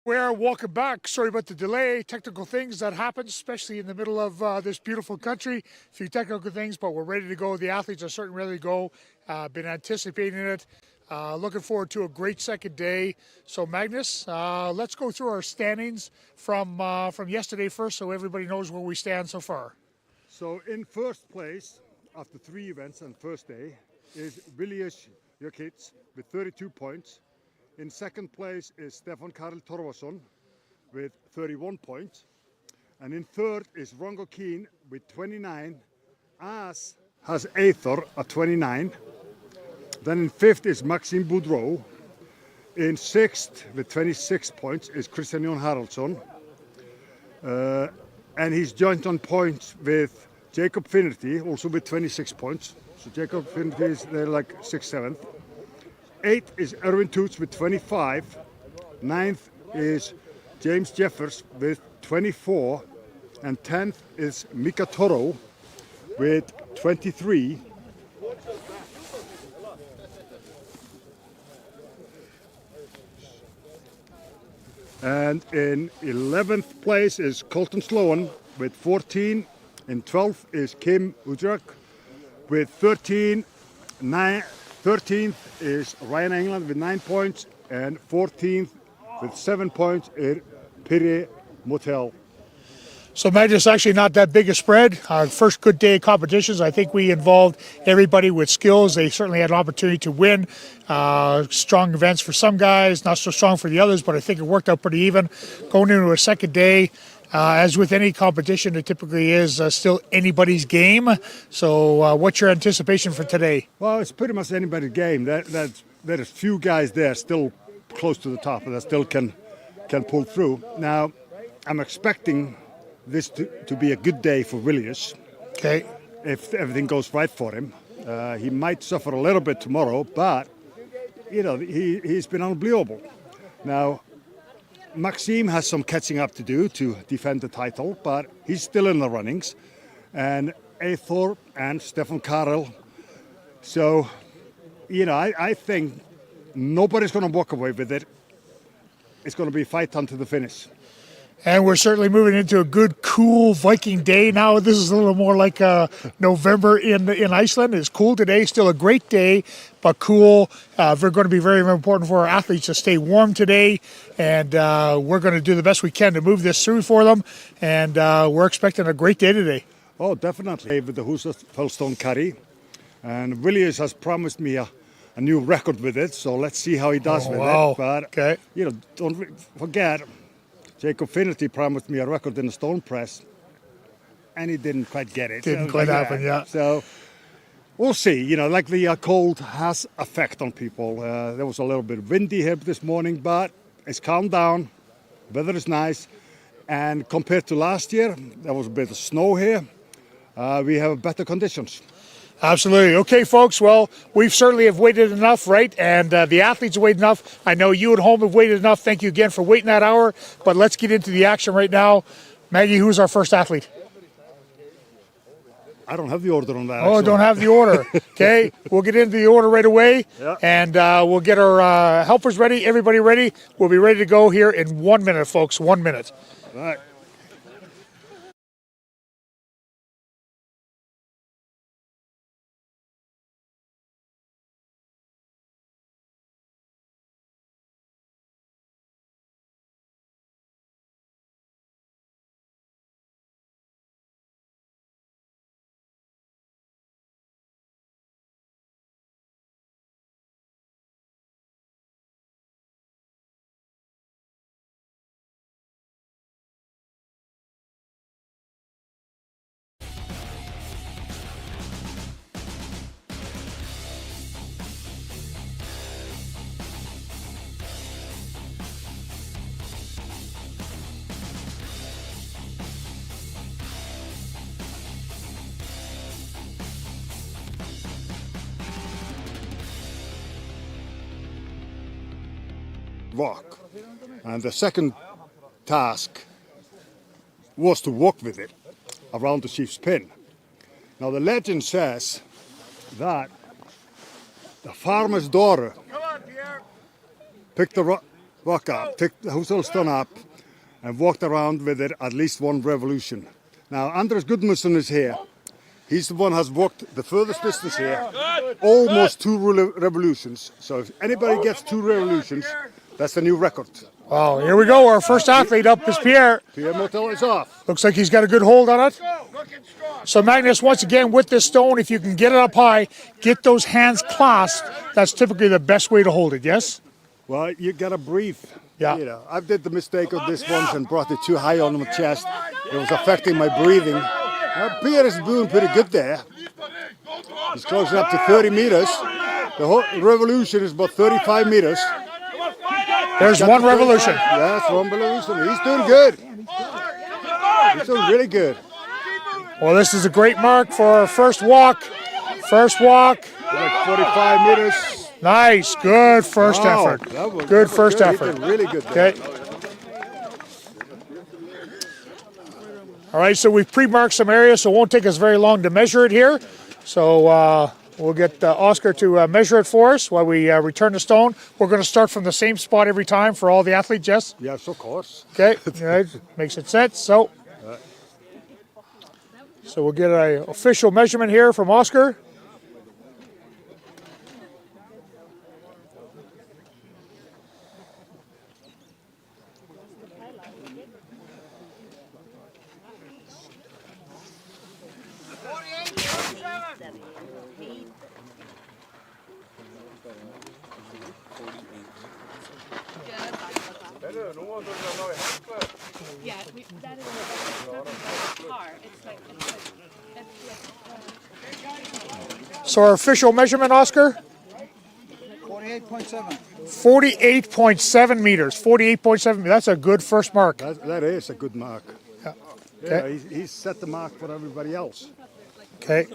Welcome back. Sorry about the delay. Technical things that happen, especially in the middle of this beautiful country. A few technical things, but we're ready to go. The athletes are certainly ready to go. Been anticipating it. Looking forward to a great second day. So Magnus, let's go through our standings from yesterday first, so everybody knows where we stand so far. So in first place, after 3 events and first day, is Vilius with 32 points. In second place is Stefan Karel Torfason with 31 points. And in third is Rongo Keen with 29, as has Eythor at 29. Then in fifth is Maxime Boudreault. In sixth with 26 points is Kristjan Haraldsson. And he's joint on points with Jacob Finerty, also with 26 points. So Jacob Finerty is there like 6th, 7th. 8th is Ervin Toots with 25. 9th is James Jeffers with 24. And 10th is Mika Toro with 23. And in 11th place is Colten Sloan with 14. In 12th is Kim Ujurak with 13. 13th is Ryan England with 9 points, and 14th with 7 points is Pierre Motal. So Magnus, actually not that big a spread. Our first good day of competitions. I think we involved everybody with skills. They certainly had an opportunity to win. Strong events for some guys, not so strong for the others, but I think it worked out pretty even. Going into a second day, as with any competition, it typically is still anybody's game. So what's your anticipation for today? Well, it's pretty much anybody's game. There's few guys there still close to the top that still can pull through. Now, I'm expecting this to be a good day for Vilius. Okay. If everything goes right for him. He might suffer a little bit tomorrow, but, you know, he's been unbelievable. Now, Maxime has some catching up to do to defend the title, but he's still in the runnings. And Eythor and Stefan Karel. So, you know, I think nobody's going to walk away with it. It's going to be a fight until the finish. And we're certainly moving into a good, cool Viking day now. This is a little more like November in Iceland. It's cool today, still a great day, but cool. We're going to be very, very important for our athletes to stay warm today, and we're going to do the best we can to move this through for them, and we're expecting a great day today. Oh, definitely. With the Husafell Stone Carry, and Vilius has promised me a new record with it, so let's see how he does with it. But, okay. You know, don't forget, Jacob Finerty promised me a record in the stone press, and he didn't quite get it. Didn't quite happen, yeah. So we'll see. You know, like the cold has effect on people. There was a little bit windy here this morning, but it's calmed down. Weather is nice, and compared to last year, there was a bit of snow here. We have better conditions. Absolutely. Okay, folks. Well, we've certainly have waited enough, right? And the athletes have waited enough. I know you at home have waited enough. Thank you again for waiting that hour. But let's get into the action right now. Maggie, who's our first athlete? I don't have the order on that. Oh, don't have the order. Okay, we'll get into the order right away. Yeah. And we'll get our helpers ready, everybody ready. We'll be ready to go here in 1 minute, folks. 1 minute. All right. Walk. And the second task was to walk with it around the chief's pin. Now the legend says that the farmer's daughter picked the walk up, picked the Husafell Stone up, and walked around with it at least one revolution. Now, Anders Gudmundsson is here. He's the one who has walked the furthest distance here, almost 2 revolutions. So if anybody gets 2 revolutions, that's the new record. Wow, here we go. Our first athlete up is Pierre. Pierre Motal is off. Looks like he's got a good hold on it. So Magnus, once again, with this stone, if you can get it up high, get those hands clasped. That's typically the best way to hold it, yes? Well, you gotta breathe. Yeah. You know, I did the mistake of this once and brought it too high on my chest. It was affecting my breathing. Now, Pierre is doing pretty good there. He's closing up to 30 meters. The whole revolution is about 35 meters. There's one revolution. Yes, one revolution. He's doing good. He's doing really good. Well, this is a great mark for our first walk. First walk. Like 45 meters. Nice. Good first effort. Good first effort. He did really good there. Okay. All right, so we've pre-marked some areas, so it won't take us very long to measure it here. So we'll get Oscar to measure it for us while we return the stone. We're going to start from the same spot every time for all the athletes, yes? Yes, of course. Okay, all right. Makes it sense. So we'll get an official measurement here from Oscar. Yeah, that is a car. So our official measurement, Oscar? 48.7. 48.7 meters. 48.7. That's a good first mark. That is a good mark. Yeah. Yeah, Okay. he's set the mark for everybody else. Okay.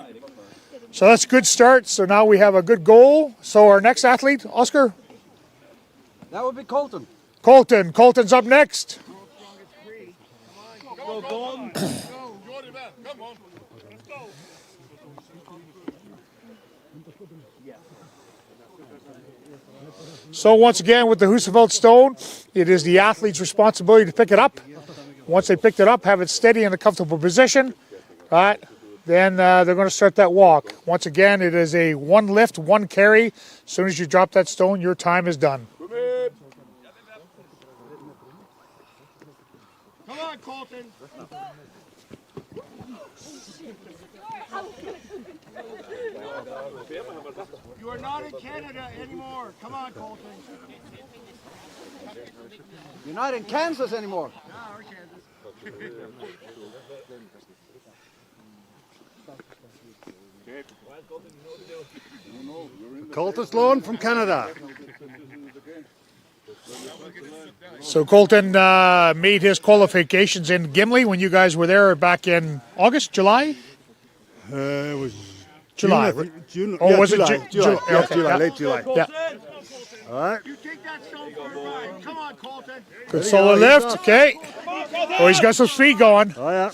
So that's a good start. So now we have a good goal. So our next athlete, Oscar? That would be Colten. Colten. Colten's up next. So once again, with the Husafell Stone, it is the athlete's responsibility to pick it up. Once they picked it up, have it steady in a comfortable position, right? Then they're going to start that walk. Once again, it is a 1 lift, 1 carry. As soon as you drop that stone, your time is done. Come on, Colten. You are not in Canada anymore. Come on, Colten. You're not in Kansas anymore. No, we're Kansas. Colten Sloan from Canada. So Colten made his qualifications in Gimli when you guys were there back in August, July? It was July. June. Oh, yeah, was it July? July? Yeah, Okay, July, yeah. late July. Yeah. All right. You take that stone for a ride. Come on, Colten. Good solo lift. Okay. Oh, he's got some speed going. Oh, yeah.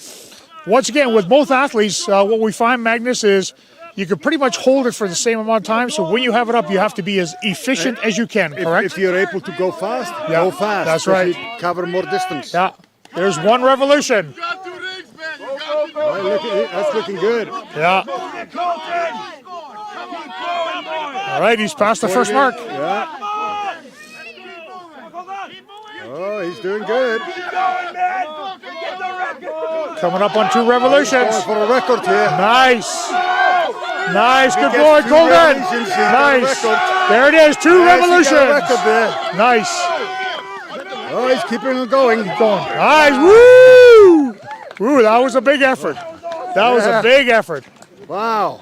Once again, with both athletes, what we find, Magnus, is you can pretty much hold it for the same amount of time. So when you have it up, you have to be as efficient as you can, correct? If you're able to go fast, Yeah, go fast. that's because right. you cover more distance. Yeah. There's 1 revolution. You got 2 rings, man. You got 2 All right, that's looking good. Yeah. All right, he's past the first mark. Yeah. Oh, he's doing good. Coming up on 2 revolutions. Going for a record here. Nice. Nice. Good He boy, gets 2 Colten. revolutions, he's got a Nice. record. There it is. 2 Yes, he got a revolutions. record there. Nice. Oh, he's keeping it going. Nice. Woo! Woo, that was a big effort. That was a big effort. Wow.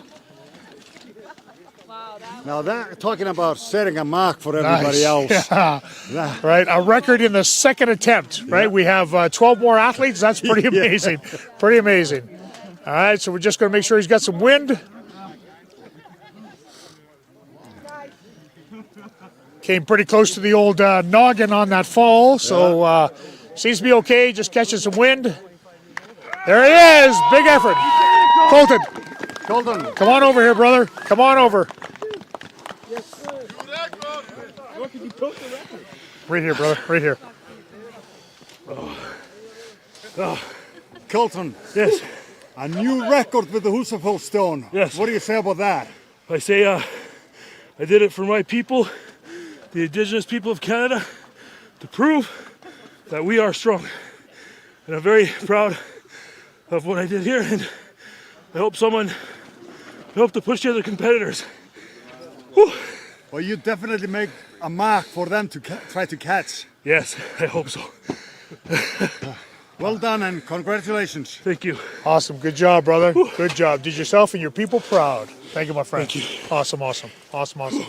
Now that, talking about setting a mark for everybody else. Yeah. That- Right, a record in the second attempt, right? We have 12 more athletes. That's pretty amazing. Pretty amazing. All right, so we're just going to make sure he's got some wind. Came pretty close to the old noggin on that fall, so seems to be okay. Just catching some wind. There he is. Big effort. Colten, Colten. come on over here, brother. Come on over. Right here, brother. Right here. Colten, Yes, a new record with the Husafell Stone. Yes. What do you say about that? I say I did it for my people, the indigenous people of Canada, to prove that we are strong. And I'm very proud of what I did here, and I hope to push the other competitors. Whew. Well, you definitely make a mark for them to try to catch. Yes, I hope so. Well done and congratulations. Thank you. Awesome. Good job, brother. Good job. Did yourself and your people proud. Thank you, my friend. Thank you. Awesome, awesome. Awesome, awesome.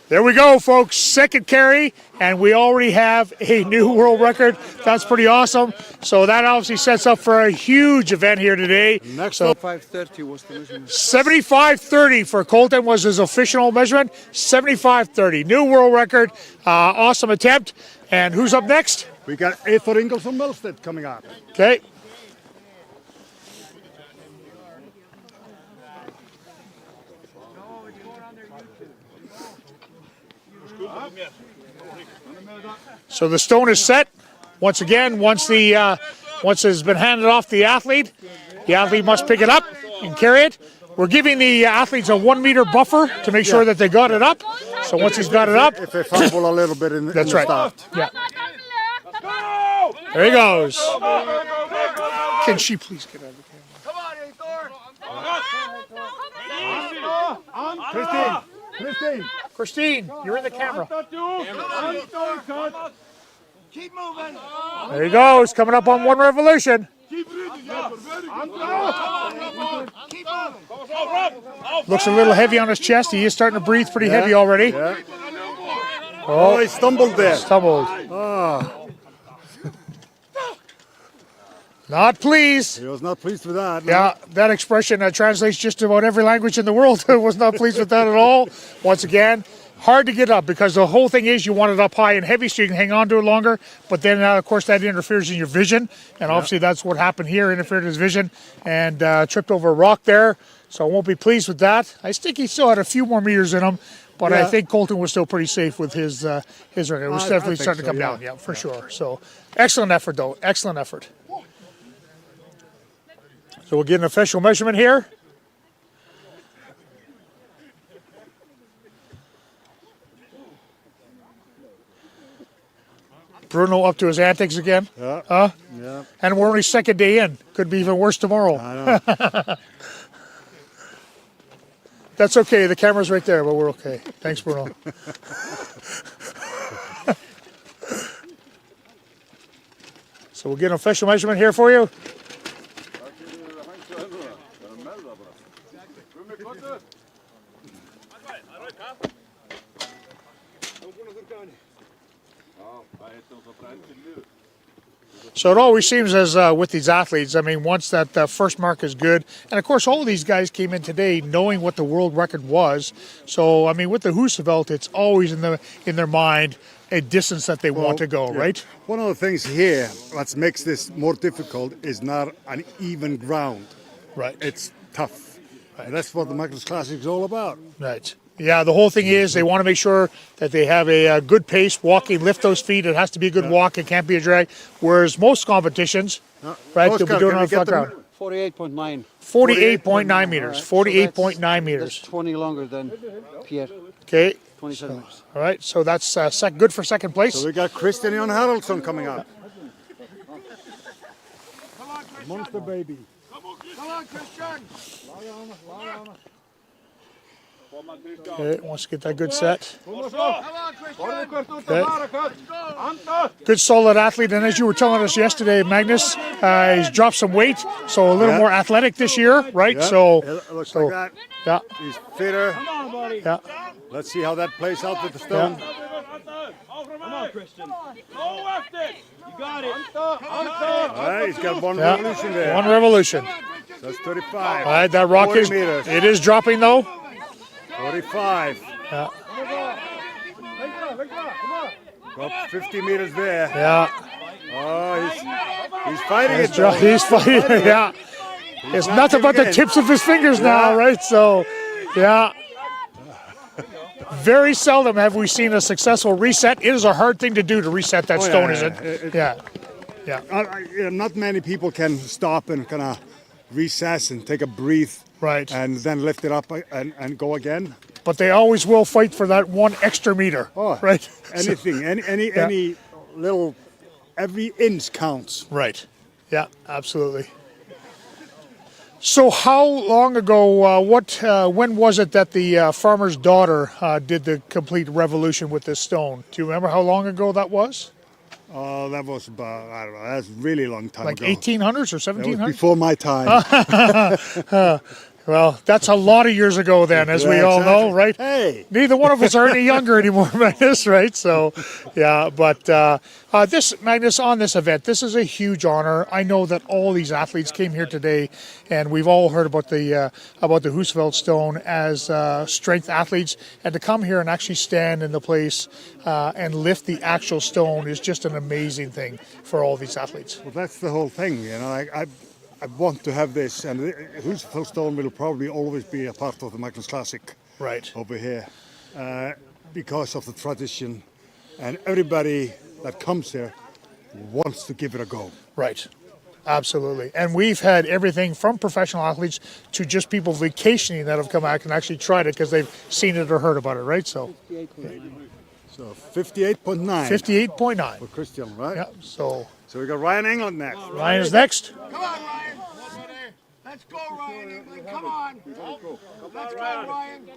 There we go, folks. Second carry, and we already have a new world record. That's pretty awesome. So that obviously sets up for a huge event here today. Next So up, 530 was the measurement. 75.30 for Colten was his official measurement. 75.30. New world record. Awesome attempt. And who's up next? we got Eythor Ingolfsson coming up. Okay. So the stone is set. Once again, once it's been handed off the athlete must pick it up and carry it. We're giving the athletes a 1 meter buffer to make sure that they got it up. So once he's got it up, If they fumble a little bit in that's the right. start. Yeah. There he goes. Can she please get out of the camera? Come on, Eythor. Christine, Christine, you're in the camera. Keep moving. There he goes, coming up on one revolution. Keep moving. Looks a little heavy on his chest. He is starting to breathe pretty heavy already. Yeah. Oh, he stumbled there. Stumbled. Not pleased. He was not pleased with that. no. Yeah, that expression translates just about every language in the world. Was not pleased with that at all. Once again, hard to get up because the whole thing is you want it up high and heavy so you can hang on to it longer. But then, of course, that interferes in your vision. And obviously that's what happened here, interfered in his vision and tripped over a rock there. So I won't be pleased with that. I think he still had a few more meters in him. But I Yeah. think Colten was still pretty safe with his record. It was I definitely think starting to so, come yeah. down. Yeah, for sure. So excellent effort, though. Excellent effort. So we'll get an official measurement here. Bruno up to his antics again. Yeah. And we're only second day in. Could be even worse tomorrow. I know. That's okay. The camera's right there, but we're okay. Thanks, Bruno. So we'll get an official measurement here for you. So it always seems as with these athletes, I mean, once that first mark is good, and of course all these guys came in today knowing what the world record was. So I mean, with the Husafell, it's always in their mind a distance that they want to go, Yeah. right? One of the things here that makes this more difficult is not an even ground. Right. It's tough. And that's what the Magnus Classic is all about. Right. Yeah, the whole thing is they want to make sure that they have a good pace, walking, lift those feet. It has to be a good walk. It can't be a drag. Whereas most competitions, right, they'll be Oscar, doing can on we a flat get them- ground. 48.9. 48.9 meters. Alright, 48.9 so meters. That's 20 longer than Pierre. Okay. 20 centimeters. All right. So that's good for second place. So we got Kristjan and Haraldsson coming up. Come on, Kristjan. Monster baby. Come on, Kristjan. Okay, wants to get that good set. Come on, Kristjan. Okay. Good solid athlete, and as you were telling us yesterday, Magnus, he's dropped some weight, so a little Yeah. more athletic this year, right? Yeah, So, it looks so like that. yeah, He's fitter. yeah. Let's see how that plays out with the stone. Come on, Kristjan. Go after it. You got it. All right, he's got one Yeah. revolution there. One revolution. That's 35. All right, that rock 40 is meters. it is dropping though. 45. Yeah, Got 50 meters there. yeah. Oh, he's fighting it. though. He's fighting. Yeah, it's not nothing but the giving in. tips of his fingers now, Yeah. right? So, yeah. Very seldom have we seen a successful reset. It is a hard thing to do to reset that stone, isn't it? Yeah. Not many people can stop and kind of recess and take a breath, Right. and then lift it up and go again. But they always will fight for that 1 extra meter. Oh, right. Anything, any little, every inch counts. Right. Yeah, absolutely. So how long ago, when was it that the farmer's daughter did the complete revolution with this stone? Do you remember how long ago that was? Oh, that was about, I don't know, that's a really long time Like ago. 1800s or That was 1700s? before my time. Well, that's a lot of years ago then, as we Yeah, all know, exactly. right? Hey. Neither one of us are any younger anymore, Magnus, right? So, yeah, but this, Magnus, on this event, this is a huge honor. I know that all these athletes came here today, and we've all heard about the Husafell Stone as strength athletes, and to come here and actually stand in the place and lift the actual stone is just an amazing thing for all these athletes. Well, that's the whole thing, you know. I want to have this, and Husafell Stone will probably always be a part of the Magnus Classic Right. over here because of the tradition, and everybody that comes here wants to give it a go. Right. Absolutely. And we've had everything from professional athletes to just people vacationing that have come back and actually tried it because they've seen it or heard about it, right? So So 58.9 58.9. for Kristjan, right? Yeah. So So we got Ryan England next. Ryan is next. Come on, Ryan. Let's go, Ryan England. Come on. Let's go, Ryan.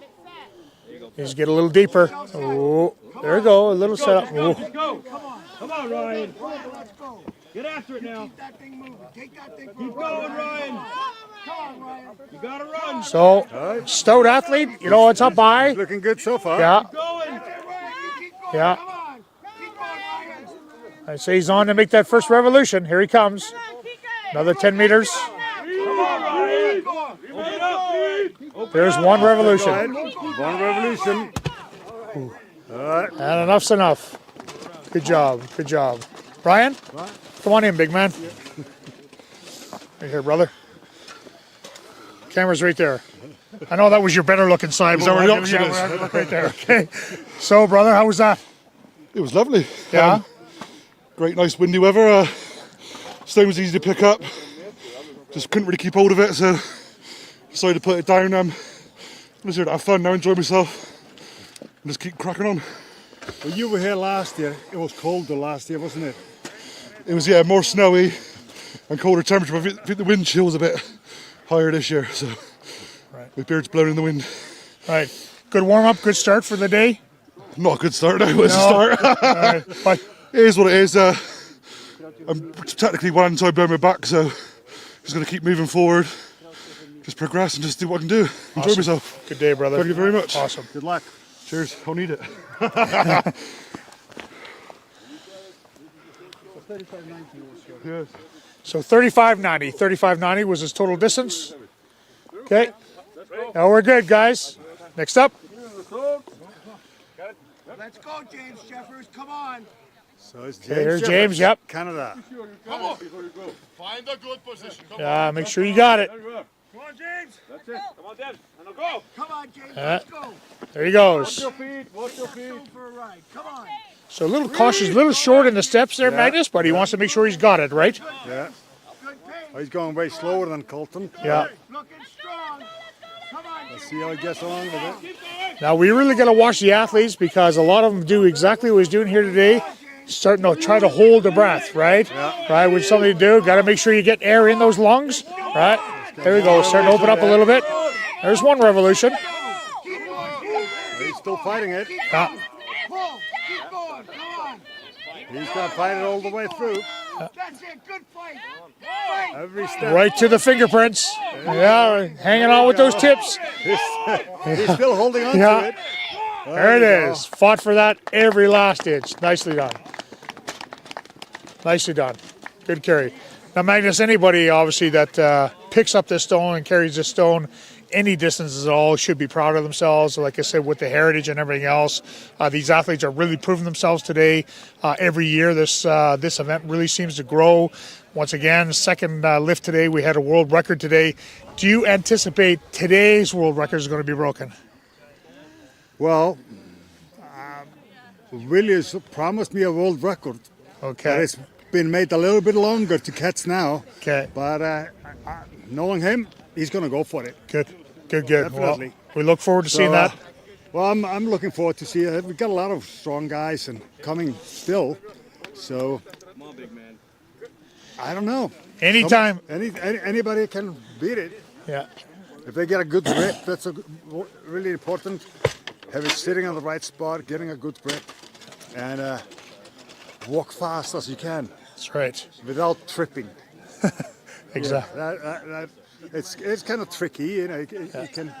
He's get a little deeper. Oh, there we go. A little setup. Oh. Just go. Come on, Ryan. Let's go. Get after it now. Keep that thing moving. Take that thing for Keep a run. going, Ryan. Come on, Ryan. You gotta run. So stout athlete. You know it's up high. Looking good so far. Yeah. Going. Ryan, you keep going. Yeah. Come on. Keep going, Ryan. I say he's on to make that first revolution. Here he comes. Another 10 meters. Come on, Ryan. Open it up. There's one revolution. One revolution. And enough's enough. Good job. Good job. Ryan, come on in, big man. Right here, brother. Camera's right there. I know that was your better looking side. Is that but where we'll it give is? you- look right there. Okay. So, brother, how was that? It was lovely. Yeah. Great, nice windy weather. Stone was easy to pick up. Just couldn't really keep hold of it, so decided to put it down. I'm just here to have fun now, enjoy myself, and just keep cracking on. Well, you were here last year. It was colder last year, wasn't it? It was, more snowy and colder temperature, but I think the wind chill was a bit higher this year, so with beards blowing in the wind. Right. Good warm up, good start for the day. Not a good start now, it's a start. But It is what it is. I'm technically one side blowing my back, so just going to keep moving forward, just progress and just do what I can do. Enjoy myself. good day, brother. Thank you very much. Awesome. Good luck. Cheers, I'll need it. Yes. So 35.90. 35.90 was his total distance. Okay. Now we're good, guys. Next up. Let's go, James Jeffers. Come on. So it's James. Okay, here's Jeffers, James, yep. Canada. Find a good position. Come Yeah, make sure you got it. Come on, James. That's it. Come on, Deb. And go. Come on, James. Let's go. There he goes. Watch your feet. Go for a ride. Come on. So a little cautious, a little short in the steps there, Magnus, but he wants to make sure he's got it, right? Yeah. Good pace. Oh, he's going way slower than Colten. Yeah. Looking strong. Come on, Let's James. see how he gets along with it. Now we really got to watch the athletes because a lot of them do exactly what he's doing here today. Starting to try to hold the breath, right? Right, which is something to do. Got to make sure you get air in those lungs, right? There we go. Starting to open up a little bit. There's one revolution. Keep going. He's still fighting it. Yeah. Pull. Keep going. Come on. He's going to fight it all the way through. That's it. Good fight. Fight. Every step. Right to the fingerprints. Yeah, hanging on with those tips. He's still holding on Yeah. to it. There it is. Fought for that every last inch. Nicely done. Nicely done. Good carry. Now, Magnus, anybody obviously that picks up this stone and carries this stone any distances at all should be proud of themselves. Like I said, with the heritage and everything else, these athletes are really proving themselves today. Every year, this event really seems to grow. Once again, second lift today. We had a world record today. Do you anticipate today's world record is going to be broken? Well, Vilius promised me a world record. Okay. But it's been made a little bit longer to catch now. Okay. But knowing him, he's going to go for it. Good. Definitely. Well, we look forward to seeing that. Well, I'm looking forward to see it. We've got a lot of strong guys and coming still. So, Come on, big man. I don't know. Anytime. Anybody can beat it. Yeah. If they get a good grip, that's really important. Have it sitting on the right spot, getting a good grip, and walk fast as you can. That's right. Without tripping. Exactly. It's kind of tricky, you know. You can,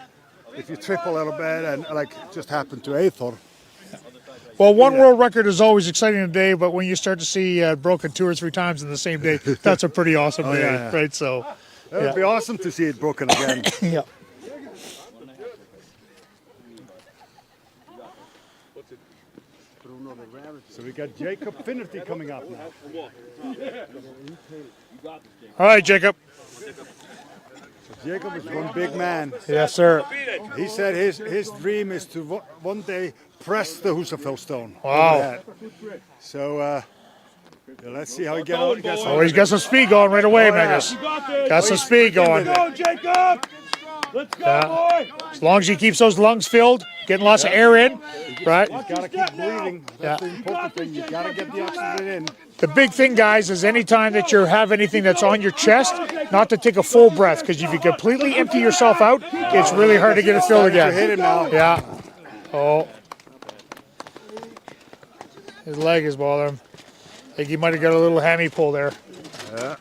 if you trip a little bit, and like just happened to Eythor. Well, one world record is always exciting today, but when you start to see broken 2 or 3 times in the same day, that's a pretty awesome day, yeah. right? So, It would be awesome to see it broken again. yeah. So we got Jacob Finerty coming up now. All right, Jacob. Jacob is one big man. Yes, sir. He said his dream is to one day press the Husafell Stone. Wow. So let's see how he gets on. Oh, he's got some speed going right away, Magnus. You got this. Got some speed going. Go, Jacob. Let's go, boy. As long as he keeps those lungs filled, getting lots of air in, right? Gotta keep breathing. That's the important thing. You gotta get the oxygen in. The big thing, guys, is anytime that you have anything that's on your chest, not to take a full breath, because if you completely empty yourself out, it's really hard to get it filled To hit again. him now. Yeah. Oh. His leg is bothering him. I think he might have got a little hammy pull there. Yeah.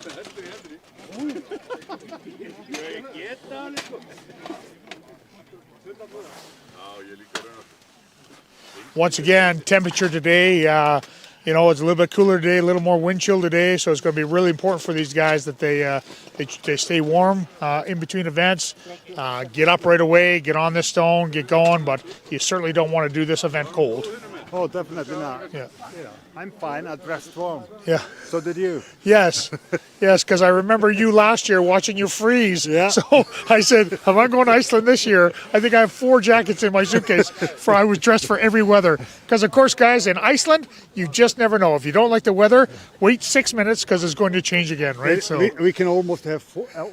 Once again, temperature today, you know, it's a little bit cooler today, a little more wind chill today, so it's going to be really important for these guys that they stay warm in between events, get up right away, get on this stone, get going, but you certainly don't want to do this event cold. Oh, definitely not. Yeah. You know, I'm fine. I dressed warm. Yeah. So did you. Yes, yes, because I remember you last year watching you freeze. Yeah. So I said, if I'm going to Iceland this year, I think I have 4 jackets in my suitcase for I was dressed for every weather. Because, of course, guys, in Iceland, you just never know. If you don't like the weather, wait 6 minutes because it's going to change again, right? So We can almost have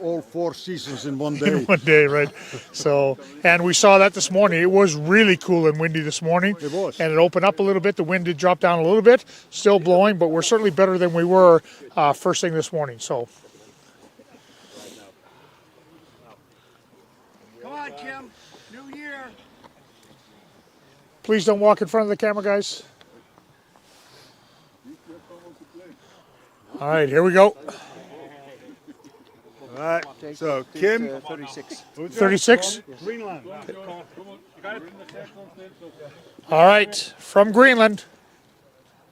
all 4 seasons in one day. in one day, right? So, and we saw that this morning. It was really cool and windy this morning. It was. And it opened up a little bit. The wind did drop down a little bit. Still blowing, but we're certainly better than we were first thing this morning. So. Come on, Kim. New year. Please don't walk in front of the camera, guys. All right, here we go. All right. So, Kim. 36. 36. Greenland. All right, from Greenland.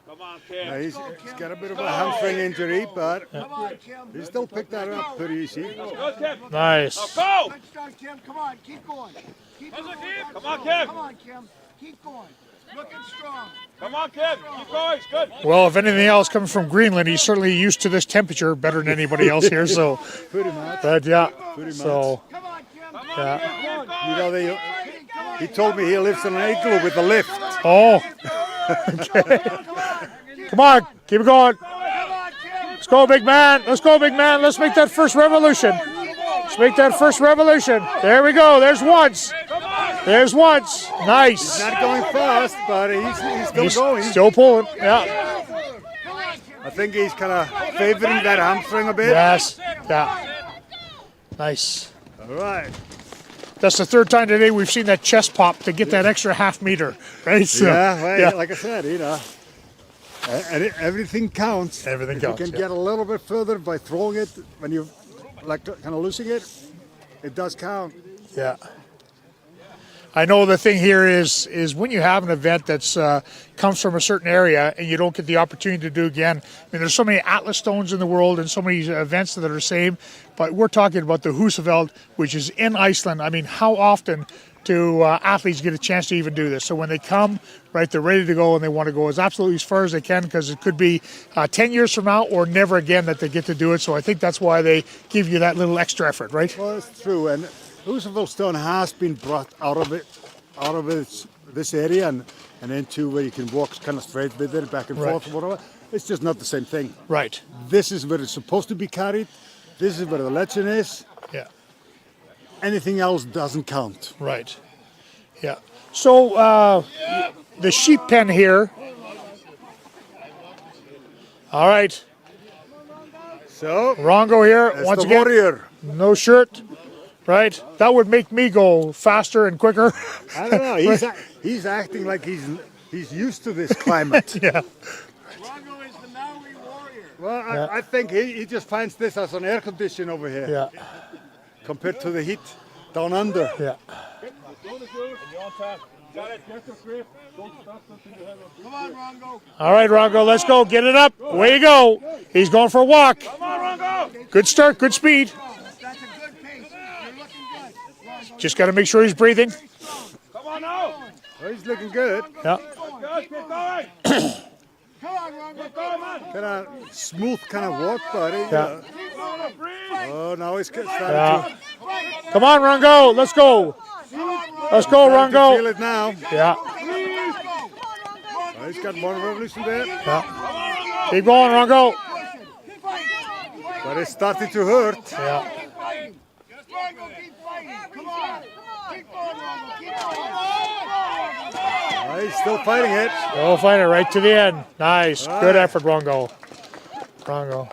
Come on, Kim. He's got a bit of a hamstring injury, but Come on, Kim. he still picked that up pretty easy. Good, Kim. Nice. Go. Touchdown, Kim. Come on. Keep going. Keep going. Come on, Kim. Come on, Kim. Keep going. Looking strong. Come on, Kim. Keep going. It's good. Well, if anything else comes from Greenland, he's certainly used to this temperature better than anybody else here. So, Pretty much. but yeah. Pretty So, Come on, Kim. yeah. You know, he told me he lives in an igloo with a lift. Oh. Okay. Come on, keep it going. Let's go, big man. Let's go, big man. Let's make that first revolution. Let's make that first revolution. There we go. There's once. There's once. Nice. Not going fast, but he's still going. Still pulling. Yeah. I think he's kind of favoring that hamstring a bit. Yes. Yeah. Nice. All right. That's the 3rd time today we've seen that chest pop to get that extra half meter, right? So, Yeah, well, yeah. like I said, you know, everything counts. Everything if counts, you can yeah. get a little bit further by throwing it when you're like kind of losing it, it does count. Yeah. I know the thing here is when you have an event that's comes from a certain area and you don't get the opportunity to do again. I mean, there's so many Atlas stones in the world and so many events that are the same, but we're talking about the Husafell, which is in Iceland. I mean, how often do athletes get a chance to even do this? So when they come, right, they're ready to go and they want to go as absolutely as far as they can because it could be 10 years from now or never again that they get to do it. So I think that's why they give you that little extra effort, right? Well, it's true, and Husafell Stone has been brought out of its this area and into where you can walk kind of straight with it, back and forth, or whatever. It's just not the same thing. Right. This is where it's supposed to be carried. This is where the legend is. Yeah. Anything else doesn't count. Right. Yeah. So the sheep pen here. All right. So Rongo here that's once the again. warrior. No shirt. Right. That would make me go faster and quicker. I don't know. He's acting like he's used to this climate. Yeah. Rongo is the Maui warrior. Well, I think he just finds this as an air condition over here. Yeah. Compared to the heat down under. Yeah. Come on, Rongo. All right, Rongo, let's go. Get it up. Away you go. He's going for a walk. Come on, Rongo. Good start. Good speed. That's a good pace. You're looking good. Rongo, Just got to make sure he's breathing. Come on now. Oh, he's looking good. Yeah. Good, keep going. come on, Rongo. Keep going, man. Kind of smooth kind of walk, buddy. Yeah. Keep going, breathe. Oh, now he's starting Yeah. Come on, Rongo. Let's go. Let's go, to feel Rongo. it now. Yeah. Oh, he's got one revolution there. Yeah. Keep going, Rongo. But it's starting to hurt. Yeah. Rongo, keep fighting. Come on. Keep going, Rongo. Keep going. Oh, he's still fighting it. Go find it right to the end. Nice. Good effort, Rongo. Rongo.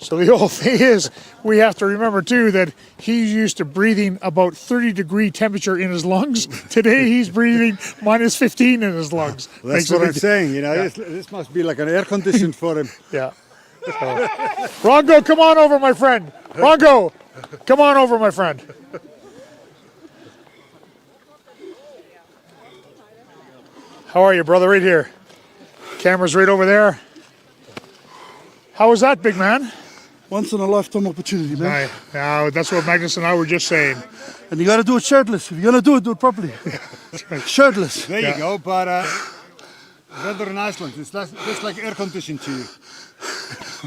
So the whole thing is, we have to remember too that he's used to breathing about 30-degree temperature in his lungs. Today he's breathing minus 15 in his lungs. That's Makes what a I'm big- saying. You know, this must be like an air condition for him. Yeah. So, Rongo, come on over, my friend. Rongo, come on over, my friend. How are you, brother? Right here. Camera's right over there. How was that, big man? Once in a lifetime opportunity, man. Right. Now, that's what Magnus and I were just saying. And you got to do it shirtless. If you're going to do it properly. Shirtless. There you go. But weather in Iceland is just like air conditioned to you.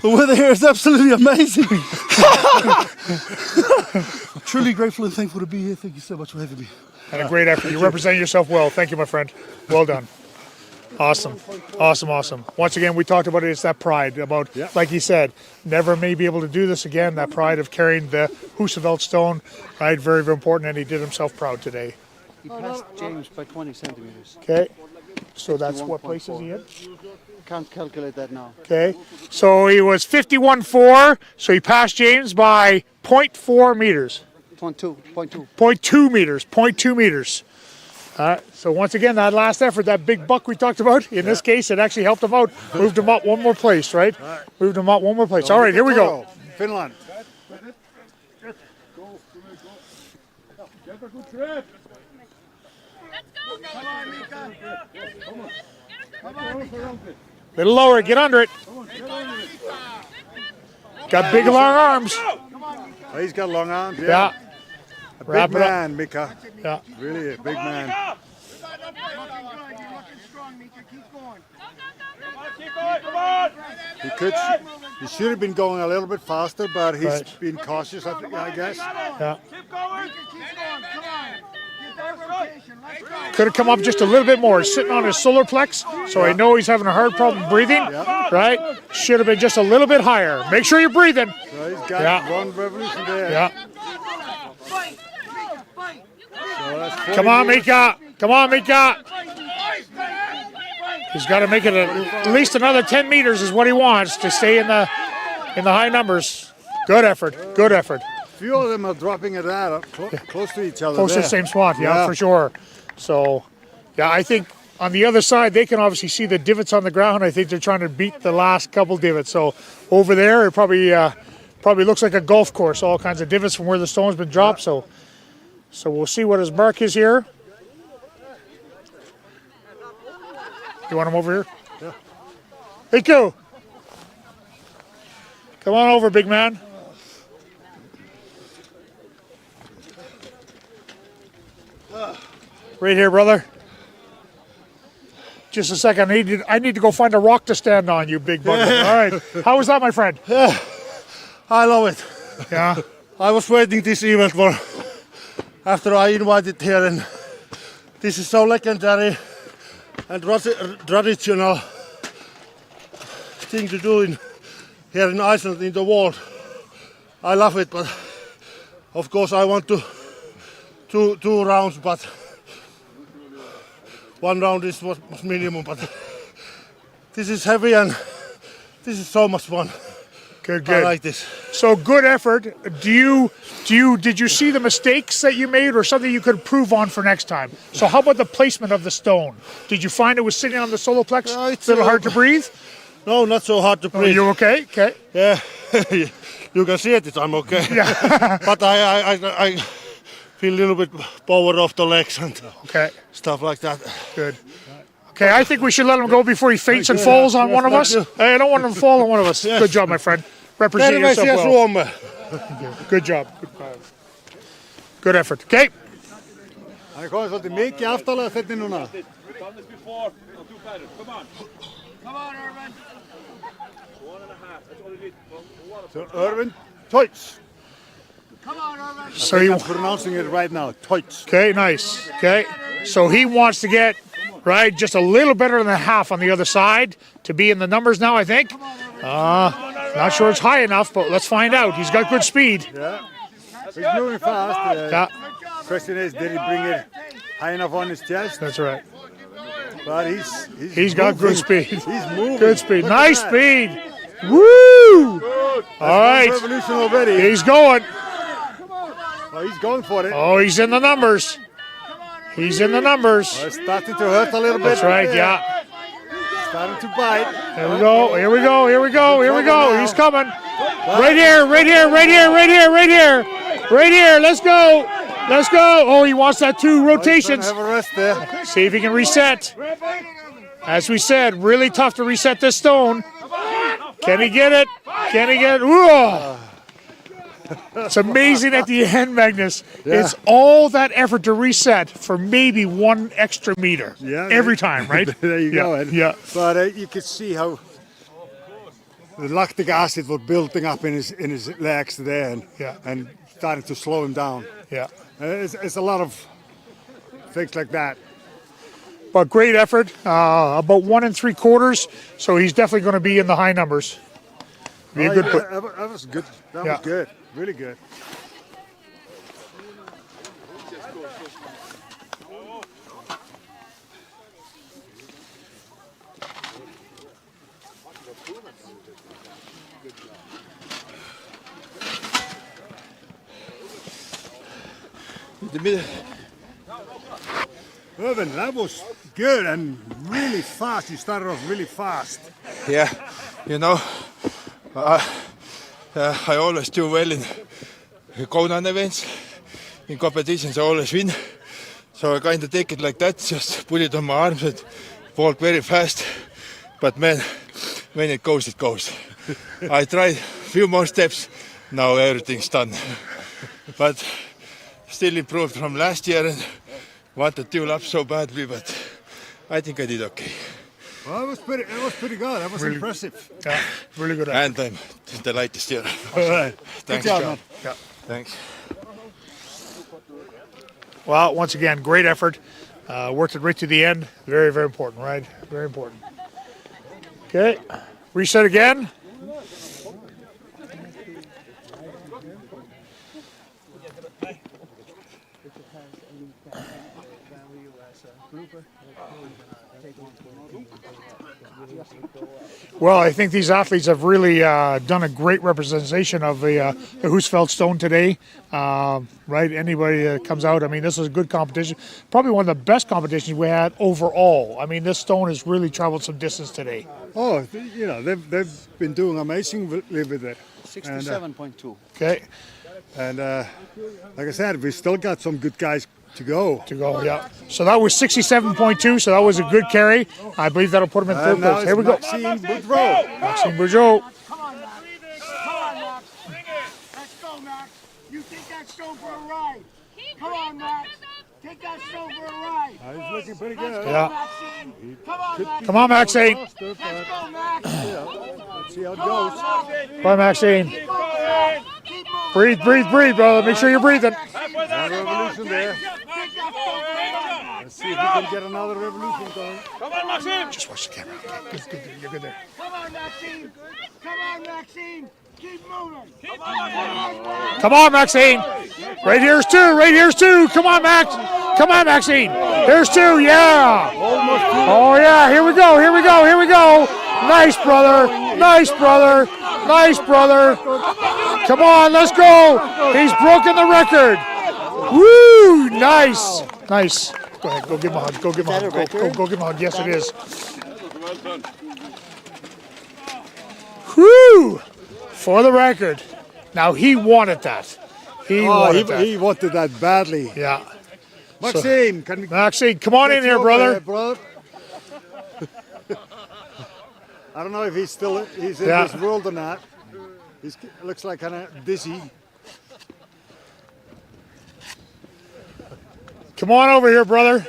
The weather here is absolutely amazing. Truly grateful and thankful to be here. Thank you so much for having me. And a great effort. You represent yourself well. Thank you, my friend. Well done. Awesome. Awesome, awesome. Once again, we talked about it. It's that pride about, like he said, never may be able to do this again. That pride of carrying the Husafell Stone, right? Very, very important. And he did himself proud today. He passed James by 20 centimeters. Okay. So that's what place is he in? Can't calculate that now. Okay. So he was 51.4. So he passed James by 0.4 meters. 0.2. 0.2 meters. 0.2 meters. So once again, that last effort, that big buck we talked about, in this case, it actually helped him out. Moved him up one more place, right? Moved him up one more place. All right, here we go. Finland. Little lower, get under it. Got big long arms. Oh, he's got long arms. Yeah. A Wrap big it up. man, Mika. Yeah. Really a big man. You're looking strong, Mika. Keep going. Keep going, come on. He should have been going a little bit faster, but he's Right. been cautious, I guess. Yeah. Keep going. Keep going. Come on. Keep that rotation. Let's go. Could have come up just a little bit more. He's sitting on his solar plex, so I know he's having a hard problem breathing, right? Should have been just a little bit higher. Make sure you're breathing. So he's got Yeah. one revolution there. Yeah. Fight. Mika, fight. So that's Come on, 40 Mika. Come on, Mika. He's got to make it at least another 10 meters is what he wants to stay in the high numbers. Good effort. Good effort. Few of them are dropping it out close to each other. Close to the there. same spot, yeah, for sure. So, yeah, I think on the other side, they can obviously see the divots on the ground. I think they're trying to beat the last couple divots. So over there, it probably looks like a golf course, all kinds of divots from where the stone's been dropped. So we'll see what his mark is here. You want him over here? Yeah. Hey, Q. Come on over, big man. Right here, brother. Just a second. I need to go find a rock to stand on, you big bugger. All right. How was that, my friend? I love it. Yeah. I was waiting this event for after I invited here and This is so legendary and traditional thing to do here in Iceland, in the world. I love it, but of course I want to two rounds, but one round is was minimum. But this is heavy and this is so much fun. Good. I like this. So good effort. Did you see the mistakes that you made, or something you could improve on for next time? So how about the placement of the stone? Did you find it was sitting on the solar plex? It's a little hard to breathe? No, not so hard to breathe. Are you okay? Okay. Yeah, you can see it. I'm okay. Yeah. But I feel a little bit power off the legs and stuff like that. Good. Okay, I think we should let him go before he faints and falls on one of us. I don't want him to fall on one of us. Good job, my friend. Represent yourself well. Good job. Good effort. Okay. Hann komið svolítið mikið aftalega þetta núna. Done this before, I'll do better. Come on. Come on, Ervin. 1.5, that's all you need. So Ervin, Toots. Come on, Ervin. So you pronouncing it right now, Toots. Okay, nice. Okay. So he wants to get right just a little better than half on the other side to be in the numbers now, I think. Not sure it's high enough, but let's find out. He's got good speed. Yeah. He's moving fast. Question is, did he bring it high enough on his chest? That's right. But he's got good speed. He's moving. Good speed. Nice speed. Woo! Good. All right. Revolution already. He's going. Oh, he's going for it. Oh, he's in the numbers. He's in the numbers. Oh, it's starting to hurt a little bit. That's right, yeah. Starting to bite. Here we go, here we go, here we go, here we go. He's coming. Right here, right here, right here, right here, right here. Right here, let's go. Let's go. Oh, he wants that 2 rotations. Have a rest there. See if he can reset. As we said, really tough to reset this stone. Can he get it? Can he get it? Ooh. It's amazing at the end, Magnus. Yeah. It's all that effort to reset for maybe 1 extra meter. Yeah, every time, right? There you go. Yeah. But you could see how the lactic acid was building up in his legs there, and starting to slow him down. Yeah. It's a lot of things like that. But great effort. About 1 3/4. So he's definitely going to be in the high numbers. Be a good. That was good. That was good. Really good. Ervin, that was good and really fast. You started off really fast. Yeah, you know, I always do well in Colten events. In competitions I always win. So I kind of take it like that, just put it on my arms and walk very fast. But man, when it goes, it goes. I tried a few more steps, now everything's done. But still improved from last year and wanted to lap so badly, but I think I did okay. Well, that was pretty good. That was really impressive. Yeah, really good. And I'm the lightest here. All right. Thanks. Good job, man. Yeah. Thanks. Well, once again, great effort. Worked it right to the end. Very, very important, right? Very important. Okay, reset again. Well, I think these athletes have really done a great representation of the Husafell Stone today. Right? Anybody that comes out, I mean, this is a good competition. Probably one of the best competitions we had overall. I mean, this stone has really traveled some distance today. Oh, you know, they've been doing amazingly with it. 67.2. Okay. And like I said, we still got some good guys to go. Yeah. So that was 67.2, so that was a good carry. I believe that'll put him in third place. Here we go. Maxime Boudreault. Maxime Boudreault. Come on, Max. Come on, Max. Let's go, Max. You take that stone for a ride. Come on, Max. Take that stone for a ride. He's looking pretty good. Yeah. Maxine. Come on, Max. Come on, Maxine. Let's go, Max. Let's see how it goes. Bye, Maxine. Breathe, breathe, breathe, brother. Make sure you're breathing. Revolution there. Let's see we can get another revolution going. Come on, Maxime. Just watch the camera. Okay, good, you're good there. Come on, Maxime. Come on, Maxime. Keep moving. Come on, Maxine. Right here's two. Right here's two. Come on, Max. Come on, Maxine. Here's two. Yeah. Oh, yeah. Here we go. Here we go. Here we go. Nice, brother. Nice, brother. Nice, brother. Come on, let's go. He's broken the record. Woo. Nice. Nice. Go ahead. Go give him a hug. Go give him a hug. Go give him a hug. Yes, it is. Woo. For the record. Now, he wanted that. He wanted that. He wanted that badly. Yeah. Maxime, can we Maxine, come on in here, brother. I don't know if he's in this world or not. He looks like kind of dizzy. Come on over here, brother.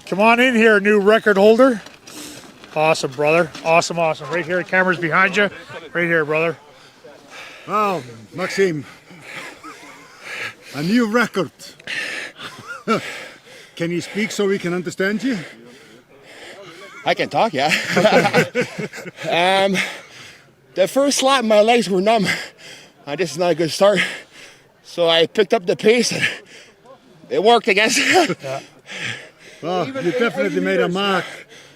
Come on in here, new record holder. Awesome, brother. Awesome, awesome. Right here, camera's behind you. Right here, brother. Wow, Maxime. A new record. Can you speak so we can understand you? I can talk, yeah. The first lap, my legs were numb. This is not a good start. So I picked up the pace and it worked, I guess. Yeah. Well, you definitely made a mark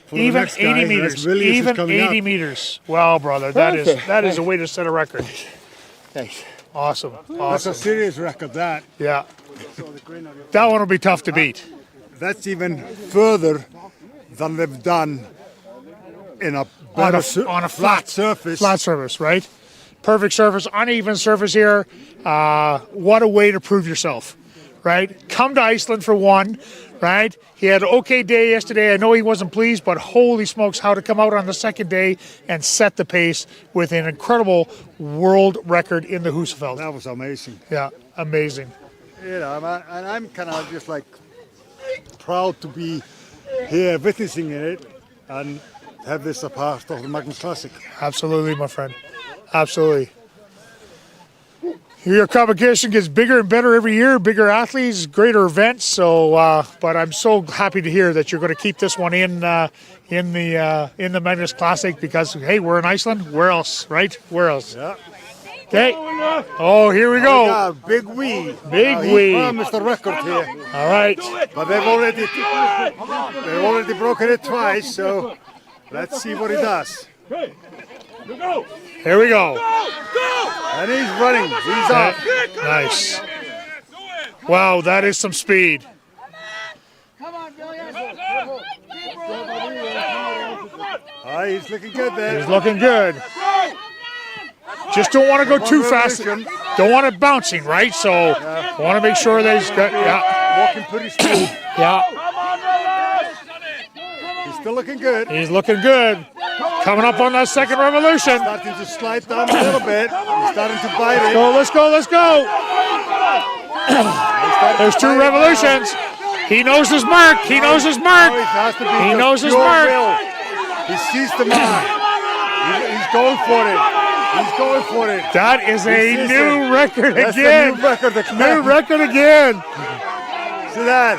for Even the next 80 guy. meters. Vilius Even 80 up. meters. Wow, brother. That is a way to set a record. Thanks. Awesome. That's Awesome. a serious record, that. Yeah. That one will be tough to beat. That's even further than they've done in a better on a flat surface. Flat surface, right? Perfect surface, uneven surface here. What a way to prove yourself, right? Come to Iceland for one, right? He had an okay day yesterday. I know he wasn't pleased, but holy smokes, how to come out on the second day and set the pace with an incredible world record in the Husafell. That was amazing. Yeah, amazing. You know, and I'm kind of just like proud to be here witnessing it and have this a part of the Magnus Classic. Absolutely, my friend. Absolutely. Your competition gets bigger and better every year, bigger athletes, greater events. So, but I'm so happy to hear that you're going to keep this one in the Magnus Classic because hey, we're in Iceland. Where else, right? Where else? Yeah. Okay. Oh, here we go. Yeah, big wee. Big He wee. promised the record here. All right. But they've already broken it twice. So let's see what he does. Here we go. And he's running. He's off. Nice. Wow, that is some speed. Come on, Vilius. He's looking good there. He's looking good. Just don't want to go too fast. Don't want it bouncing, right? So want to make sure that he's got, Walking pretty smooth. Yeah. He's still looking good. He's looking good. Coming up on that second revolution. Starting to slide down a little bit. He's starting to bite it. Let's go, let's go. There's two revolutions. He knows his mark. He knows his mark. He knows his mark. He sees the mark. He's going for it. He's going for it. That is a new record That's again. a new record again. New record again. See that?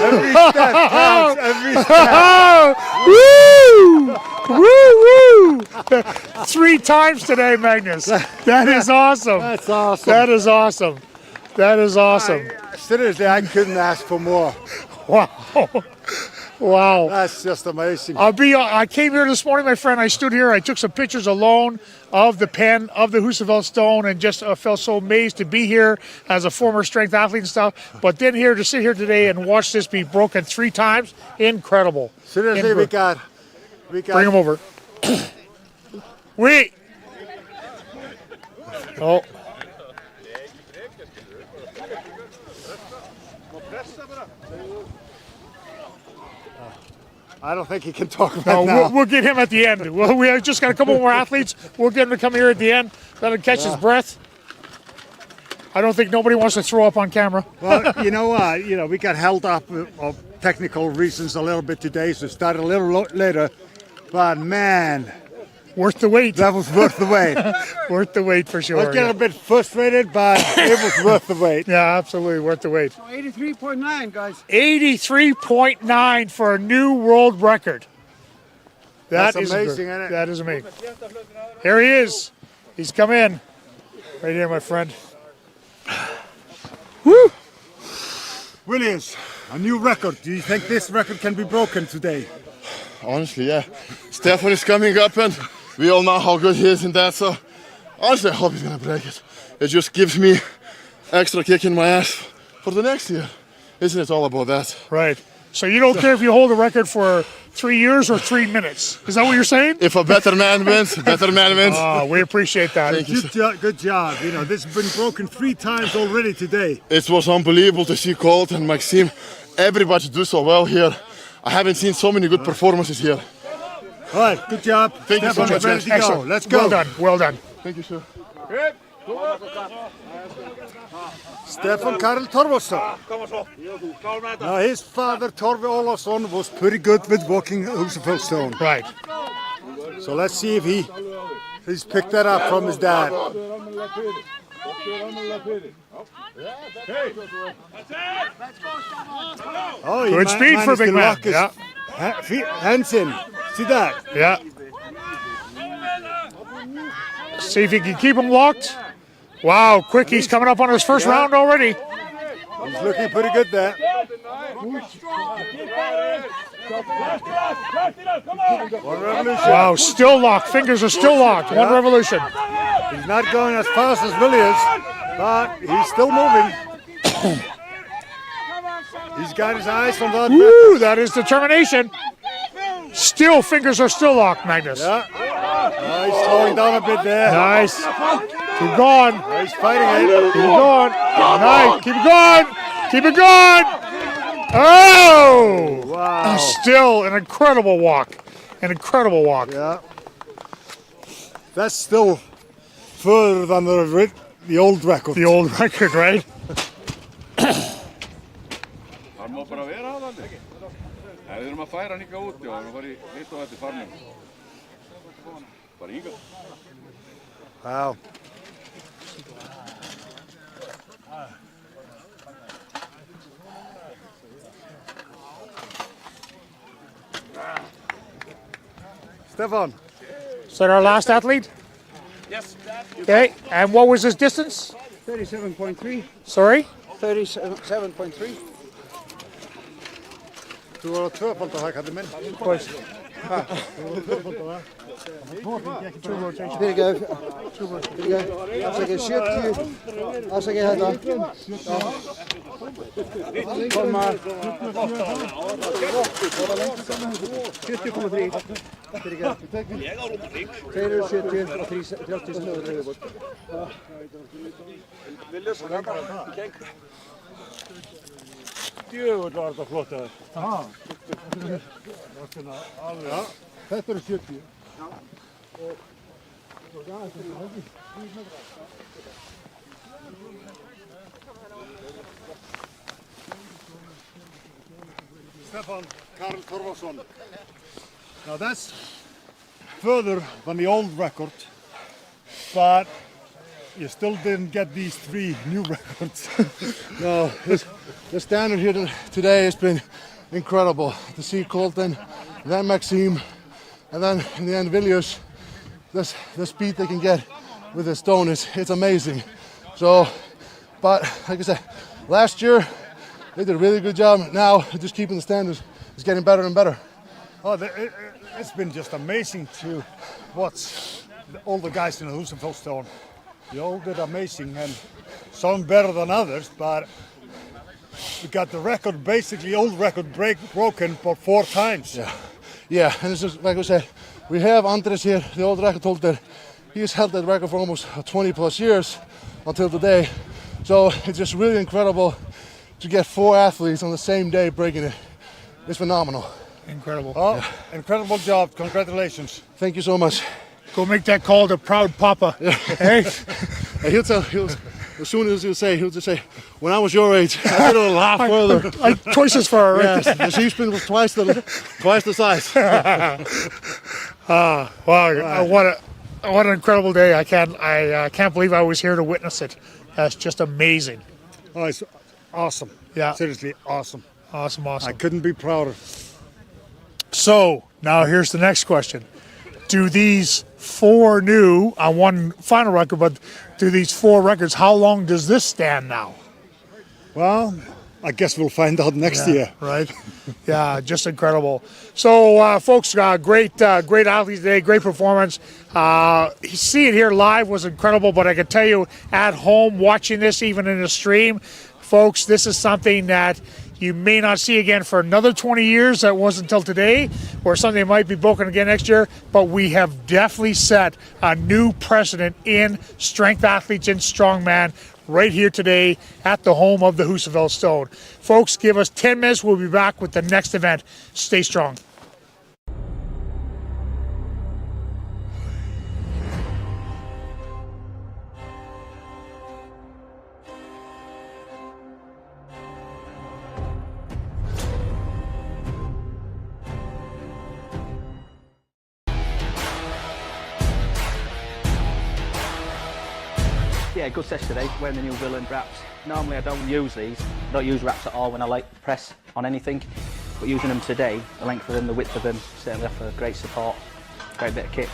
Every step counts. Every step. Woo! Woo! Woo! 3 times today, Magnus. That is awesome. That's awesome. That is awesome. That is awesome. Seriously, I couldn't ask for more. Wow. Wow. That's just amazing. I came here this morning, my friend. I stood here. I took some pictures alone of the pen, of the Husafell Stone, and just felt so amazed to be here as a former strength athlete and stuff. But then here to sit here today and watch this be broken 3 times, incredible. Seriously, we got. Bring him over. Wait. Oh. I don't think he can talk about No, now. we'll get him at the end. We just got a couple more athletes. We'll get him to come here at the end. Let him catch his breath. I don't think nobody wants to throw up on camera. Well, you know what? You know, we got held up of technical reasons a little bit today, so started a little later. But man, Worth the wait. That was worth the wait. Worth the wait for sure. I was getting a bit frustrated, but it was worth the wait. Yeah, absolutely worth the wait. So 83.9, guys. 83.9 for a new world record. That's amazing, isn't it? That is amazing. Here he is. He's come in. Right here, my friend. Woo! Vilius, a new record. Do you think this record can be broken today? Honestly, yeah. Stefan is coming up and we all know how good he is in that, so honestly I hope he's gonna break it. It just gives me extra kick in my ass for the next year. Isn't it all about that? Right. So you don't care if you hold the record for 3 years or 3 minutes. Is that what you're saying? If a better man wins, better man wins. Oh, we appreciate that. Thank you. Good job. You know, this has been broken 3 times already today. It was unbelievable to see Colten and Maxime, everybody do so well here. I haven't seen so many good performances here. All right, good job. Thank you so much. Ready to go. Excellent. Let's go. Well done. Well done. Thank you, sir. Stefan Karel Torfason. Now his father Torfi Olafsson was pretty good with walking Husafell Stone. Right. So let's see if he's picked that up from his dad. Oh, Good speed for a big man. Yeah. Hands in. See that? Yeah. See if he can keep him locked. Wow, quick. He's coming up on his first round already. He's looking pretty good there. One revolution. Wow, still locked. Fingers are still locked. One revolution. He's not going as fast as Vilius, but he's still moving. He's got his eyes on that. Woo, that is determination. Still, fingers are still locked, Magnus. Yeah. He's slowing down a bit there. Nice. Keep going. He's fighting it. Keep it going. Nice. Keep it going. Keep it going. Oh! Wow. Still an incredible walk. An incredible walk. Yeah. That's still further than the old record. The old record, right? Hann má bara vera að þannig. Við erum að færa hann ykkar úti og hann var í hitt og eftir farnum. Bara hingað. Wow. Stefan. Is that our last athlete? Yes. Okay, and what was his distance? 37.3. Sorry? 37.3. Þú var að tvöfalda það, kallið minn. Pois. Þú var að tvöfalda það. Fyrirgef. Afsakið 70. Afsakið þetta. Koma. 70,3. Fyrirgef. 2 eru 70 og 30 sem öður reyðubótt. Vilius, í keng. Djöfull var þetta flott að það. Þetta eru 70. Stefan Karel Torfason. Now that's further than the old record, but you still didn't get these 3 new records. No, the standard here today has been incredible. To see Colten, then Maxime, and then in the end Vilius, the speed they can get with the stone it's amazing. So, but like I said, last year they did a really good job. Now just keeping the standards is getting better and better. Oh, it's been just amazing to watch all the guys in the Husafell Stone. They all did amazing, and some better than others, but we got the record, basically old record broken for 4 times. Yeah, and it's just like I said, we have Andres here, the old record holder. He's held that record for almost 20 plus years until today. So it's just really incredible to get 4 athletes on the same day breaking it. It's phenomenal. Incredible. Oh, incredible job. Congratulations. Thank you so much. Go make that call to proud papa. Hey? He'll tell, as soon as he'll just say, when I was your age, I did a little half further. Like twice as far, right? Yes, the sheepskin was twice the size. Wow, what an incredible day. I can't believe I was here to witness it. That's just amazing. Oh, it's awesome. Yeah. Seriously, awesome. Awesome. I couldn't be prouder. So, now here's the next question. Do these 4 new, on one final record, but do these 4 records, how long does this stand now? Well, I guess we'll find out next year. Right? Yeah, just incredible. So, folks, great athlete today, great performance. See it here live was incredible, but I can tell you at home, watching this even in a stream, folks, this is something that you may not see again for another 20 years. That wasn't until today, or something might be broken again next year. But we have definitely set a new precedent in strength athletes in strongman right here today at the home of the Husafell Stone. Folks, give us 10 minutes. We'll be back with the next event. Stay strong. Yeah, good session today, wearing the new villain wraps. Normally I don't use these, I don't use wraps at all when I like press on anything, but using them today, the length of them, the width of them, certainly offer great support, great bit of kit.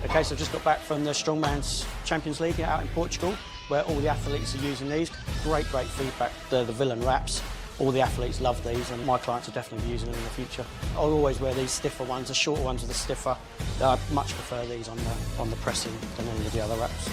Okay, so I've just got back from the Strongman's Champions League out in Portugal, where all the athletes are using these. Great feedback, the villain wraps. All the athletes love these, and my clients are definitely using them in the future. I'll always wear these stiffer ones, the shorter ones are the stiffer. I much prefer these on the pressing than any of the other wraps.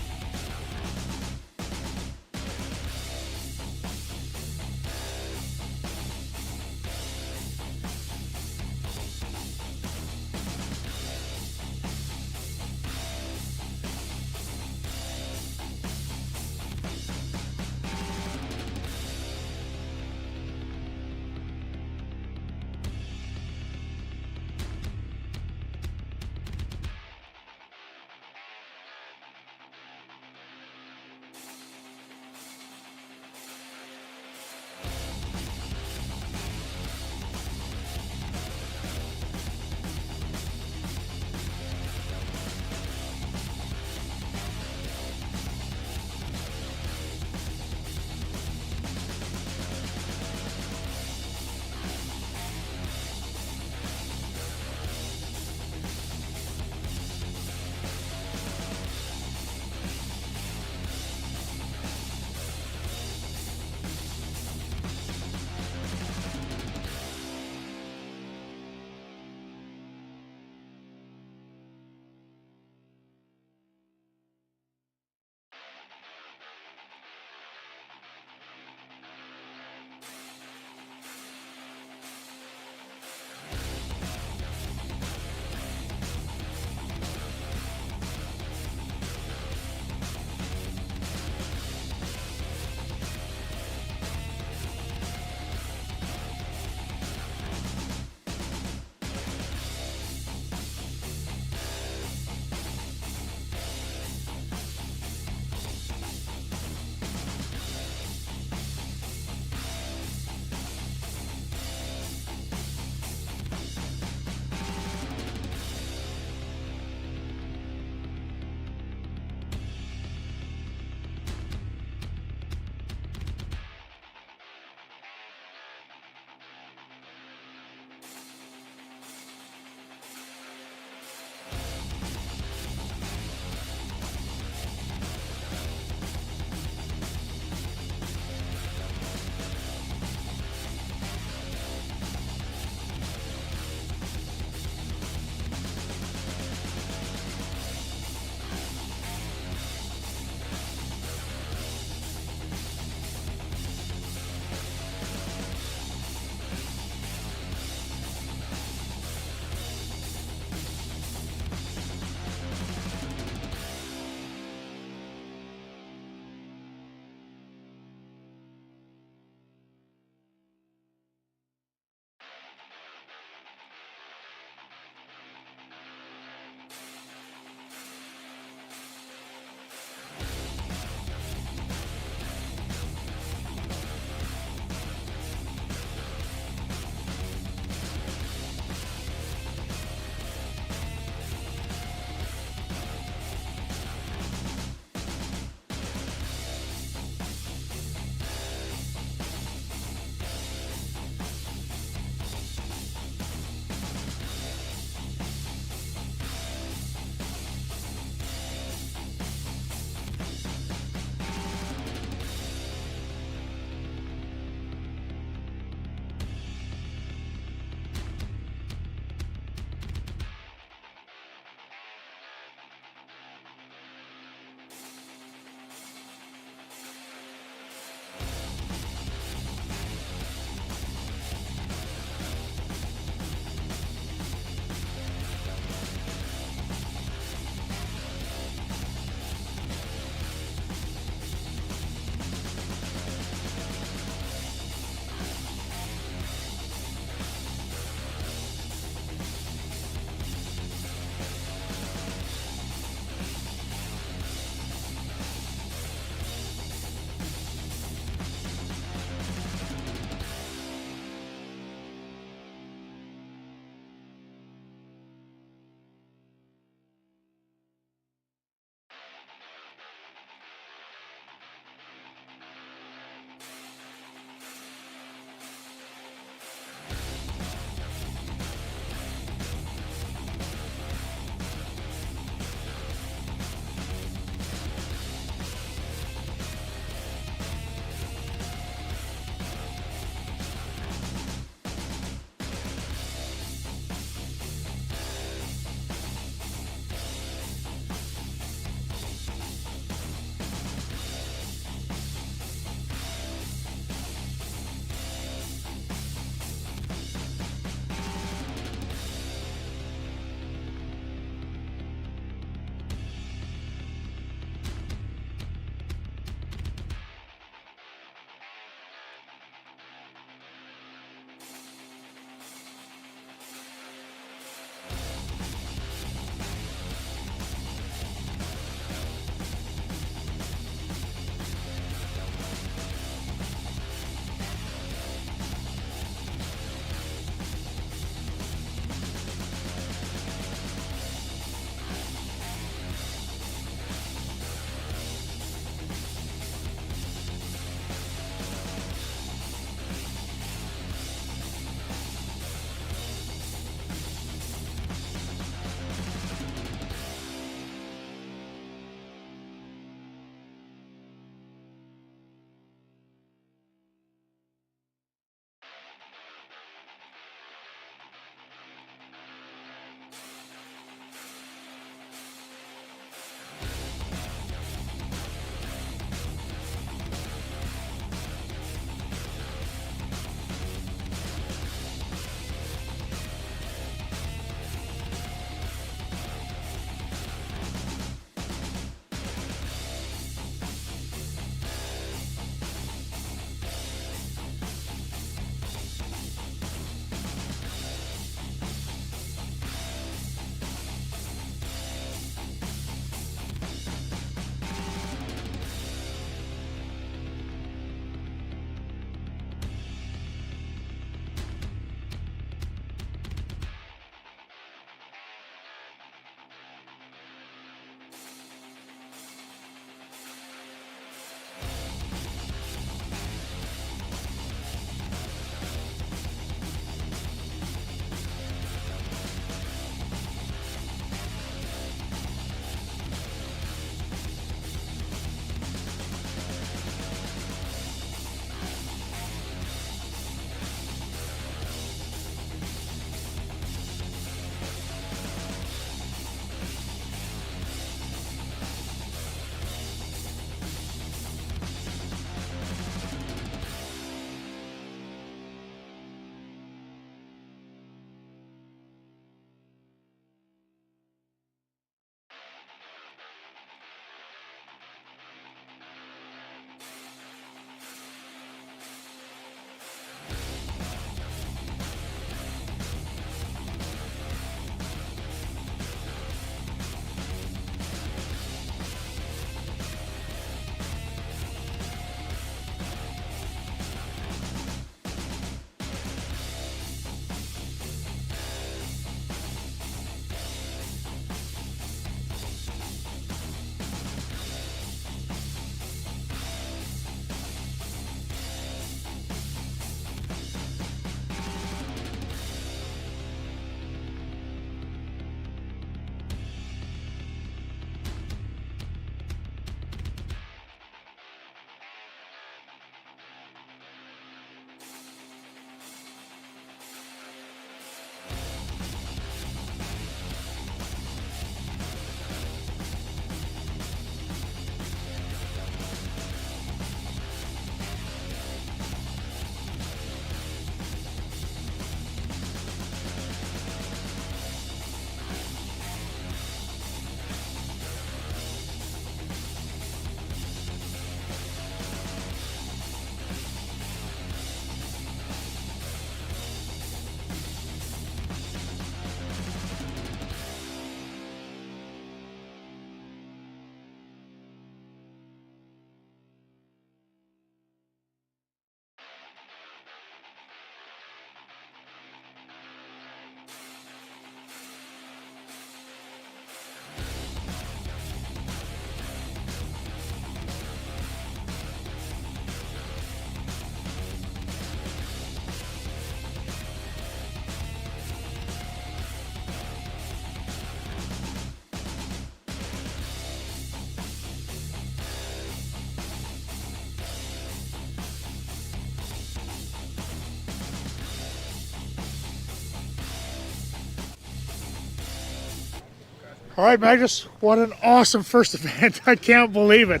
All right, Magnus, what an awesome first event. I can't believe it.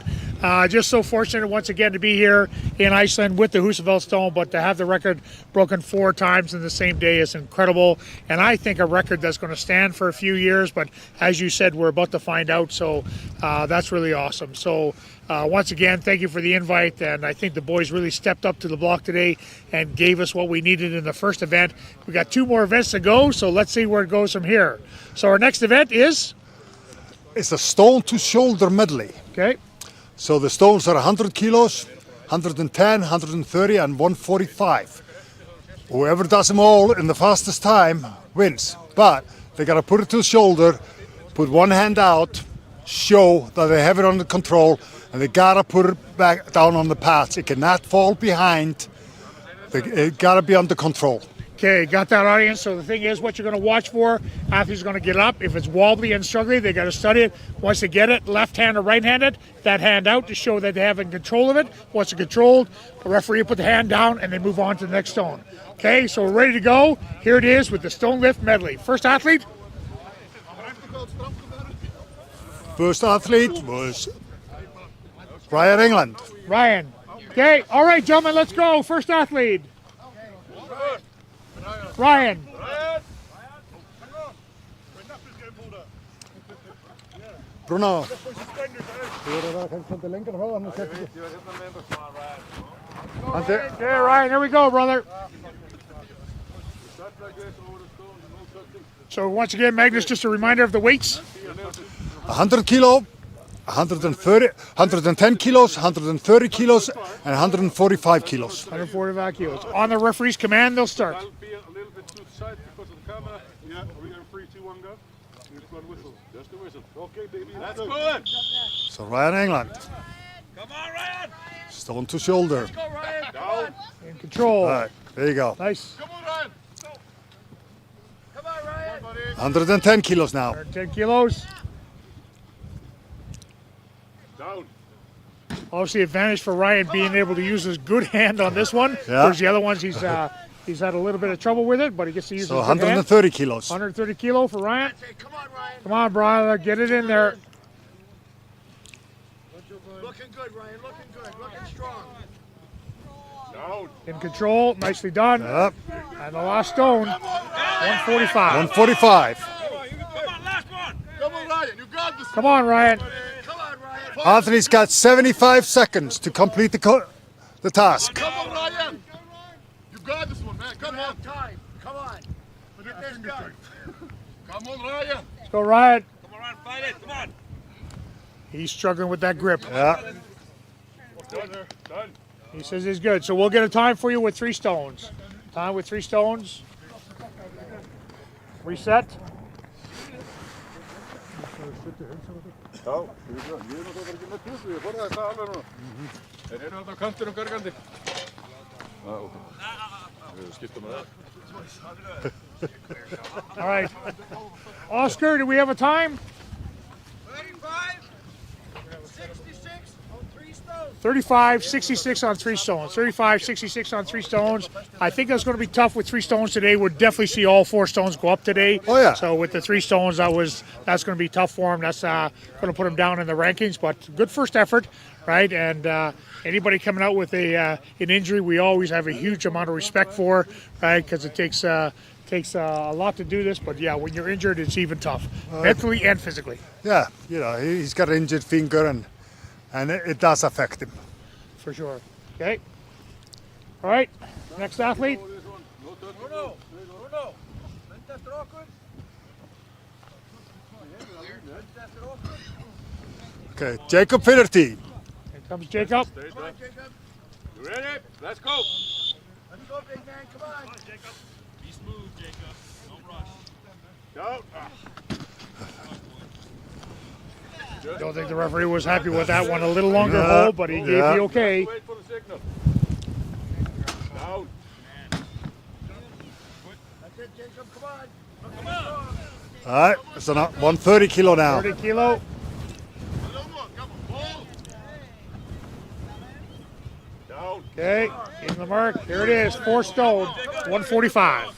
Just so fortunate once again to be here in Iceland with the Husafell Stone, but to have the record broken 4 times in the same day is incredible. And I think a record that's going to stand for a few years, but as you said, we're about to find out. So that's really awesome. So once again, thank you for the invite. And I think the boys really stepped up to the block today and gave us what we needed in the first event. We got 2 more events to go, so let's see where it goes from here. So our next event is? It's a stone to shoulder medley. Okay. So the stones are 100 kilos, 110, 130, and 145. Whoever does them all in the fastest time wins. But they gotta put it to the shoulder, put one hand out, show that they have it under control, and they gotta put it back down on the pads. It cannot fall behind. It gotta be under control. Okay, got that, audience. So the thing is, what you're going to watch for, athletes are going to get up. If it's wobbly and struggling, they got to study it. Once they get it, left hand or right handed, that hand out to show that they have control of it. Once it's controlled, the referee will put the hand down and they move on to the next stone. Okay, so we're ready to go. Here it is with the stone lift medley. First athlete. First athlete was Ryan England. Ryan. Okay, all right, gentlemen, let's go. First athlete. Ryan. Bruno. Okay, Ryan, here we go, brother. So once again, Magnus, just a reminder of the weights. 100 kilo, 130, 110 kilos, 130 kilos, and 145 kilos. 145 kilos. On the referee's command, they'll start. Yeah, we're going to 3, 2, 1, go. Just one whistle. Just a whistle. Okay, baby. That's good. So Ryan England. Come on, Ryan. Stone to shoulder. Let's go, Ryan. Down. In control. All right, there you go. Nice. Come on, Ryan. Come on, Ryan. 110 kilos now. 110 kilos. Down. Obviously, advantage for Ryan being able to use his good hand on this one. Yeah. Whereas the other ones, he's had a little bit of trouble with it, but he gets to use So his good hand. 130 kilos. 130 kilo for Ryan. Come on, Ryan. Come on, brother, get it in there. Looking good, Ryan. Looking good. Looking strong. Down. In control, nicely done. Yep. And the last stone, 145. 145. Come on, last one. Come on, Ryan. You got this. Come on, Ryan. Come on, Ryan. Anthony's got 75 seconds to complete the task. Come on, Ryan. You got this one, man. Come on. Time. Come on. Get this done. Come on, Ryan. Let's go, Ryan. Come on, Ryan. Fight it. Come on. He's struggling with that grip. Yeah. Done. Done. He says he's good. So we'll get a time for you with 3 stones. Time with 3 stones. Reset. Já, ég er náttúrulega ekki með tutu, ég borðaði það alveg núna. Þeir eru þarna á kantinum gargandi. Ok. Við skiptum að það. All right. Oscar, do we have a time? 35, 66 on 3 stones. 35, 66 on 3 stones. I think that's going to be tough with 3 stones today. We'll definitely see all 4 stones go up today. Oh, yeah. So with the 3 stones, that's going to be tough for him. That's going to put him down in the rankings. But good first effort, right? And anybody coming out with an injury, we always have a huge amount of respect for, right? Because it takes a lot to do this. But yeah, when you're injured, it's even tough, mentally and physically. Yeah, you know, he's got an injured finger and it does affect him. For sure. Okay. All right. Next athlete. Okay, Jacob Finerty. Here comes Jacob. You ready? Let's go. Let's go, big man. Come on. Jacob. Be smooth, Jacob. Don't rush. Go. Don't think the referee was happy with that one. A little longer Yeah. hold, but he gave the okay. Wait for the signal. Down. That's it, Jacob. Come on. Come on. All right, so now 130 kilo now. 30 kilo. Down. Okay, in the mark. Here it is. 4 stone. 145.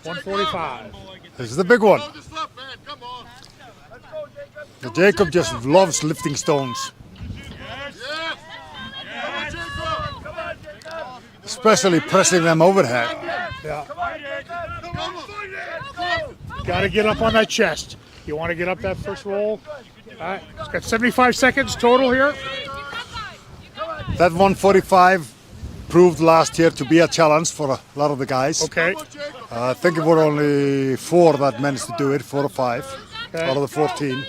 145. This is the big one. Hold this up, man. Come on. Let's go, Jacob. Jacob just loves lifting stones. Especially pressing them overhead. Yeah. Got to get up on that chest. You want to get up that first roll. All right. It's got 75 seconds total here. That 145 proved last year to be a challenge for a lot of the guys. Okay. I think it were only 4 that managed to do it, 4 or 5 out of the 14.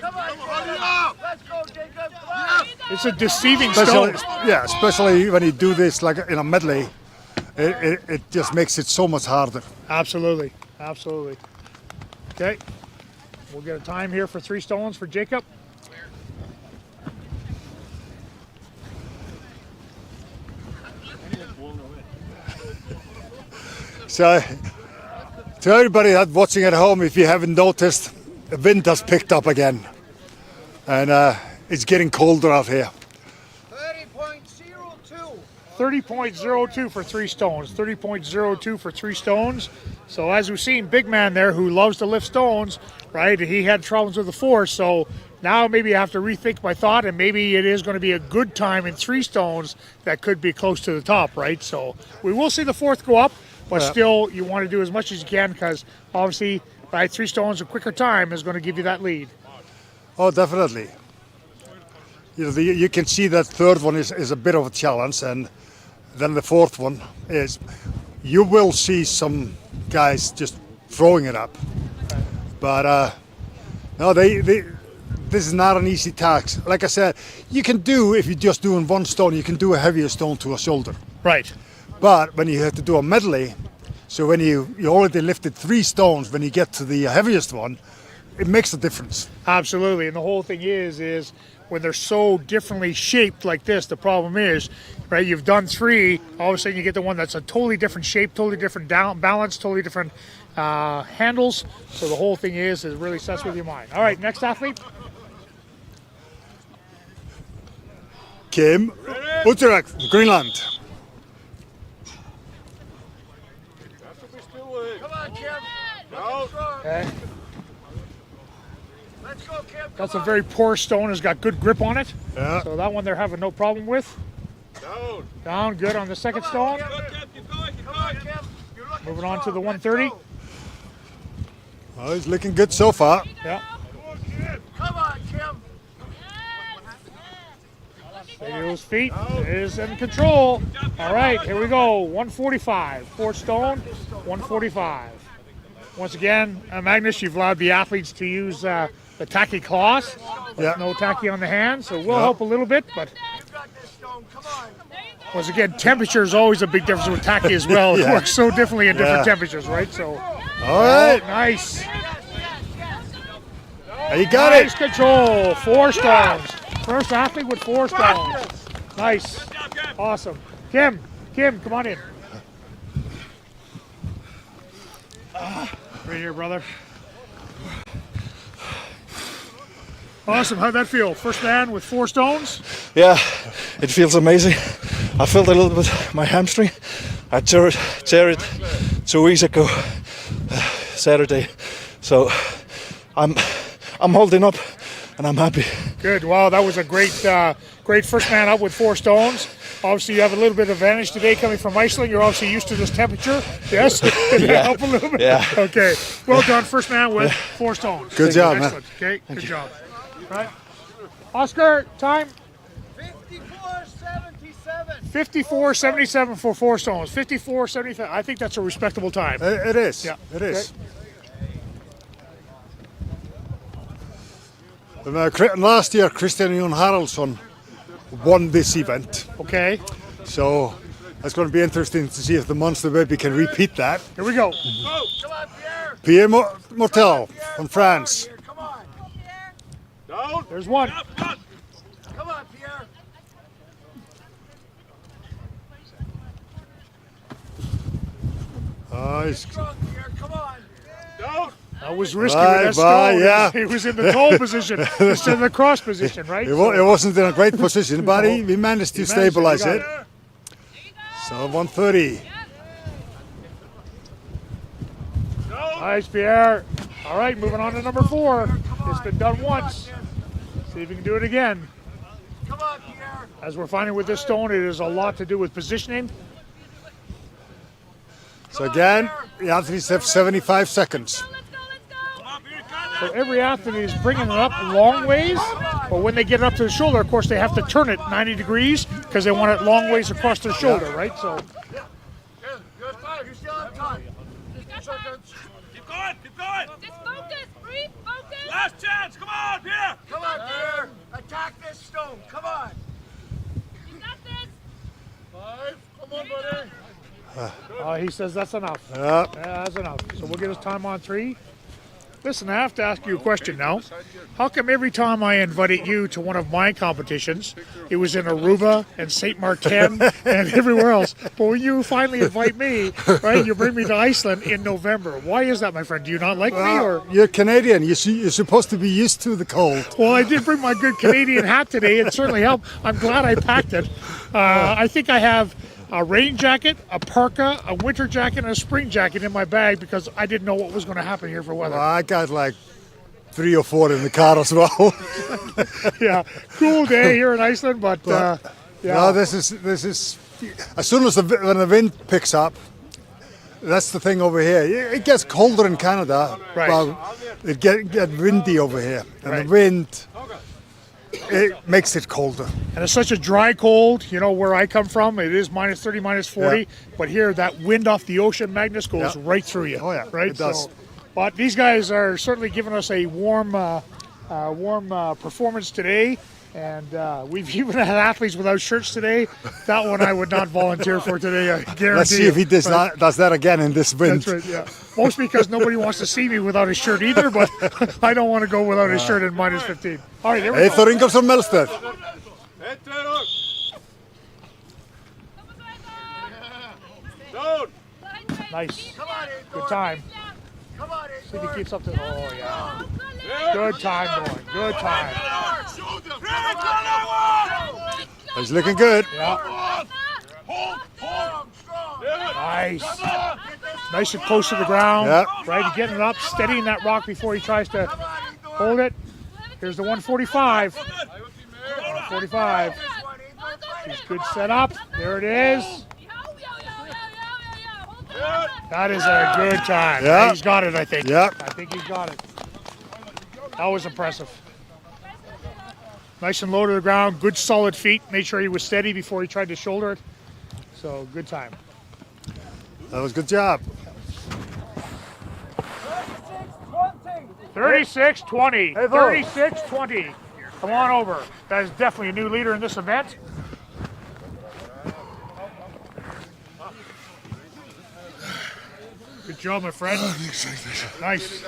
It's a deceiving stone. Yeah, especially when you do this like in a medley, it just makes it so much harder. Absolutely, absolutely. Okay, we'll get a time here for 3 stones for Jacob. So, to everybody that's watching at home, if you haven't noticed, the wind has picked up again. And it's getting colder out here. 30.02 for 3 stones. 30.02 for 3 stones. So as we've seen, big man there who loves to lift stones, right? He had problems with the force. So now maybe I have to rethink my thought, and maybe it is going to be a good time in 3 stones that could be close to the top, right? So we will see the 4th go up, but still you want to do as much as you can, because obviously by 3 stones a quicker time is going to give you that lead. Oh, definitely. You know, you can see that 3rd one is a bit of a challenge, and then the 4th one is, you will see some guys just throwing it up. But no, this is not an easy task. Like I said, you can do, if you're just doing 1 stone, you can do a heavier stone to a shoulder. Right. But when you have to do a medley, so when you already lifted 3 stones, when you get to the heaviest one, it makes a difference. Absolutely, and the whole thing is when they're so differently shaped like this, the problem is, right, you've done 3, all of a sudden you get the one that's a totally different shape, totally different balance, totally different handles. So the whole thing is really sets with your mind. All right, next athlete. Kim Ujurak, Greenland. Come on, Kim. Okay. That's a very porous stone, has got good grip on it. Yeah. So that one they're having no problem with. Down, good on the 2nd stone. Moving on to the 130. Oh, he's looking good so far. Yeah. Come on, Kim. Steady those feet, is in control. All right, here we go, 145, 4 stone, 145. Once again, Magnus, you've allowed the athletes to use the tacky claws. Yeah. No tacky on the hand, so we'll help a little bit, but once again, temperature is always a big difference with tacky as well. It works so differently in different temperatures, right? So, all right. Nice. You got nice control, 4 stones. First athlete with 4 stones. Nice. Awesome. Kim, come on in. Right here, brother. Awesome. How'd that feel? First man with 4 stones? Yeah, it feels amazing. I felt a little bit my hamstring. I tore it 2 weeks ago, Saturday. So I'm holding up, and I'm happy. Good. Wow, that was a great first man up with 4 stones. Obviously, you have a little bit of advantage today coming from Iceland. You're obviously used to this temperature. Yes? Did that help a little bit? Yeah. Okay. Well done, first man with 4 stones. Good job, excellent. man. Okay, good job. Right. Oscar, time? 54.77 for 4 stones. 54.75. I think that's a respectable time. It is. Yeah. It is. Okay. And, last year, Kristjan and Haraldsson won this event. Okay. So it's going to be interesting to see if the Monster Baby can repeat that. Here we go. Come on, Pierre. Pierre Motal from France. Come on. Down. There's one. Come on, Pierre. He's Strong, Pierre. Come on. Down. That was risky with that stone. Yeah. He was in the toe position instead of the cross position, right? It wasn't in a great position, but we managed to stabilize it. So 130. Nice, Pierre. All right, moving on to number 4. It's been done once. See if you can do it again. Come on, Pierre. As we're finding with this stone, it is a lot to do with positioning. So again, the athletes have 75 seconds. So every athlete is bringing it up long ways, but when they get it up to the shoulder, of course, they have to turn it 90 degrees because they want it long ways across their shoulder, right? So. Good time. You still have time. 15 seconds. Keep going, keep going. Just focus, breathe, focus. Last chance, come on, Pierre. Come on, Pierre. Attack this stone. Come on. You got this. 5. Come on, buddy. He says that's enough. Yeah. Yeah, that's enough. So we'll get his time on 3. Listen, I have to ask you a question now. How come every time I invited you to one of my competitions, it was in Aruba and St. Martin and everywhere else, but when you finally invite me, right, you bring me to Iceland in November. Why is that, my friend? Do you not like me? Or You're Canadian. You're supposed to be used to the cold. Well, I did bring my good Canadian hat today. It certainly helped. I'm glad I packed it. I think I have a rain jacket, a parka, a winter jacket, and a spring jacket in my bag because I didn't know what was going to happen here for weather. Well, I got like 3 or 4 in the car as well. Yeah, cool day here in Iceland, but yeah. No, this is as soon as when the wind picks up. That's the thing over here. It gets colder in Canada, right. But it get windy over here, and right. the wind. It makes it colder. And it's such a dry cold, you know, where I come from, it is minus 30, minus 40, yeah. But here that wind off the ocean, Magnus, goes right through you. Oh, yeah, right? it does. So, but these guys are certainly giving us a warm performance today. And we've even had athletes without shirts today. That one I would not volunteer for today, I guarantee. Let's see if he does that again in this wind. That's right, yeah. Mostly because nobody wants to see me without a shirt either, but I don't want to go without a shirt in minus 15. All right, there we go. Eythor Ingolfsson Melstedt. Nice. Good time. See if he keeps up to. Oh, yeah. Good time going. Good time. He's looking good. Yeah. Nice. Nice and close to the ground. Yeah. Right, he's getting it up, steadying that rock before he tries to hold it. Here's the 145. 145. He's good setup. There it is. That is a good time. Yeah. He's got it, I think. Yeah. I think he's got it. That was impressive. Nice and low to the ground. Good solid feet. Made sure he was steady before he tried to shoulder it. So good time. That was a good job. 36-20. 36-20. Come on over. That is definitely a new leader in this event. Good job, my friend. Nice.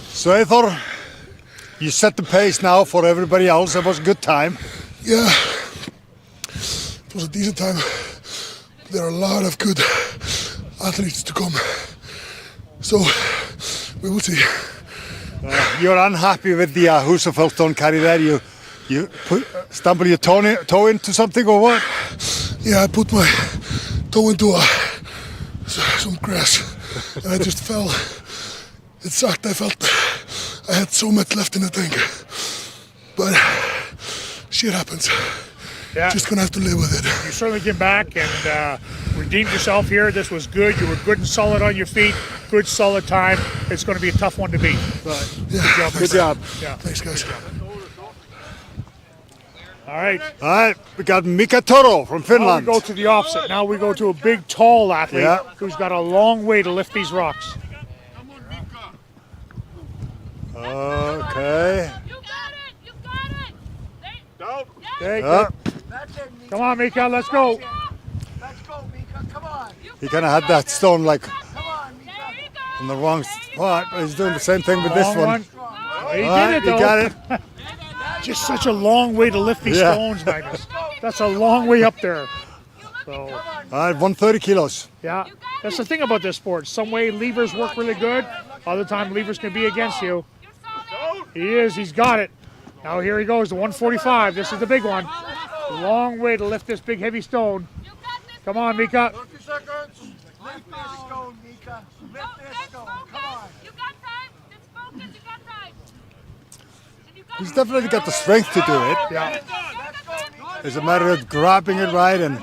So Eythor, you set the pace now for everybody else. It was a good time. Yeah, it was a decent time. There are a lot of good athletes to come. So we will see. You're unhappy with the Husafell Stone Carry there? You stumble your toe into something or what? Yeah, I put my toe into some grass and I just fell. It sucked. I felt I had so much left in the tank. But shit happens. Yeah. Just gonna have to live with it. You certainly came back and redeemed yourself here. This was good. You were good and solid on your feet. Good solid time. It's going to be a tough one to beat. But yeah. Good job. Yeah. Thanks, guys. All right. All right. We got Mika Toro from Finland. Now we go to the opposite. Now we go to a big, tall athlete who's got a long way to lift these rocks. Okay. You got it. You got it. Down. Okay. Yeah. Come on, Mika. Let's go. Let's go, Mika. Come on. He kind of had that stone like in the wrong spot, but he's doing the same thing with this Long one. He did it, though. He got it. Just such a long way to lift these stones, Magnus. That's a long way up there. So, all right, 130 kilos. yeah, that's the thing about this sport. Some way levers work really good. Other time levers can be against you. He is. He's got it. Now here he goes, the 145. This is the big one. Long way to lift this big, heavy stone. Come on, Mika. 30 seconds. Lift this stone, Mika. Lift this stone. Come on. You got time. Just focus. You got time. And you got he's definitely got the strength to do it. Yeah. It's a matter of grabbing it right and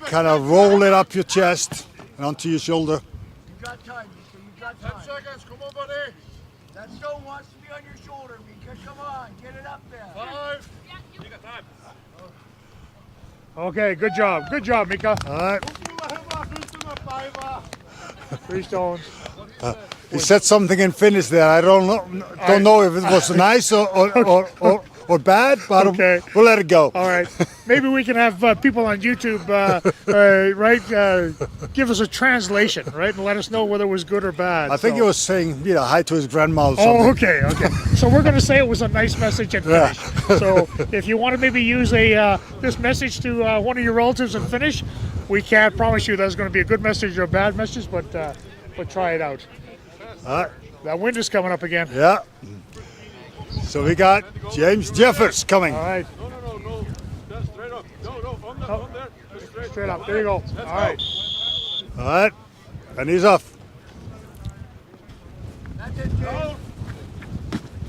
kind of roll it up your chest and onto your shoulder. You got time, Mika. You got time. 10 seconds. Come on, buddy. That stone wants to be on your shoulder, Mika. Come on. Get it up there. 5. You got time. Okay, good job. Good job, Mika. All right. 3 stones. He said something in Finnish there. I don't know if it was nice or bad, but Okay. we'll let it go. All right. Maybe we can have people on YouTube, give us a translation, right, and let us know whether it was good or bad. I think he was saying, hi to his grandma or Oh, something. okay. So we're going to say it was a nice message in Finnish. So if you want to maybe use this message to one of your relatives in Finnish, we can't promise you that's going to be a good message or a bad message, but try it out. That wind is coming up again. Yeah. So we got James Jeffers coming. All right. No. That's straight up. No. On there. Just Straight up. There you go. All right. All right. And he's off.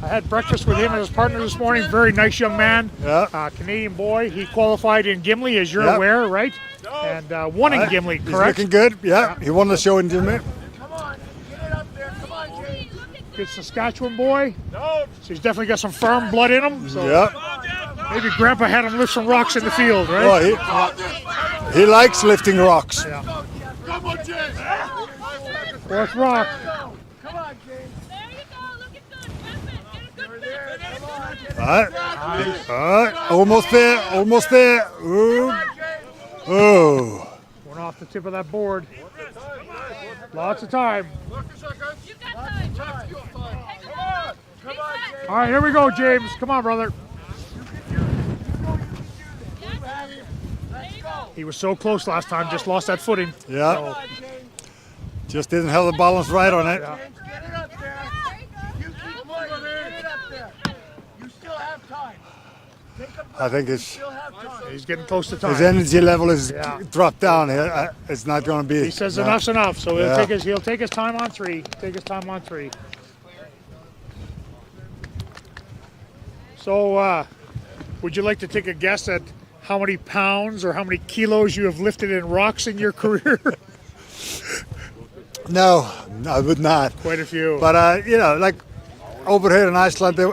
I had breakfast with him and his partner this morning. Very nice young man. Yeah. Canadian boy. He qualified in Gimli, as you're aware, right? And won in Gimli, He's correct? looking good. Yeah. He won the show in Gimli. Come on. Get it up there. Come on, James. Good Saskatchewan boy. So he's definitely got some firm blood in him. So Yeah. maybe Grandpa had him lift some rocks in the field, right? Oh, he likes lifting rocks. Yeah. Come on, James. 4th rock. Come on, James. There you go. Looking good. Perfect. Get a good fit. Come on. All right. Almost there. Ooh. Oh. Went off the tip of that board. Lots of time. You got time. Come on, James. All right, here we go, James. Come on, brother. Let's go. He was so close last time, just lost that footing. Yeah. So, Just didn't have the balance right on it. James, get it up there. You keep pushing. Get it up there. You still have time. Take a I think breath. You still have time. he's getting close to time. his energy level is Yeah. dropped down here. It's not going to be. He says no. enough's enough, so Yeah. he'll take his time on 3. Take his time on 3. So, would you like to take a guess at how many pounds or how many kilos you have lifted in rocks in your career? No, I would not. Quite a few. But like over here in Iceland, it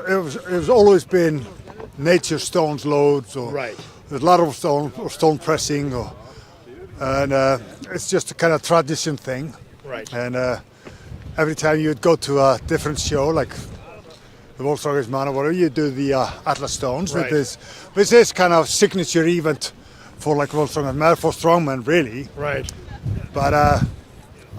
was always been nature stones loads, or Right. there's a lot of stone pressing, and it's just a kind of tradition thing. Right. And every time you'd go to a different show, like the World's Strongest Man or whatever, you do the Atlas Stones, Right. with this kind of signature event for like World's Strongest Man, for strongmen really. Right. But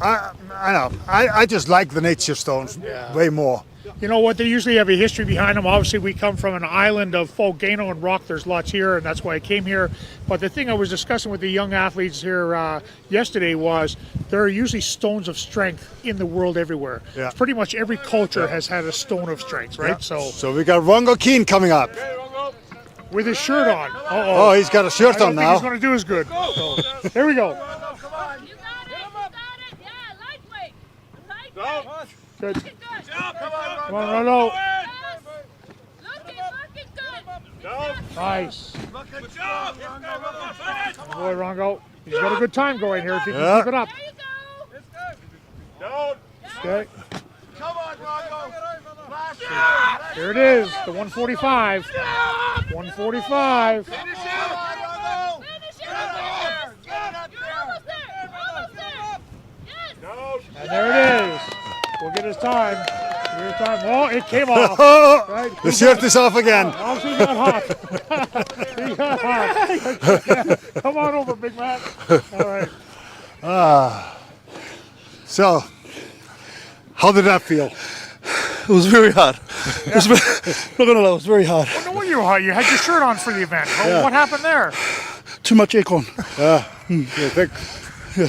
I know, I just like the nature stones way more. You know what? They usually have a history behind them. Obviously, we come from an island of volcano and rock. There's lots here, and that's why I came here. But the thing I was discussing with the young athletes here yesterday was there are usually stones of strength in the world everywhere. Yeah. Pretty much every culture has had a stone of strength, right? Yeah. So we got Rongo Keane coming up. With his shirt on. Oh, he's got a shirt I don't on think now. he's going to do as good. So, here we go. Good. Come on, Rongo. Nice. Good job. Boy, Rongo. He's got a good time going here if he can Yeah. keep it up. Down. Okay. Come on, Rongo. Here it is, the 145. 145. Finish it. Come on, Rongo. Get up there. Get up there. And there it is. We'll get his time. Get his time. Oh, it came off. Right. The shirt is off again. Obviously, he got hot. He got hot. Come on over, big man. All right. So, how did that feel? It was very hard. Not gonna lie, it was very hard. Well, no wonder you were hot. You had your shirt on for the event. Well, Yeah. what happened there? Too much acorn. You think?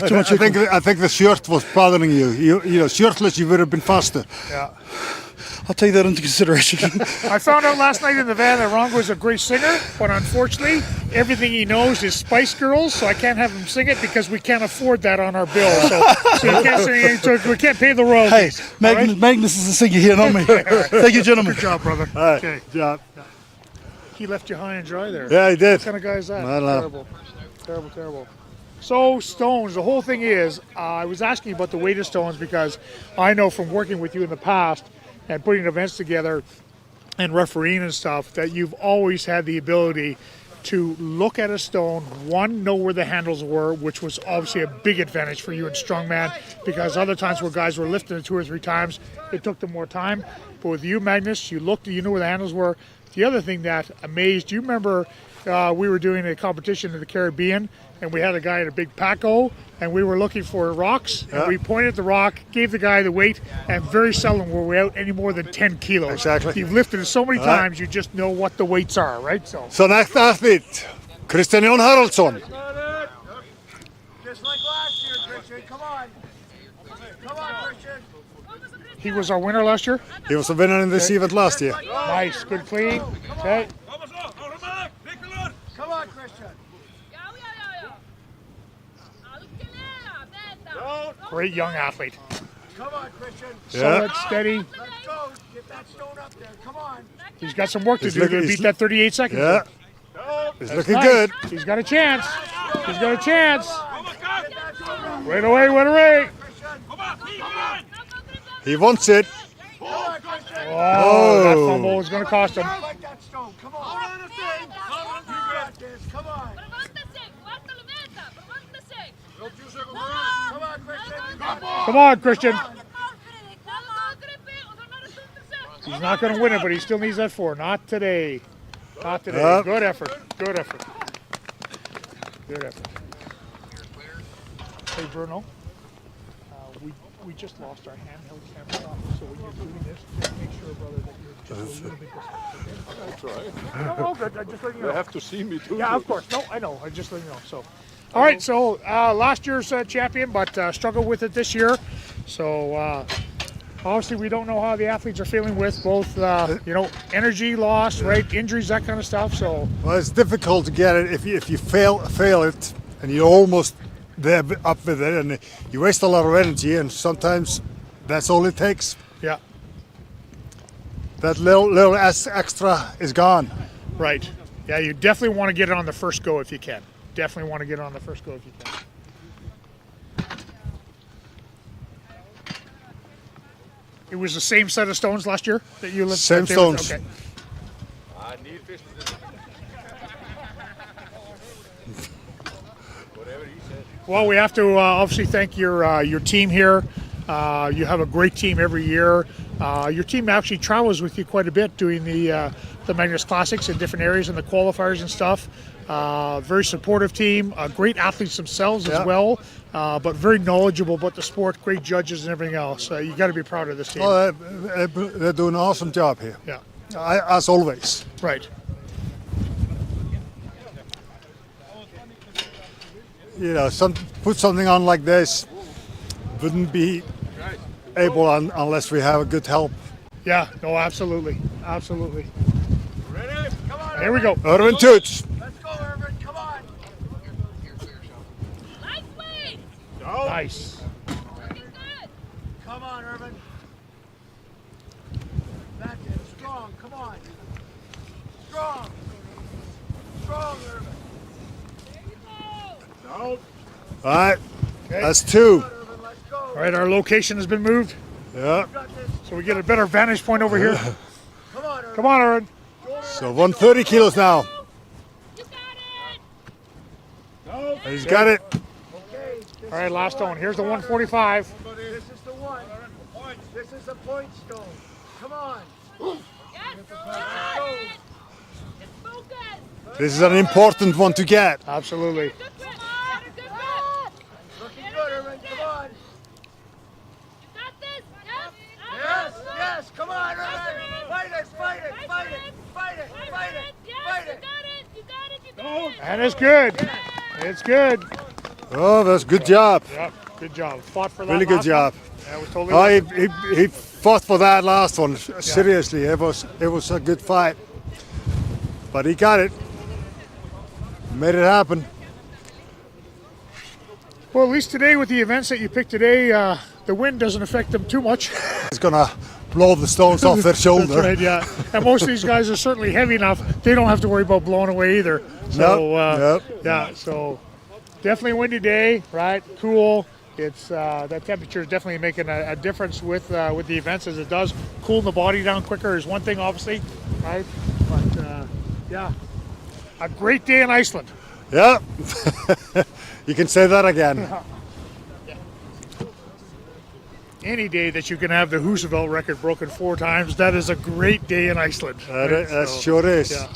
Too much I think the shirt was bothering you. You know, shirtless you would have been faster. Yeah. I'll take that into consideration. I found out last night in the van that Rongo's a great singer, but unfortunately, everything he knows is Spice Girls, so I can't have him sing it because we can't afford that on our bill. So you can't sing it, so we can't pay the royalties. Hey, Magnus is the singer here, not me. Thank you, gentlemen. Good job, brother. All right, Okay. good job. He left you high and dry there. Yeah, he did. What kind of guy is that? I don't know. Terrible. Terrible, terrible. So, stones, the whole thing is, I was asking about the weight of stones because I know from working with you in the past and putting events together and refereeing and stuff that you've always had the ability to look at a stone, one, know where the handles were, which was obviously a big advantage for you in Strongman because other times where guys were lifting it 2 or 3 times, it took them more time. But with you, Magnus, you looked, you knew where the handles were. The other thing that amazed, you remember we were doing a competition in the Caribbean and we had a guy in a big Paco and we were looking for rocks and we pointed at the rock, gave the guy the weight, and very seldom were we out any more than 10 kilos. Exactly. You've lifted it so many times, you just know what the weights are, right? So next athlete, Kristjan Haraldsson. Just like last year, Kristjan. Come on. Come on, Kristjan. He was our winner last year? He was a winner in this event last year. Nice, good clean. Okay. Come on, Kristjan. Great young athlete. Come on, Kristjan. Solid, steady. Let's go. Get that stone up there. Come on. He's got some work to He's do looking- to beat that 38 seconds. Yeah. He's That's looking nice. good. He's got a chance. He's got a chance. Wait away, wait away. He wants it. Oh, that fumble is going to cost him. Like that stone. Come on. You got this. Come on. Come on, Kristjan. Come on, Kristjan. He's not going to win it, but he still needs that 4. Not today. Not today. Yep. Good effort. Good effort. Good effort. Hey, Bruno. We just lost our handheld camera, so when you're doing this, just make sure, brother, that you're just a little bit distant. I'll try. No, good. I just let you know. They have to see me too. Yeah, of course. No, I know. I just let you know. So, all right. So last year's champion, but struggled with it this year. So obviously, we don't know how the athletes are feeling with both, energy loss, right, injuries, that kind of stuff. So, well, it's difficult to get it if you fail it, and you're almost there up with it, and you waste a lot of energy, and sometimes that's all it takes. Yeah. That little extra is gone. Right. Yeah, you definitely want to get it on the first go if you can. Definitely want to get it on the first go if you can. It was the same set of stones last year that you lifted? Same stones. Okay. I need fish to do. Whatever he said. Well, we have to obviously thank your team here. You have a great team every year. Your team actually travels with you quite a bit doing the Magnus Classics in different areas and the qualifiers and stuff. Very supportive team, great athletes themselves as well, but very knowledgeable about the sport, great judges and everything else. You got to be proud of this team. Oh, they're doing an awesome job here. Yeah. As always. Right. You know, put something on like this wouldn't be able unless we have a good help. Yeah, no, absolutely. Absolutely. Ready? Come on. Here we go. Ervin Toots. Let's go, Ervin. Come on. Nice. Come on, Ervin. That's it. Strong. Come on. Strong. Strong, Ervin. No. All right. Okay. That's 2. All right, our location has been moved. Yeah. So we get a better vantage point over here. Come on, Ervin. So 130 kilos now. He's got it. All right, last stone. Here's the 145. This is the one. This is a point stone. Come on. This is an important one to get. Absolutely. Looking good, Ervin. Come on. Yes, yes. Come on, Ervin. Fight it, fight it, fight it, fight it, fight it, fight it. And it's good. It's good. Oh, that's good job. Yep, good job. Fought for that. Really good last job. one. That was totally. Oh, he fought for that last one. Seriously, it was a good fight. But he got it. Made it happen. Well, at least today with the events that you picked today, the wind doesn't affect them too much. It's gonna blow the stones off their shoulder. That's right, yeah. And most of these guys are certainly heavy enough, they don't have to worry about blowing away either. So, yeah, so definitely a windy day, right? Cool. It's that temperature is definitely making a difference with the events, as it does cool the body down quicker is one thing, obviously, right? But yeah, a great day in Iceland. Yeah, you can say that again. Any day that you can have the Husafell record broken 4 times, that is a great day in Iceland. That sure is. Yeah.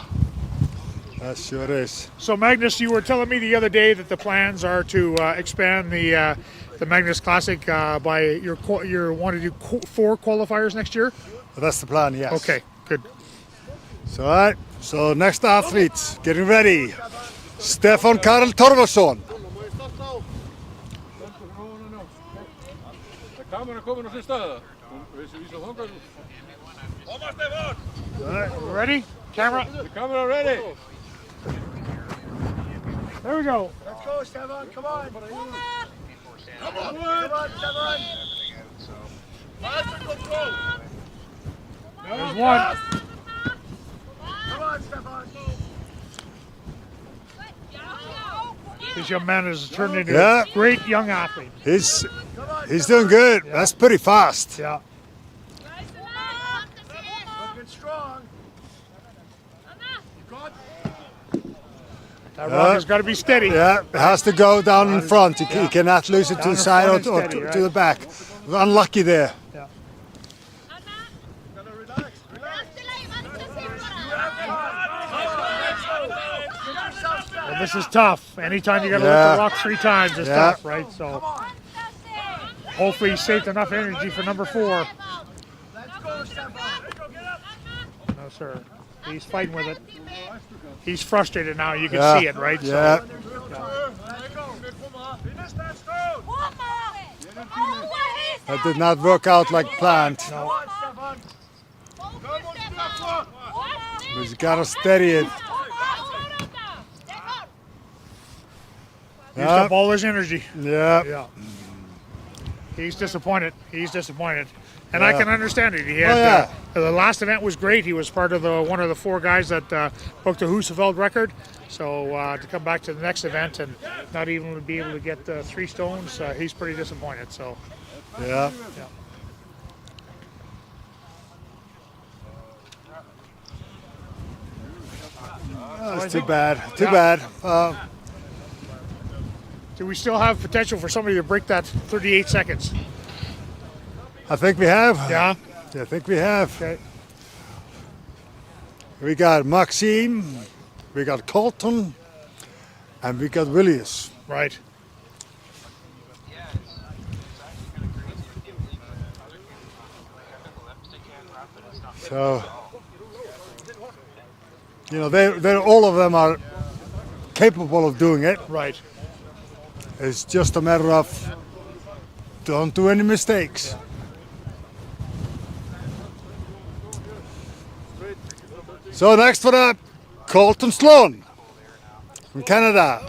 That sure is. So Magnus, you were telling me the other day that the plans are to expand the Magnus Classic by you want to do 4 qualifiers next year? Well, that's the plan, yes. Okay, good. So, all right. So next athletes, getting ready. Stefan Karel Torfason. Kameran komin á sin stað. Koma Stefan! All right, ready? Camera? The camera ready. There we go. Let's go, Stefan. Come on. Come on. Come on, Stefan. Master control. There's one. Come on, Stefan. This young man has turned into a great young athlete. He's doing good. Yeah. That's pretty fast. Yeah. Looking strong. That rock has got to be steady. Yeah, it has to go down in front. You cannot lose it to the side or to the back. Unlucky there. Yeah. Well, this is tough. Anytime you got to lift the rock 3 times, it's tough, right? So hopefully he saved enough energy for number 4. No, sir. He's fighting with it. He's frustrated now. You can see it, right? Yeah. So, That did not work out like planned. No. He's got to steady it. Used up all his energy. Yeah. He's disappointed. And I can understand it. He had the last event was great. He was part of one of the 4 guys that broke the Husafell record. So to come back to the next event and not even be able to get 3 stones, he's pretty disappointed. So yeah. That's too bad. Too bad. Do we still have potential for somebody to break that 38 seconds? I think we have. Yeah? I think we have. Okay. We got Maxime, we got Colten, and we got Vilius. Right. So, you know, they all of them are capable of doing it. Right. It's just a matter of don't do any mistakes. So next for that, Colten Sloan from Canada.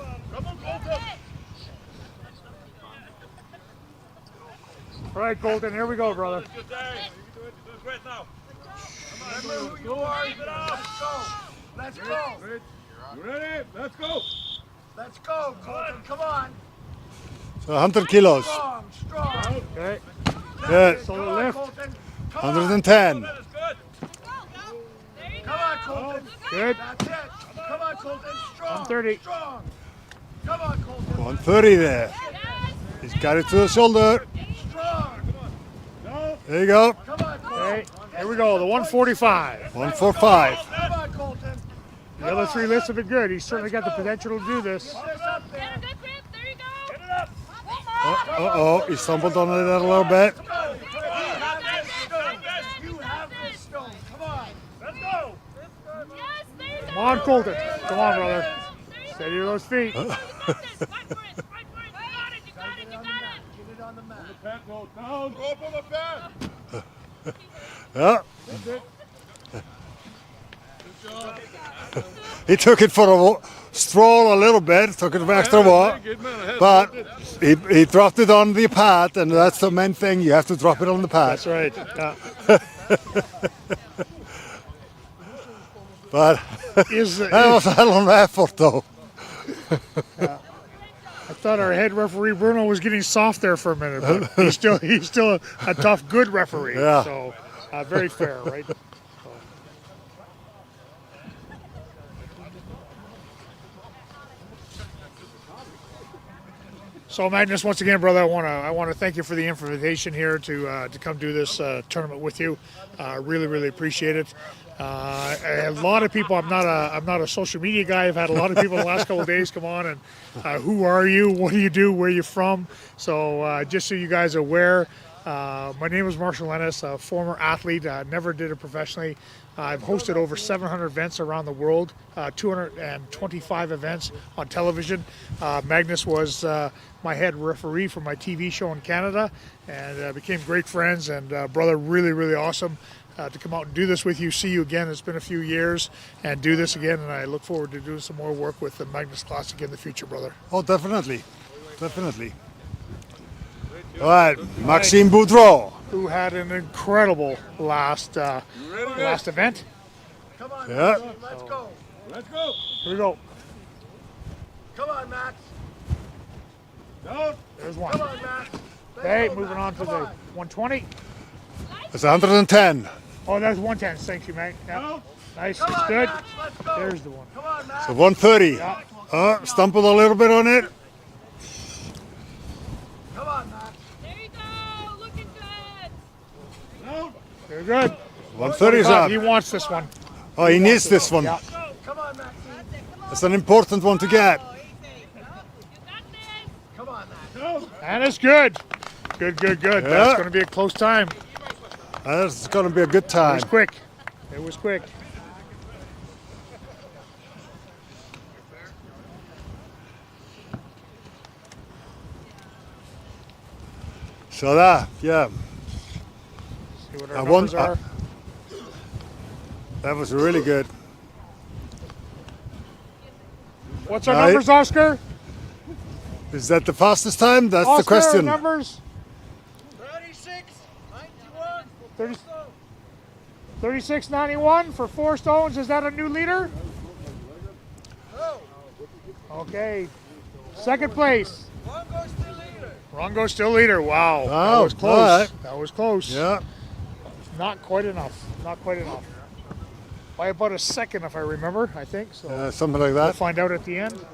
All right, Colten, here we go, brother. Let's go. You ready? Let's go. Let's go, Colten. Come on. So 100 kilos. Strong. Okay. Good. So lift. 110. Come on, Colten. Good. That's it. Come on, Colten. Strong. 130. Strong. Come on, Colten. 130 there. He's got it to the shoulder. Strong. There you go. Come on, Colten. Okay. Here we go. The 145. 145. Come on, Colten. The other 3 lifts have been good. He's certainly got the potential to do this. Uh-oh, he stumbled on it a little bit. You have this stone. Come on. Let's go. Come on, Colten. Come on, brother. Steady those feet. Get it on the Yeah. He took it for a stroll a little bit, took it an extra walk, but he dropped it on the pad, and that's the main thing. You have to drop it on the pad. That's right. Yeah. But that was a hell of an effort, though. Yeah. I thought our head referee Bruno was getting soft there for a minute, but he's still a tough, good referee. Yeah. So very fair, right? So Magnus, once again, brother, I want to thank you for the invitation here to come do this tournament with you. Really appreciate it. A lot of people. I'm not a social media guy. I've had a lot of people the last couple of days come on and who are you? What do you do? Where are you from? So just so you guys are aware, my name is Marshall Ennis, a former athlete. Never did it professionally. I've hosted over 700 events around the world, 225 events on television. Magnus was my head referee for my TV show in Canada, and became great friends. And brother, really awesome to come out and do this with you. See you again. It's been a few years, and do this again. And I look forward to doing some more work with the Magnus Classic in the future, brother. Oh, definitely. All right, Maxime Boudreault. Who had an incredible last event. Come on, Yeah. let's go. Here we go. Come on, Max. There's one. Come on, Max. Okay, moving on to the 120. It's 110. Oh, that's 110. Thank you, mate. Yeah. Nice. It's good. There's the one. So 130. Yeah. Stumbled a little bit on it. Come on, Max. There you go. Looking good. Very good. 130 is up. He wants this one. Oh, he needs this one. Yeah. Come on, Max. It's an important one to get. Come on, Max. And it's good. Good. Yeah. That's going to be a close time. That's going to be a good It time. was quick. It was quick. So that, yeah. See what our numbers are. That was really good. What's our numbers, Oscar? Is that the fastest time? That's Oscar, the question. Numbers? 36.91 for 4 stones. Is that a new leader? Okay. Second place. Rongo's still leader. Wow. That was close. Right. That was close. Yeah. Not quite enough. By about a second, if I remember, I think. So something like we'll that. find out at the end.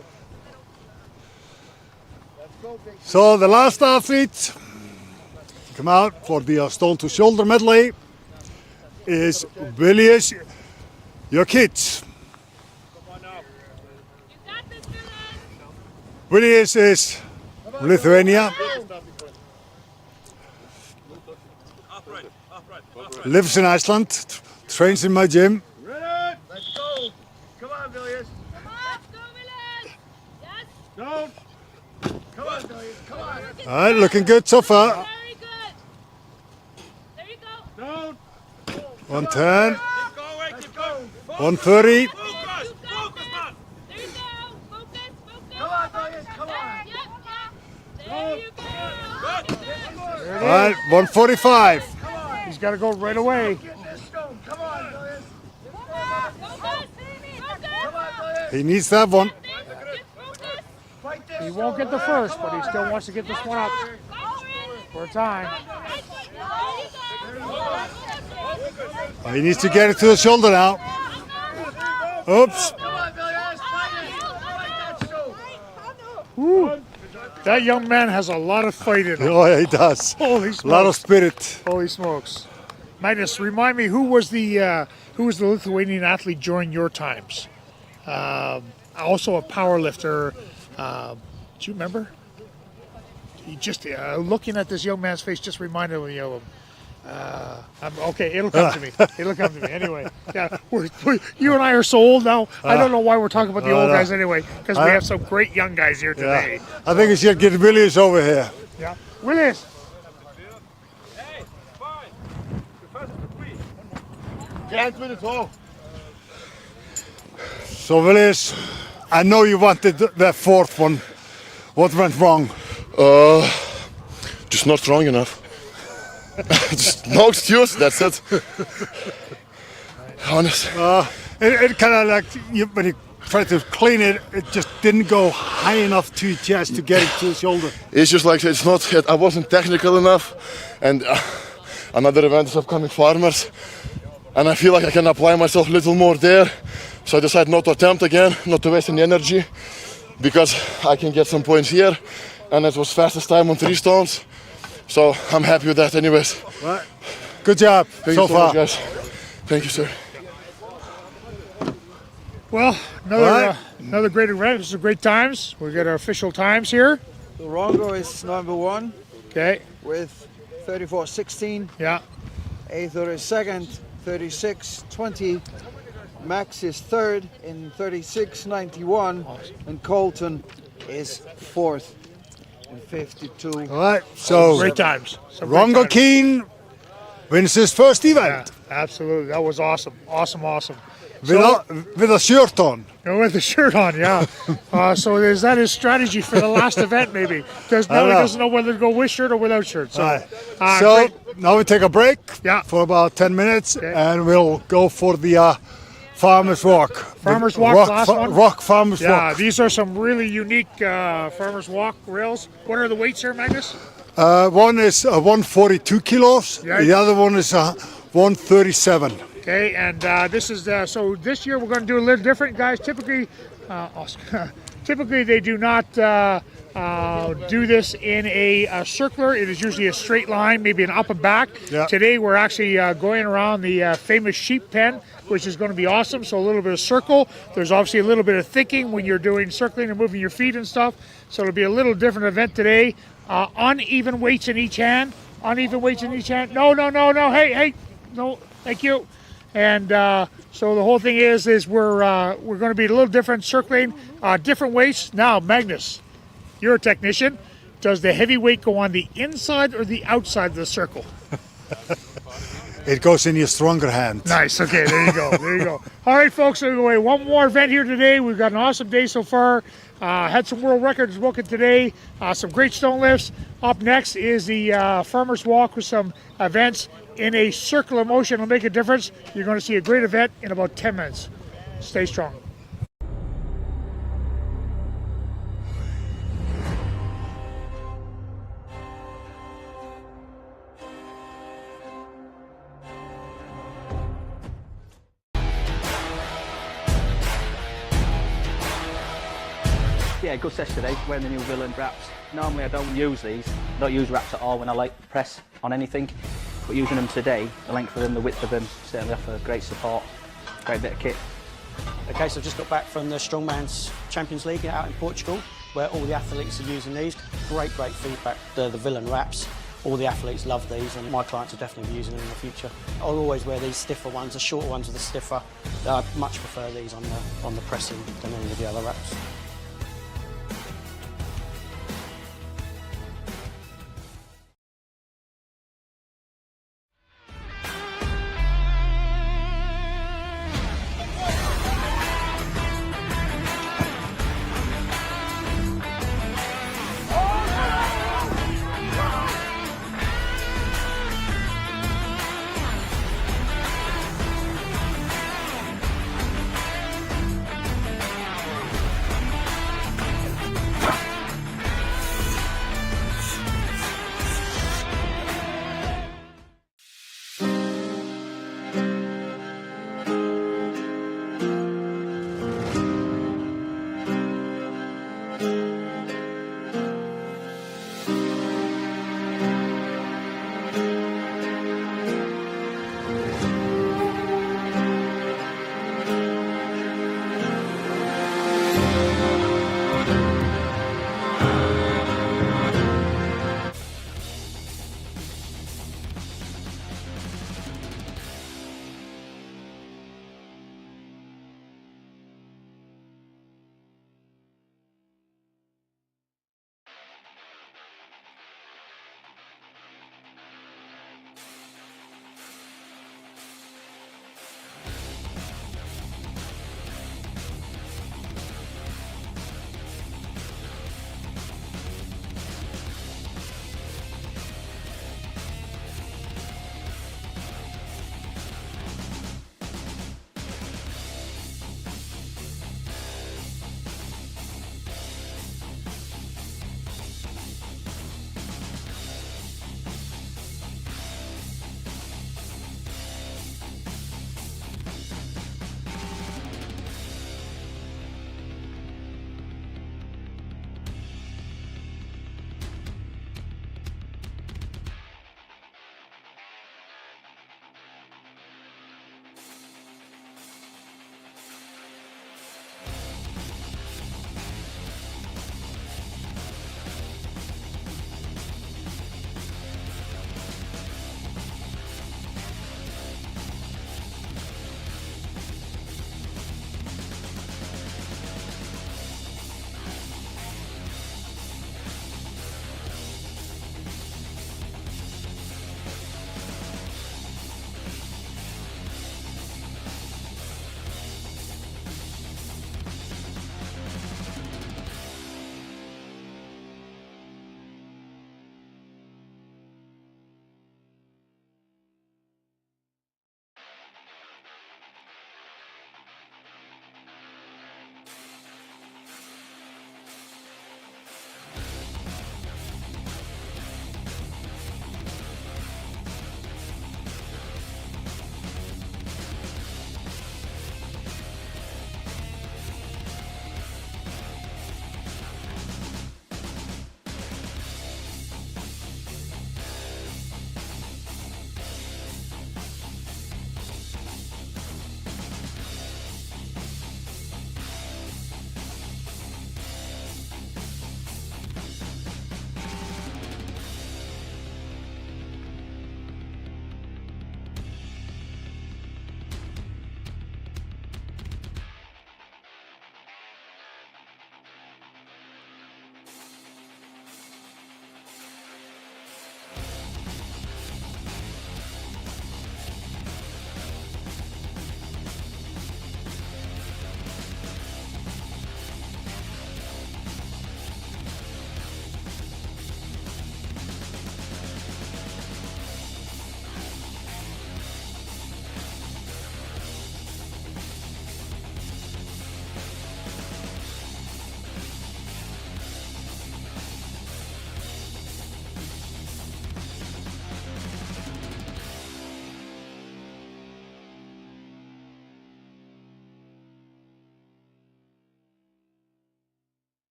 So the last athlete to come out for the stone to shoulder medley is Vilius Jokic. Vilius is Lithuania. Lives in Iceland, trains in my gym. Let's go. Come on, Vilius. Yes. Come on, Vilius. Come on. All right, looking good so far. Very good. There you go. 110, Let's go. 130. There you go. Focus. Come on, Vilius. Come on. There you go. There it All right, is. 145. He's got to go right away. Get this stone. Come on, Vilius. Focus. He needs that one. Fight this. He won't get the first, but he still wants to get this one up for a time. He needs to get it to the shoulder now. Oops. Come on, Vilius. Fight it. Fight that stone. Woo. That young man has a lot of fight in him. Oh, yeah, he does. Holy A smokes. lot of spirit. Holy smokes. Magnus, remind me, who was the Lithuanian athlete during your times? Also a power lifter. Do you remember? He just looking at this young man's face just reminded me of him. Okay, it'll come to me. Anyway, yeah, you and I are so old now. I don't know why we're talking about the old guys anyway, because we have some great young guys here today. I think we should get Vilius over here. Yeah, Willis, Can't win it all. So Vilius, I know you wanted that fourth one. What went wrong? Just not strong enough. Just no excuse, that's it. Honest. It kind of like, when you tried to clean it, it just didn't go high enough to your chest to get it to the shoulder. It's just like, it's not, I wasn't technical enough. And another event is upcoming Farmers. And I feel like I can apply myself a little more there. So I decided not to attempt again, not to waste any energy. Because I can get some points here. And it was fastest time on 3 stones. So I'm happy with that anyways. Right. Good job Thank so you so far. much, guys. Thank you, sir. Well, another great event. This is great times. We got our official times here. So Rongo is number 1. Okay. With 34.16. Yeah. Eythor is second, 36.20. Max is third in 36.91. And Colten is fourth in 52. All right, so great times. Rongo Keen wins his first event. Yeah, absolutely. That was awesome. Awesome. With a shirt on. With a shirt on, yeah. So is that his strategy for the last event, maybe? Because now he doesn't know whether to go with shirt or without shirt. So, so now we take a break for about 10 minutes, and we'll go for the Farmers Walk. Farmers Walk, last one? Rock Farmers Walk. Yeah, these are some really unique Farmers Walk rails. What are the weights here, Magnus? One is 142 kilos. Yeah. The other one is 137. Okay, and this is so this year we're going to do a little different, guys. Typically, they do not do this in a circular. It is usually a straight line, maybe an up and back. Yeah. Today we're actually going around the famous sheep pen, which is going to be awesome. So a little bit of circle. There's obviously a little bit of thinking when you're doing circling and moving your feet and stuff. So it'll be a little different event today. Uneven weights in each hand. Uneven weights in each hand. No. Hey. No, thank you. And so the whole thing is we're going to be a little different, circling, different weights. Now, Magnus, you're a technician. Does the heavy weight go on the inside or the outside of the circle? It goes in your stronger hand. Nice. Okay, there you go. All right, folks, so anyway, one more event here today. We've got an awesome day so far. Had some world records broken today. Some great stone lifts. Up next is the Farmers Walk with some events in a circular motion. Will make a difference. You're going to see a great event in about 10 minutes. Stay strong. Yeah, good session today, wearing the new villain wraps. Normally I don't use these, don't use wraps at all when I like press on anything, but using them today, the length of them, the width of them, certainly offer great support, great bit of kit. Okay, so I've just got back from the Strongman's Champions League out in Portugal, where all the athletes are using these. Great feedback, the villain wraps. All the athletes love these, and my clients will definitely be using them in the future. I'll always wear these stiffer ones, the shorter ones with the stiffer. I much prefer these on the pressing than any of the other wraps.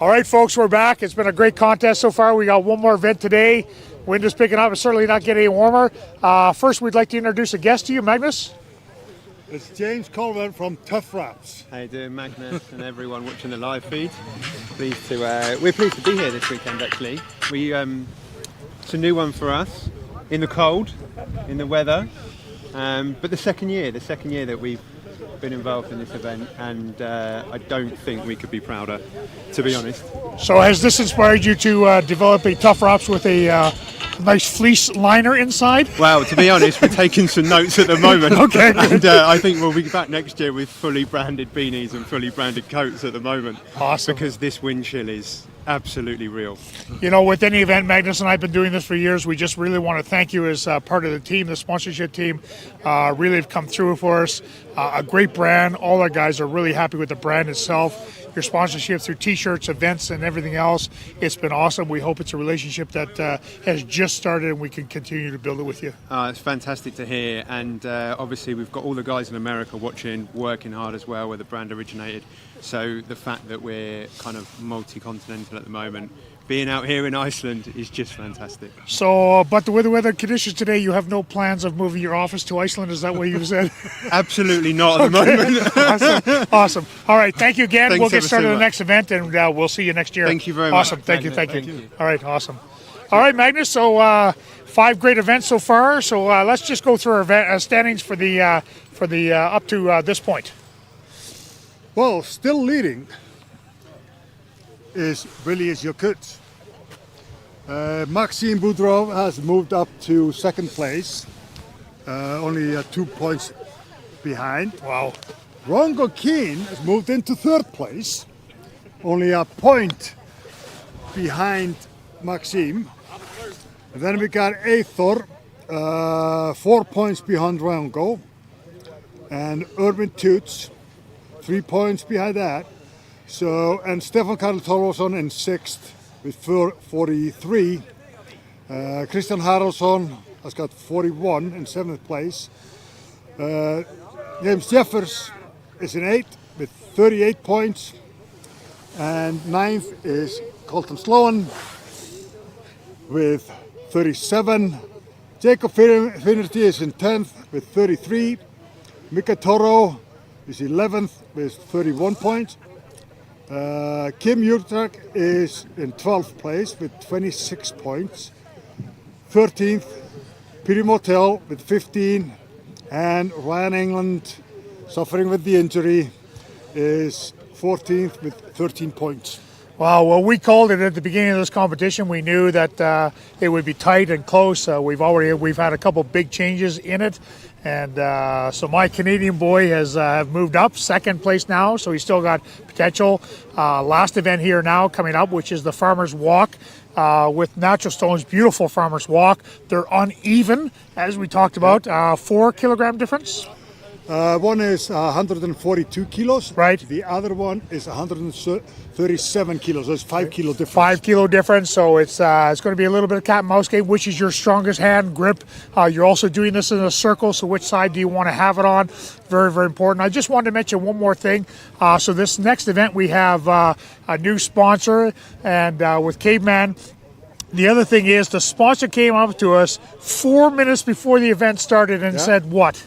All right, folks, we're back. It's been a great contest so far. We got one more event today. Wind is picking up. It's certainly not getting any warmer. First, we'd like to introduce a guest to you, Magnus. It's James Colten from Tough Wraps. How you doing, Magnus, and everyone watching the live feed? We're pleased to be here this weekend. Actually, it's a new one for us. In the cold, in the weather, but the second year that we've been involved in this event, and I don't think we could be prouder, to be honest. So has this inspired you to develop a Tough Wraps with a nice fleece liner inside? Well, to be honest, we're taking some notes at the moment. Okay. And I think we'll be back next year with fully branded beanies and fully branded coats at the moment. Awesome. Because this wind chill is absolutely real. You know, with any event, Magnus and I have been doing this for years. We just really want to thank you as part of the team, the sponsorship team. Really have come through for us. A great brand. All our guys are really happy with the brand itself. Your sponsorship through T-shirts, events, and everything else. It's been awesome. We hope it's a relationship that has just started and we can continue to build it with you. It's fantastic to hear, and obviously we've got all the guys in America watching, working hard as well, where the brand originated. So the fact that we're kind of multi-continental at the moment, being out here in Iceland is just fantastic. So, but with the weather conditions today, you have no plans of moving your office to Iceland? Is that what you said? Absolutely not at the moment. Awesome. All right, thank you again. Thanks we'll get ever started so on the much. next event, and we'll see you next year. Thank you very much. Awesome. Thank you. All right, awesome. All right, Magnus. So 5 great events so far. So let's just go through our event, standings for the up to this point. Well, still leading is Vilius Ujurak. Maxime Boudreault has moved up to second place, only 2 points behind. Wow. Rongo Keen has moved into third place, only a point behind Maxime. And then we got Eythor, 4 points behind Rongo, and Ervin Toots, 3 points behind that. So, and Stefan Torfason in sixth with 43. Kristjan Haraldsson has got 41 in 7th place. James Jeffers is in 8th with 38 points. And 9th is Colten Sloan with 37. Jacob Finerty is in 10th with 33. Mika Toro is 11th with 31 points. Kim Ujurak is in 12th place with 26 points. 13th, Pierre Motal with 15. And Ryan England, suffering with the injury, is 14th with 13 points. Wow, well, we called it at the beginning of this competition. We knew that it would be tight and close. We've had a couple big changes in it. And so my Canadian boy has moved up, second place now, so he's still got potential. Last event here now coming up, which is the Farmer's Walk with Natural Stones, beautiful Farmer's Walk. They're uneven, as we talked about, 4 kilogram difference. One is 142 kilos. Right. The other one is 137 kilos. So it's 5 kilo difference. 5 kilo difference. So it's going to be a little bit of cat and mouse game. Which is your strongest hand grip? You're also doing this in a circle. So which side do you want to have it on? Very, very important. I just wanted to mention one more thing. So this next event we have a new sponsor, and with Caveman. The other thing is the sponsor came up to us 4 minutes before the event started and said what?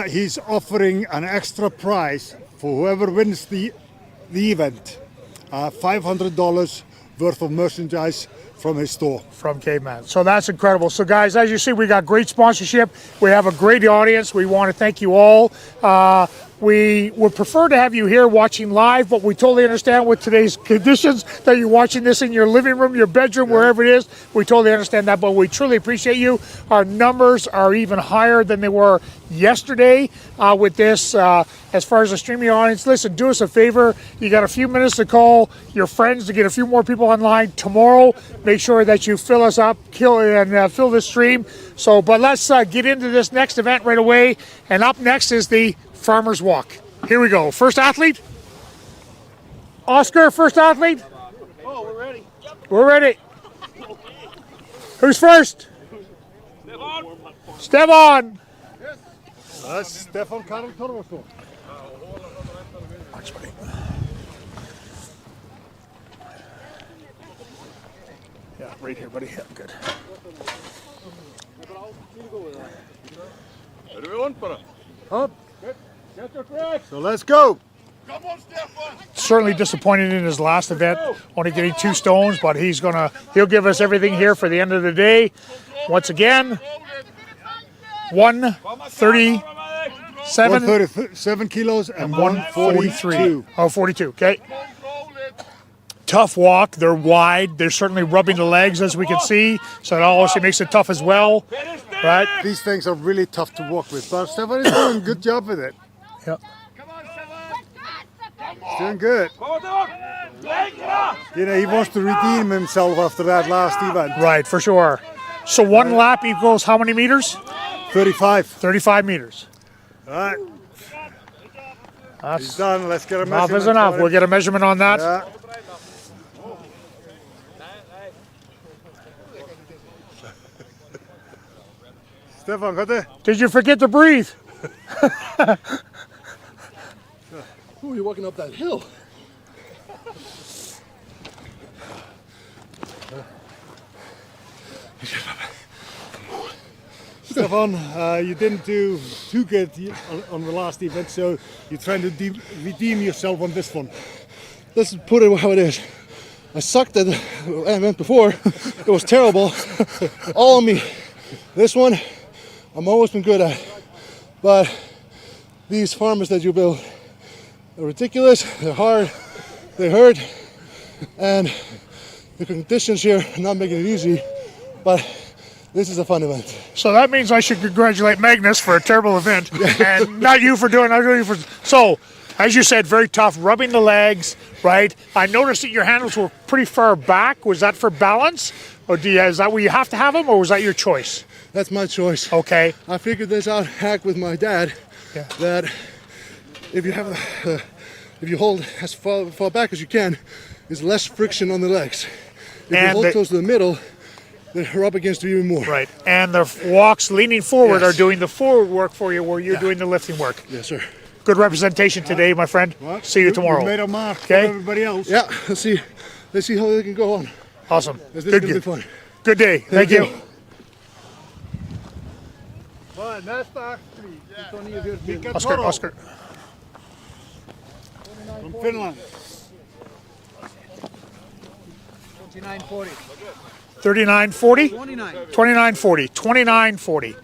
He's offering an extra prize for whoever wins the event. $500 worth of merchandise from his store. From Caveman. So that's incredible. So guys, as you see, we got great sponsorship. We have a great audience. We want to thank you all. We would prefer to have you here watching live, but we totally understand with today's conditions that you're watching this in your living room, your bedroom, wherever it is. We totally understand that, but we truly appreciate you. Our numbers are even higher than they were yesterday with this. As far as the streaming audience, listen, do us a favor. You got a few minutes to call your friends to get a few more people online tomorrow. Make sure that you fill us up, fill this stream. So, but let's get into this next event right away. And up next is the Farmer's Walk. Here we go. First athlete. Oscar, first athlete. Oh, we're ready. We're ready. Who's first? Stefan. That's Stefan Torfason. Yeah, right here, buddy. Yeah, good. So let's go. Certainly disappointed in his last event, only getting 2 stones, but he'll give us everything here for the end of the day. Once again, 137. 137 kilos and 143. Oh, 42, okay. Tough walk, they're wide, they're certainly rubbing the legs as we can see, so that also makes it tough as well. Right? These things are really tough to walk with, but Stefan is doing a good job with it. Yeah. He's doing good. You know, he wants to redeem himself after that last event. Right, for sure. So 1 lap equals how many meters? 35. 35 meters. All right. He's done. Let's get a Enough measurement. is enough. We'll get a measurement on that. Yeah. Stefan, got it? Did you forget to breathe? Ooh, you're walking up that hill. Stefan, you didn't do too good on the last event, so you're trying to redeem yourself on this one. Let's put it how it is. I sucked at the event before. It was terrible. All on me. This one, I'm always been good at. But these farmers that you build are ridiculous. They're hard. They hurt. And the conditions here are not making it easy. But this is a fun event. So that means I should congratulate Magnus for a terrible event, and not you for doing it. So, as you said, very tough, rubbing the legs, right? I noticed that your handles were pretty far back. Was that for balance? Or is that where you have to have them, or was that your choice? That's my choice. Okay. I figured this out hack with my dad, that if you have, if you hold as far back as you can, there's less friction on the legs. If you hold close to the middle, they rub against you even more. Right, and the walks leaning forward Yes. are doing the forward work for you, where you're doing the lifting work. Yes, sir. Good representation today, my friend. See you tomorrow. You made a mark for Okay. everybody else. Yeah, let's see how they can go on. Awesome. This is going to be fun. Good day. Thank you. Oscar. From Finland. 29.40. 39.40? 29. 29.40. 29.40.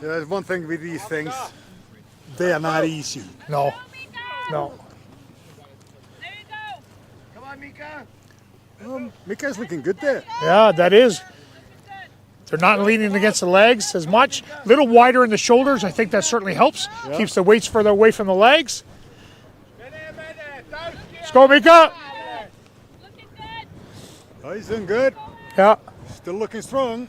There's one thing with these things. They are not easy. No. No. Come on, Mika. Mika's looking good there. Yeah, that is. They're not leaning against the legs as much. A little wider in the shoulders. I think that certainly helps. Yeah. Keeps the weights further away from the legs. Let's go, Mika. Oh, he's doing good. Yeah. Still looking strong.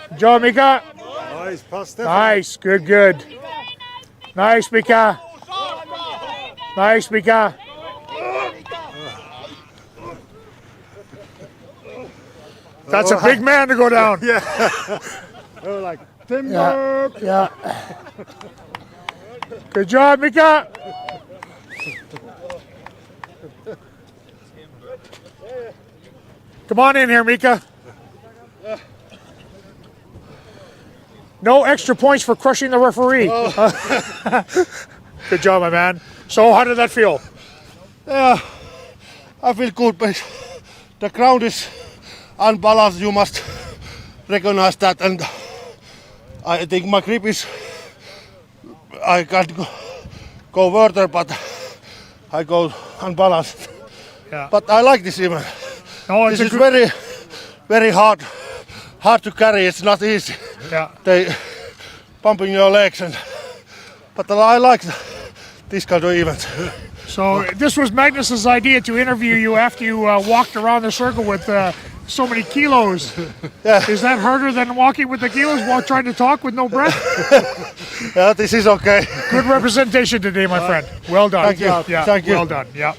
Good job, Mika. Oh, he's past Stefan. Nice. Good, good. Nice, Mika. Nice, Mika. That's a big man to go down. Yeah. They were like, timber. Yeah. Good job, Mika. Come on in here, Mika. No extra points for crushing the referee. Good job, my man. So, how did that feel? Yeah, I feel good, but the ground is unbalanced. You must recognize that, and I think my grip is. I can't go further, but I go unbalanced. Yeah. But I like this event. No, it's this is very, very hard to carry. It's not easy. Yeah. They pumping your legs, but I like this kind of event. So this was Magnus's idea to interview you after you walked around the circle with so many kilos. Yeah. Is that harder than walking with the kilos while trying to talk with no breath? Yeah, this is okay. Good representation today, my friend. Well done. Thank you. Yeah, Thank you. Well done. Yeah.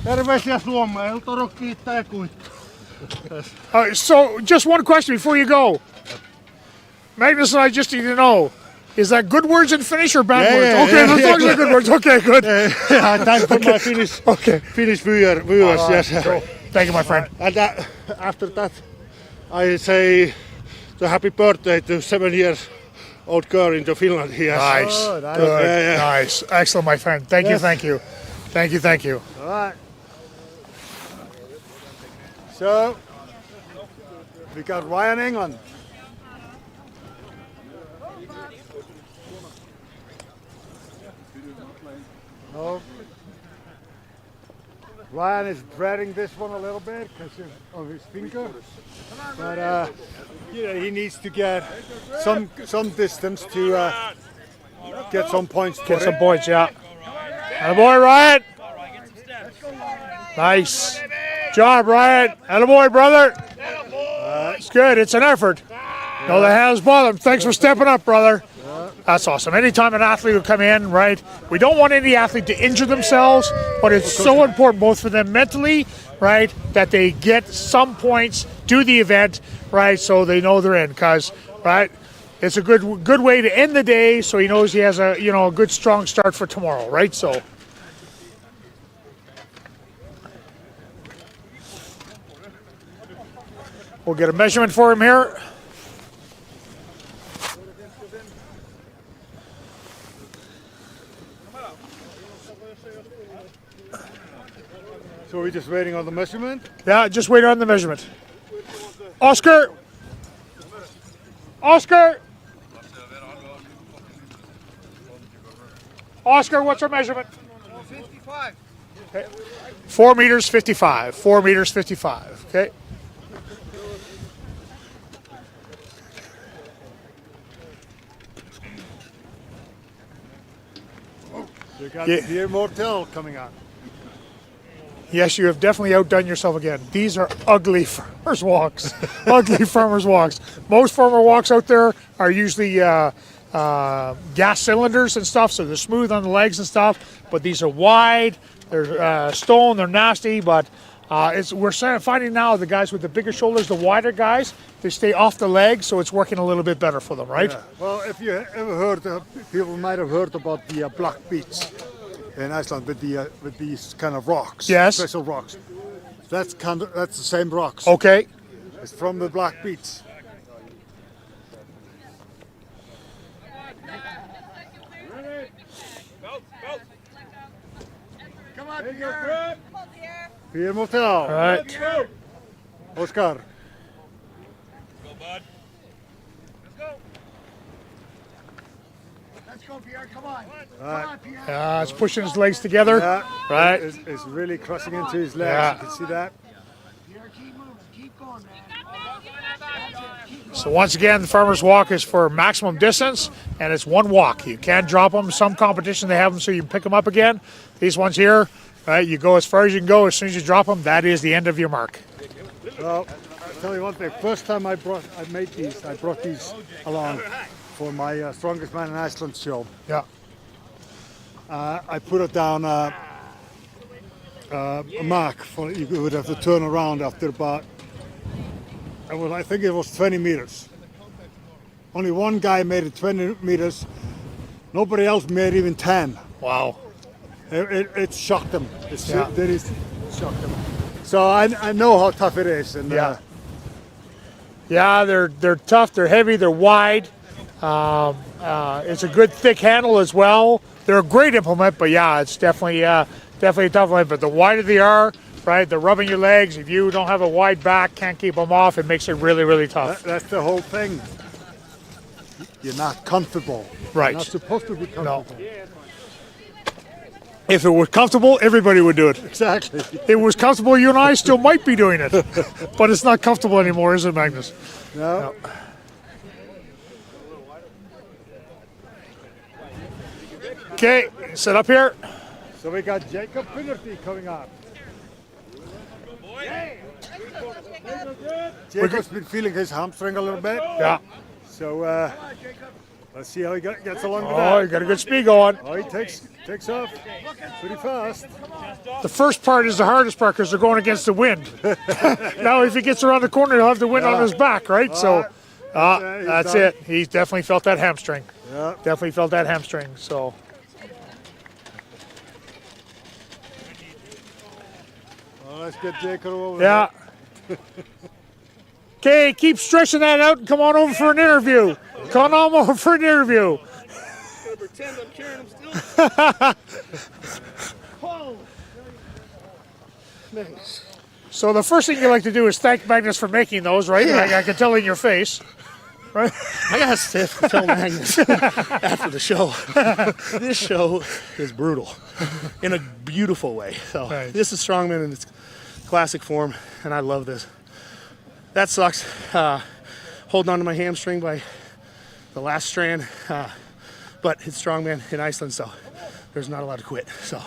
Terveisiä Suomeen. Eythor kiittää ja kuittaa. So just one question before you go. Magnus and I just need to know, Is that good words in Finnish or bad Yeah, words? yeah, Okay, yeah, those yeah, songs are good words. Okay, good. Thanks for my Finnish viewers. All right, Yes. great. Thank you, my friend. And after that, I say the happy birthday to 7 years old girl in Finland. Yes. Nice. Good. Nice. Excellent, my friend. Thank you, Yes. thank you. Thank you, thank you. All right. So, we got Ryan England. Oh. Ryan is dreading this one a little bit because of his finger, but he needs to get some distance to get some points. Get some points, yeah. Attaboy, Ryan. Nice job, Ryan. Attaboy, brother. It's good. It's an effort. No, the hands bottom. Thanks for stepping up, brother. That's awesome. Anytime an athlete will come in, right, we don't want any athlete to injure themselves, but it's so important both for them mentally, right, that they get some points, do the event, right, so they know they're in, because, right, it's a good way to end the day so he knows he has a, a good, strong start for tomorrow, right, so. We'll get a measurement for him here. So we're just waiting on the measurement? Yeah, just waiting on the measurement. Oscar! Oscar! Oscar, what's our measurement? 55. Okay. 4 meters 55. 4 meters 55. Okay. You got Pierre Motal coming on. Yes, you have definitely outdone yourself again. These are ugly farmers' walks. Ugly farmers' walks. Most farmer walks out there are usually gas cylinders and stuff, so they're smooth on the legs and stuff. But these are wide. They're stone. They're nasty. But we're finding now the guys with the bigger shoulders, the wider guys, they stay off the legs, so it's working a little bit better for them, right? Yeah. Well, if you ever heard, people might have heard about the Black Beach in Iceland with these kind of rocks. Yes. Special rocks. That's the same rocks. Okay. It's from the Black Beach. Come on, Pierre. Pierre Motal. All right. Oscar. Go, bud. Let's go. Let's go, Pierre. Come on. Come on, Pierre. Yeah, it's pushing his legs together. Yeah. Right. It's really crushing into his legs. Yeah. You can see that. Pierre, keep moving. Keep going, man. So once again, the farmer's walk is for maximum distance, and it's one walk. You can't drop them. Some competition they have them so you can pick them up again. These ones here, right? You go as far as you can go. As soon as you drop them, that is the end of your mark. Well, I'll tell you one thing. First time I brought these along for my Strongest Man in Iceland show. Yeah. I put it down a mark for you would have to turn around after about. I think it was 20 meters. Only one guy made it 20 meters. Nobody else made even 10. Wow. It shocked them. It Yeah. shocked them. So I know how tough it is. And, Yeah. Yeah, they're tough. They're heavy. They're wide. It's a good thick handle as well. They're a great implement, but yeah, it's definitely a tough implement. But the wider they are, right, they're rubbing your legs. If you don't have a wide back, can't keep them off, it makes it really, really tough. That's the whole thing. You're not comfortable. Right. You're not supposed to be comfortable. If it was comfortable, everybody would do it. Exactly. If it was comfortable, you and I still might be doing it. But it's not comfortable anymore, is it, Magnus? No. Okay, sit up here. So we got Jacob Finerty coming up. Jacob's been feeling his hamstring a little bit. Yeah. So let's see how he gets along with Oh, that. you got a good speed going. Oh, he takes off pretty fast. The first part is the hardest part because they're going against the wind. Now, if he gets around the corner, he'll have the wind on his back, right? So that's it. He's definitely felt that hamstring. Yeah. Definitely felt that hamstring, so. Well, let's get Jacob over Yeah. Okay, keep stretching that out and come on over for an interview. Come on over for an interview. Pretend I'm carrying him still. Magnus. So the first thing you like to do is thank Magnus for making those, right? Yeah. I can tell in your face, right? I got stuff to tell Magnus after the show. This show is brutal in a beautiful way. So this is Strongman in its classic form, and I love this. That sucks. Holding on to my hamstring by the last strand, but it's Strongman in Iceland, so there's not a lot to quit. So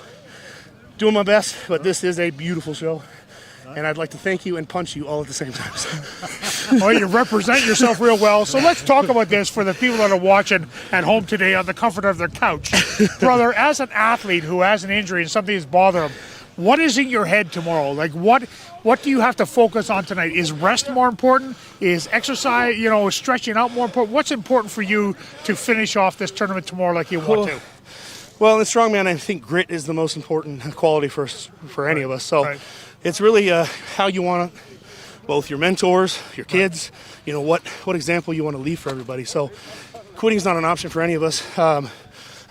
doing my best, but this is a beautiful show. And I'd like to thank you and punch you all at the same time. Well, you represent yourself real well. So let's talk about this for the people that are watching at home today on the comfort of their couch. Brother, as an athlete who has an injury and something is bothering him, what is in your head tomorrow? Like, what do you have to focus on tonight? Is rest more important? Is exercise, stretching out more important? What's important for you to finish off this tournament tomorrow like you want to? Well, in Strongman, I think grit is the most important quality for any of us. So it's really how you want to, both your mentors, your kids, what example you want to leave for everybody. So quitting is not an option for any of us.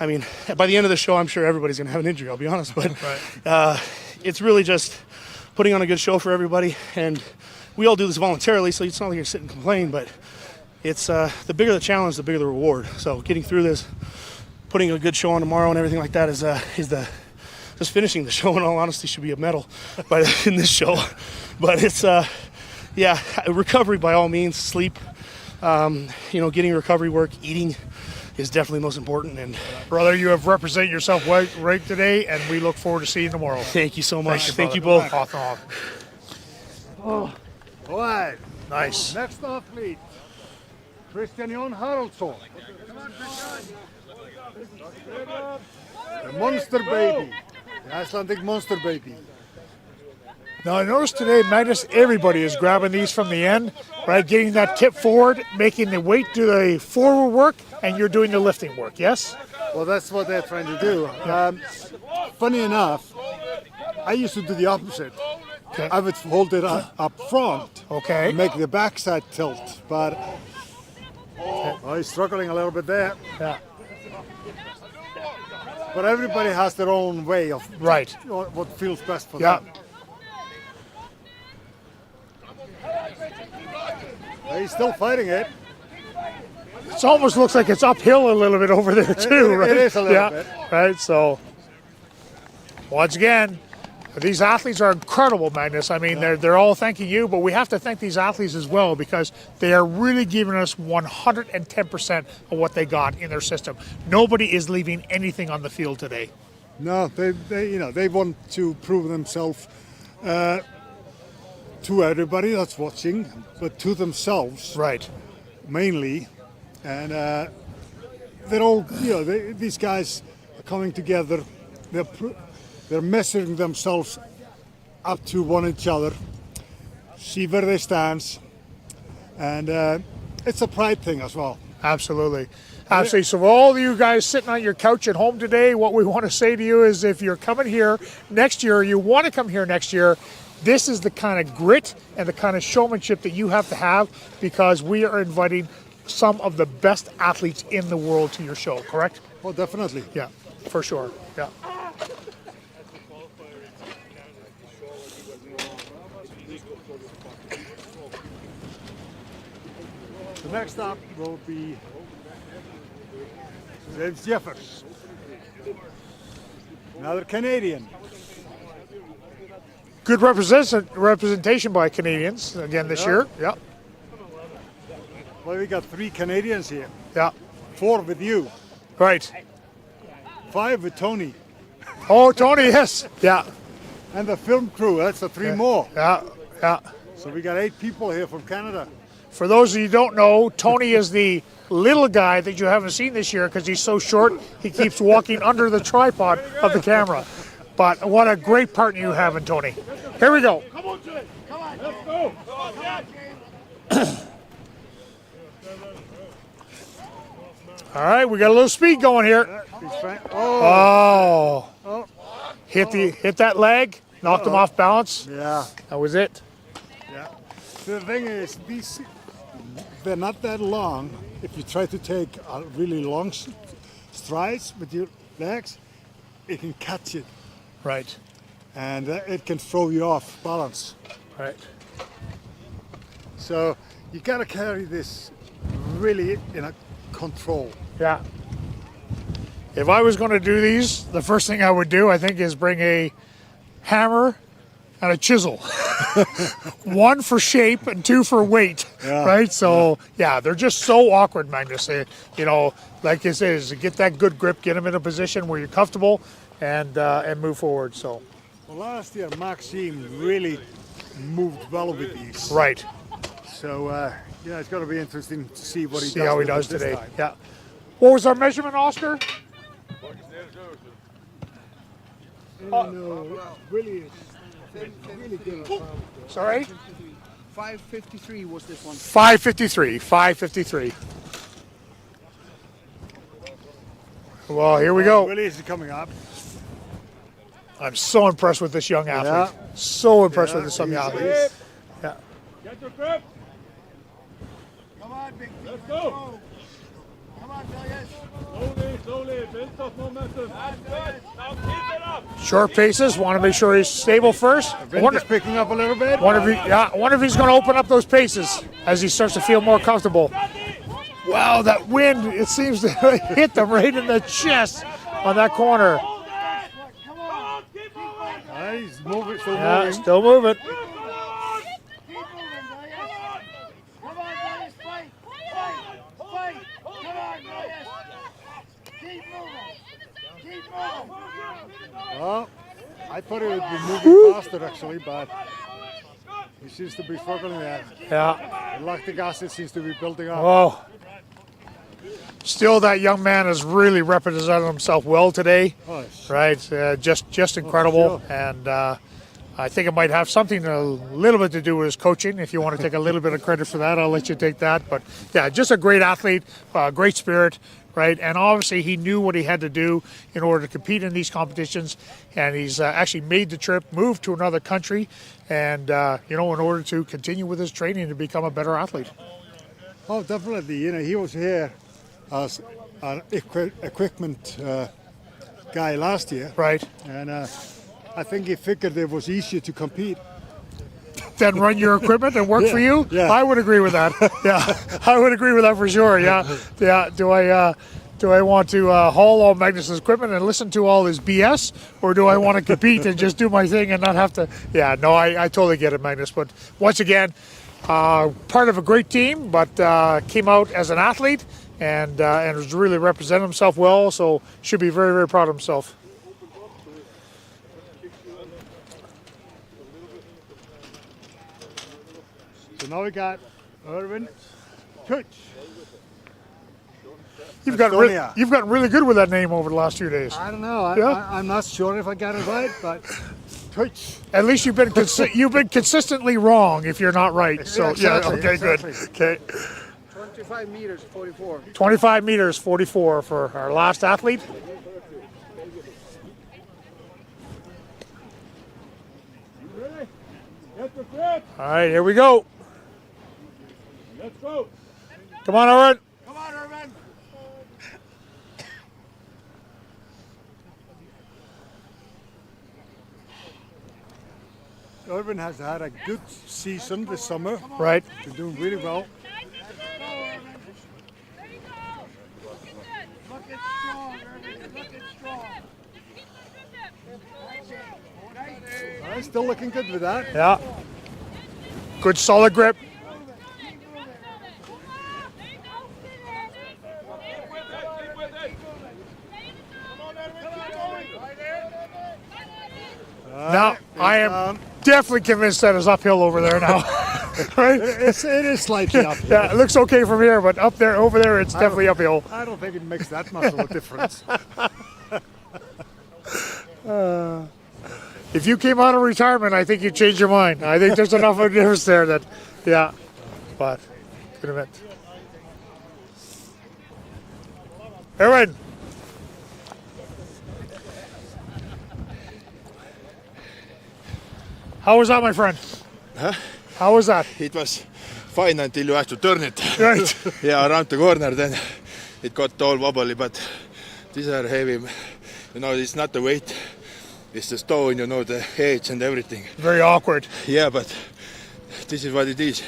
I mean, by the end of the show, I'm sure everybody's going to have an injury, I'll be honest. But it's really just putting on a good show for everybody. And we all do this voluntarily, so it's not like you're sitting and complain, but it's the bigger the challenge, the bigger the reward. So getting through this, putting a good show on tomorrow and everything like that is just finishing the show, in all honesty, should be a medal in this show. But it's, recovery by all means, sleep, getting recovery work, eating is definitely most important. And brother, you have represented yourself right today, and we look forward to seeing you tomorrow. Thank you so much. Thank you both. Awesome. All right. Nice. Next athlete, Kristjan Haraldsson. The monster baby. The Icelandic monster baby. Now I noticed today, Magnus, everybody is grabbing these from the end, right? Getting that tip forward, making the weight do the forward work, and you're doing the lifting work, yes? Well, that's what they're trying to do. Funny enough, I used to do the opposite. Okay. I would hold it up front, okay, and make the backside tilt, but he's struggling a little bit there. Yeah. But everybody has their own way of what feels best for them. He's still fighting it. It almost looks like it's uphill a little bit over there too, right? It is a little bit. Right, so once again, these athletes are incredible, Magnus. I mean, they're all thanking you, but we have to thank these athletes as well because they are really giving us 110% of what they got in their system. Nobody is leaving anything on the field today. No, they want to prove themselves to everybody that's watching, but to themselves, right? Mainly, and they're all, these guys are coming together. They're measuring themselves up to one each other, see where they stand, and it's a pride thing as well. Absolutely. Absolutely. So for all of you guys sitting on your couch at home today, what we want to say to you is if you're coming here next year, you want to come here next year, this is the kind of grit and the kind of showmanship that you have to have because we are inviting some of the best athletes in the world to your show, correct? Well, definitely. Yeah, for sure. Yeah. The next up will be James Jeffers, another Canadian. Good representation by Canadians again this year. Yeah. Well, we got 3 Canadians here. Yeah. 4 with you. Right. 5 with Tony. Oh, Tony, yes. Yeah. And the film crew, that's the 3 more. Yeah, yeah. So we got 8 people here from Canada. For those of you who don't know, Tony is the little guy that you haven't seen this year because he's so short, he keeps walking under the tripod of the camera. But what a great partner you have in Tony. Here we go. Come on, Jay. Come on, let's go. All right, we got a little speed going here. Oh. Hit that leg, knocked him off balance. Yeah. That was it. Yeah. The thing is, they're not that long. If you try to take really long strides with your legs, it can catch it. Right. And it can throw you off balance. Right. So you gotta carry this really in a control. Yeah. If I was going to do these, the first thing I would do, I think, is bring a hammer and a chisel. 1 for shape and 2 for weight. Yeah. Right? So, yeah, they're just so awkward, Magnus. You know, like you said, is to get that good grip, get them in a position where you're comfortable, and move forward. So. Well, last year, Maxime really moved well with these. Right. So, yeah, it's going to be interesting to see what he does. See how he with does it this today. time. Yeah. What was our measurement, Oscar? Really good. Sorry? 553 was this one. 553. 553. Well, here we go. Willie is coming up. I'm so impressed with this young athlete. So impressed with this young athlete. Yeah. Get your grip. Come on, big Let's go. Come on, Vilius. Slowly, build up momentum. That's good. Now keep it up. Short paces. Want to make sure he's stable first. Vintage picking up a little bit. Wonder if he's going to open up those paces as he starts to feel more comfortable. Wow, that wind, it seems to hit them right in the chest on that corner. He's moving, still Yeah, moving. still moving. Well, I thought he would be moving faster actually, but he seems to be struggling there. Yeah. The lactic acid seems to be building up. Oh. Still, that young man has really represented himself well today. Oh, Right, just incredible, and I think it might have something a little bit to do with his coaching. If you want to take a little bit of credit for that, I'll let you take that. But yeah, just a great athlete, great spirit, right? And obviously he knew what he had to do in order to compete in these competitions, and he's actually made the trip, moved to another country, and in order to continue with his training to become a better athlete. Oh, definitely. He was here as an equipment guy last year. Right. And I think he figured it was easier to compete. Then run your equipment and work for you? Yeah. I would agree with that. Yeah, I would agree with that for sure. Yeah. Do I want to haul all Magnus's equipment and listen to all his BS, or do I want to compete and just do my thing and not have to? Yeah, no, I totally get it, Magnus. But once again, part of a great team, but came out as an athlete and has really represented himself well. So should be very, very proud of himself. So now we got Ervin, Toots. You've gotten really good with that name over the last few days. I don't know. I'm not sure if I got it right, but Toots. At least you've been consistently wrong if you're not right. So Exactly, yeah, okay, exactly. good. Okay. 25 meters, 44. 25 meters, 44 for our last athlete. Get your grip. All right, here we go. Let's go. Come on, Ervin. Come on, Ervin. Ervin has had a good season this summer. Right. He's doing really well. Looking strong, Ervin. Looking strong. He's still looking good with that. Yeah. Good solid grip. Now, I am definitely convinced that is uphill over there now. Right? It is slightly uphill. Yeah, it looks okay from here, but over there, it's definitely uphill. I don't think it makes that much of a difference. If you came out of retirement, I think you'd change your mind. I think there's enough of a difference there that, yeah, but good event. Ervin. How was that, my friend? Huh? How was that? It was fine until you have to turn it. Right. Yeah, around the corner, then it got all wobbly, but these are heavy. You know, it's not the weight, it's the stone, you know, the edge and everything. Very awkward. Yeah, but this is what it is.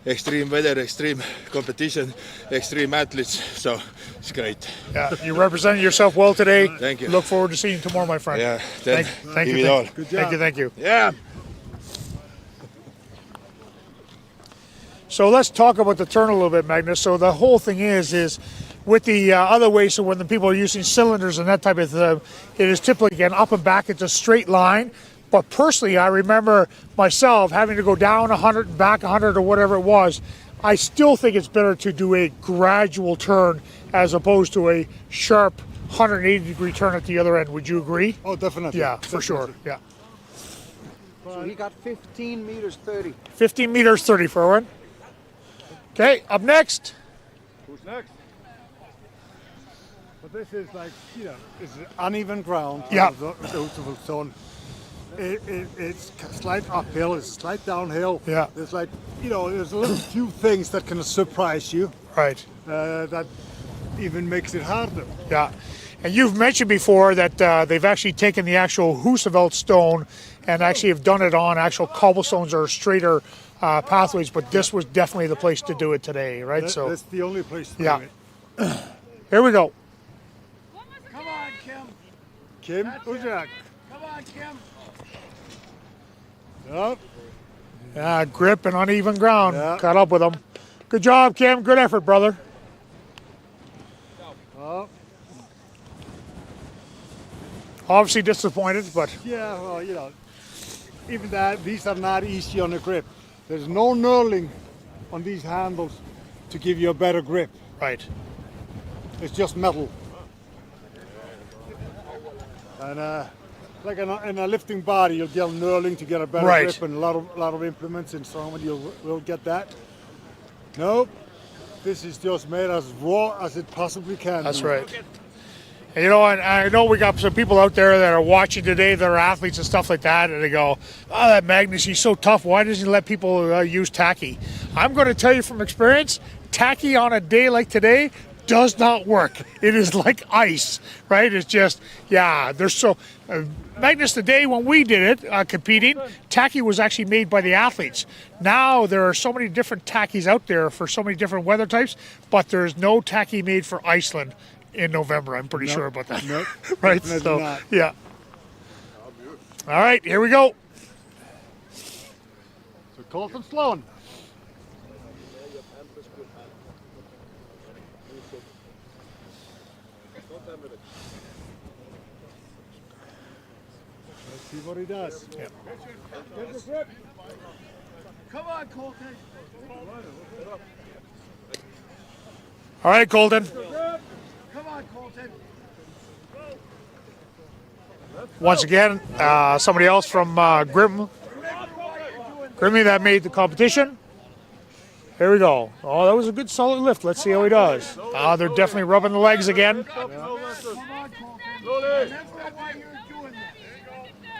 Extreme weather, extreme competition, extreme athletes, so it's great. Yeah, you represented yourself well today. Thank you. Look forward to seeing you tomorrow, my friend. Yeah, then thank give you. it all. Good job. Thank you. Yeah. So let's talk about the turn a little bit, Magnus. So the whole thing is with the other way, so when the people are using cylinders and that type of thing, it is typically, again, up and back, it's a straight line. But personally, I remember myself having to go down 100 and back 100 or whatever it was. I still think it's better to do a gradual turn as opposed to a sharp 180-degree turn at the other end. Would you agree? Oh, definitely. Yeah, for sure. Yeah. So he got 15 meters 30. 15 meters 30 for Ervin. Okay, up next. Who's next? But this is like, you know, it's uneven ground. Yeah. The Husafell Stone. It's slight uphill, it's slight downhill. Yeah. There's like, you know, there's a little few things that can surprise you. Right. That even makes it harder. Yeah. And you've mentioned before that they've actually taken the actual Husafell stone and actually have done it on actual cobblestones or straighter pathways, but this was definitely the place to do it today, right? That's the only place to do it. Here we go. Come on, Kim. Kim Ujurak. Come on, Kim. Yep. Yeah, grip and uneven ground. Yeah. Caught up with them. Good job, Kim. Good effort, brother. Oh. Obviously disappointed, but Yeah, well, you know, even that, these are not easy on the grip. There's no knurling on these handles to give you a better grip. Right. It's just metal. And like in a lifting body, you'll get knurling to get a better Right. grip, and a lot of implements in Strongman will get that. Nope. This is just made as raw as it possibly can. that's be. right. And, you know, and I know we got some people out there that are watching today that are athletes and stuff like that, and they go, oh, that Magnus, he's so tough. Why doesn't he let people use tacky? I'm going to tell you from experience, tacky on a day like today does not work. It is like ice, right? It's just, yeah, there's so... Magnus, the day when we did it, competing, tacky was actually made by the athletes. Now there are so many different tackies out there for so many different weather types, but there's no tacky made for Iceland in November. I'm pretty sure about that. Nope. Right? Definitely So, not. yeah. All right, here we go. So Colten Sloan. Let's see what he does. Yeah. Come on, Colten. All right, Colten. Come on, Colten. Once again, somebody else from Grimmy that made the competition. Here we go. Oh, that was a good solid lift. Let's see how he does. They're definitely rubbing the legs again. Come on, Colten. Remember why you're doing this.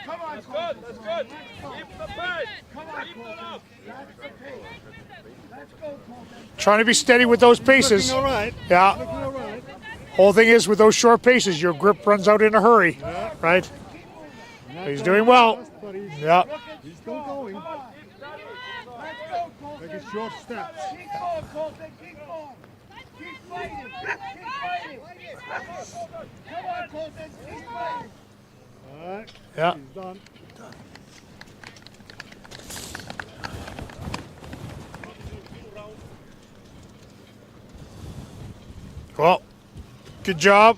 Come on, Colten. That's good. Keep the pace. Come on, Colten. That's the pace. Let's go, Colten. Trying to be steady with those paces. Looking all right. Yeah. Looking all right. Whole thing is with those short paces, your grip runs out in a hurry, right? He's doing well. Yeah. He's still going. Let's go, Colten. Making short steps. Keep going, Colten. Keep going. Keep fighting. Keep fighting. Come on, Colten. Keep fighting. All right. Yeah. He's done. Well, good job.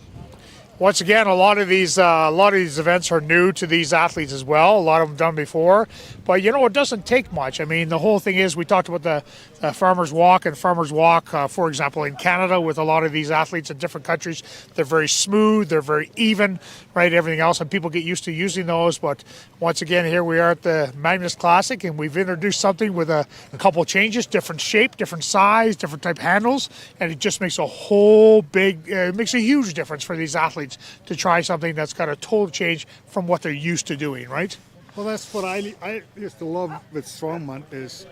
once again, a lot of these events are new to these athletes as well. A lot of them done before, but you know, it doesn't take much. I mean, the whole thing is, we talked about the farmers walk and farmers walk, for example, in Canada with a lot of these athletes in different countries. They're very smooth, they're very even, right? Everything else, and people get used to using those. But once again, here we are at the Magnus Classic, and we've introduced something with a couple changes, different shape, different size, different type handles, and it just makes a whole big, it makes a huge difference for these athletes to try something that's got a total change from what they're used to doing, right? Well, that's what I used to love with Strongman is,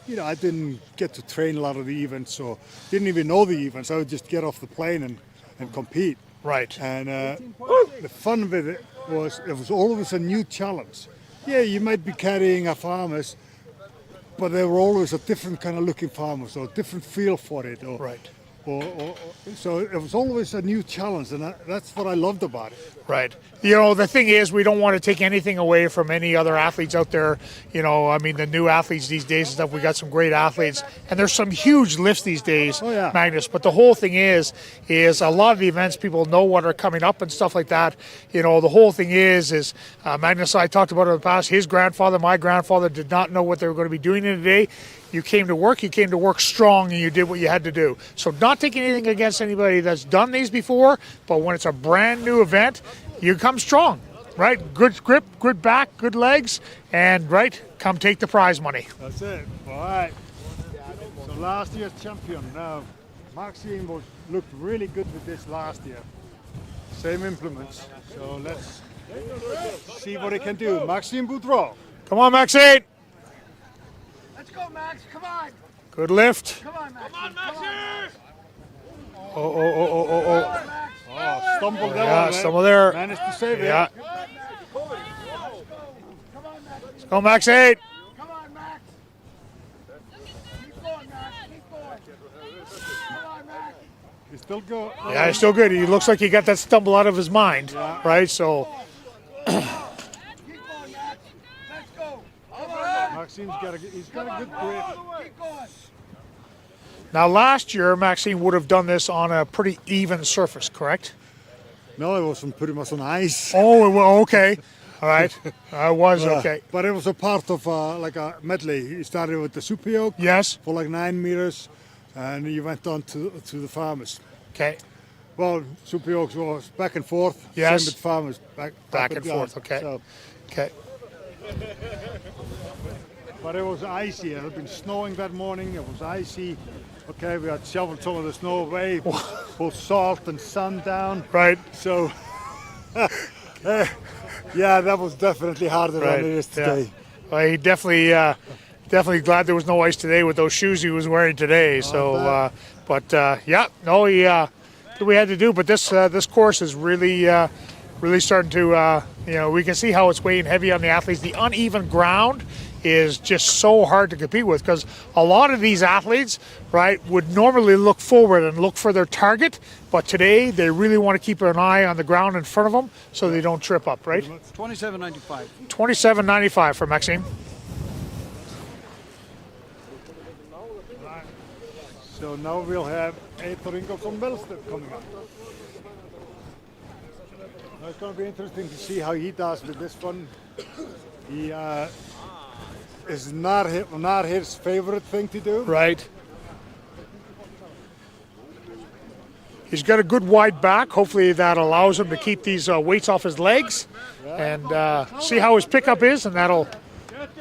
you know, I didn't get to train a lot of the events, so didn't even know the events. I would just get off the plane and compete. Right. And the fun with it was always a new challenge. Yeah, you might be carrying a farmers, but they were always a different kind of looking farmers, or a different feel for it. Or, right. So it was always a new challenge, and that's what I loved about it. Right. You know, the thing is, we don't want to take anything away from any other athletes out there. You know, I mean, the new athletes these days and stuff, we got some great athletes, and there's some huge lifts these days, Magnus. But the whole thing is a lot of the events, people know what are coming up and stuff like that. You know, the whole thing is Magnus, I talked about it in the past, his grandfather, my grandfather did not know what they were going to be doing in a day. You came to work strong, and you did what you had to do. So not taking anything against anybody that's done these before, but when it's a brand new event, you come strong, right? Good grip, good back, good legs, and right, come take the prize money. That's it. All right. So last year's champion. Now, Maxime looked really good with this last year. Same implements. So let's see what he can do. Maxime Boudreault. Come on, Maxime. Let's go, Max. Come on. Good lift. Come on, Max. Come on, Max. Oh, stumbled there. Yeah, stumble there. Managed to save it. Yeah. Let's go, Max 8. Come on, Max. Keep going, Max. Keep going. Come on, Max. He's still good. Yeah, he's still good. He looks like he got that stumble out of his mind, right? So. Maxime's got a good grip. Now, last year, Maxime would have done this on a pretty even surface, correct? No, it was pretty much on ice. Oh, well, okay. All right. Okay. But it was a part of like a medley. He started with the super yoke. Yes. For like 9 meters, and he went on to the farmers. Okay. Well, super yokes was back and forth. Yes. Same with farmers. Back and forth. Okay. So. Okay. But it was icy. It had been snowing that morning. It was icy. Okay, we had shoveled some of the snow away, both salt and sun down. Right. So, yeah, that was definitely harder than it is today. Yeah. Well, he definitely glad there was no ice today with those shoes he was wearing today. So, yeah, no, he we had to do. But this course is really starting to, we can see how it's weighing heavy on the athletes. The uneven ground is just so hard to compete with, because a lot of these athletes, right, would normally look forward and look for their target, but today they really want to keep an eye on the ground in front of them so they don't trip up, right? 27.95. 27.95 for Maxime. So now we'll have Eythor Ingolfsson coming up. Now it's going to be interesting to see how he does with this one. He is not his favorite thing to do. Right. He's got a good wide back. Hopefully that allows him to keep these weights off his legs and see how his pickup is, and that'll...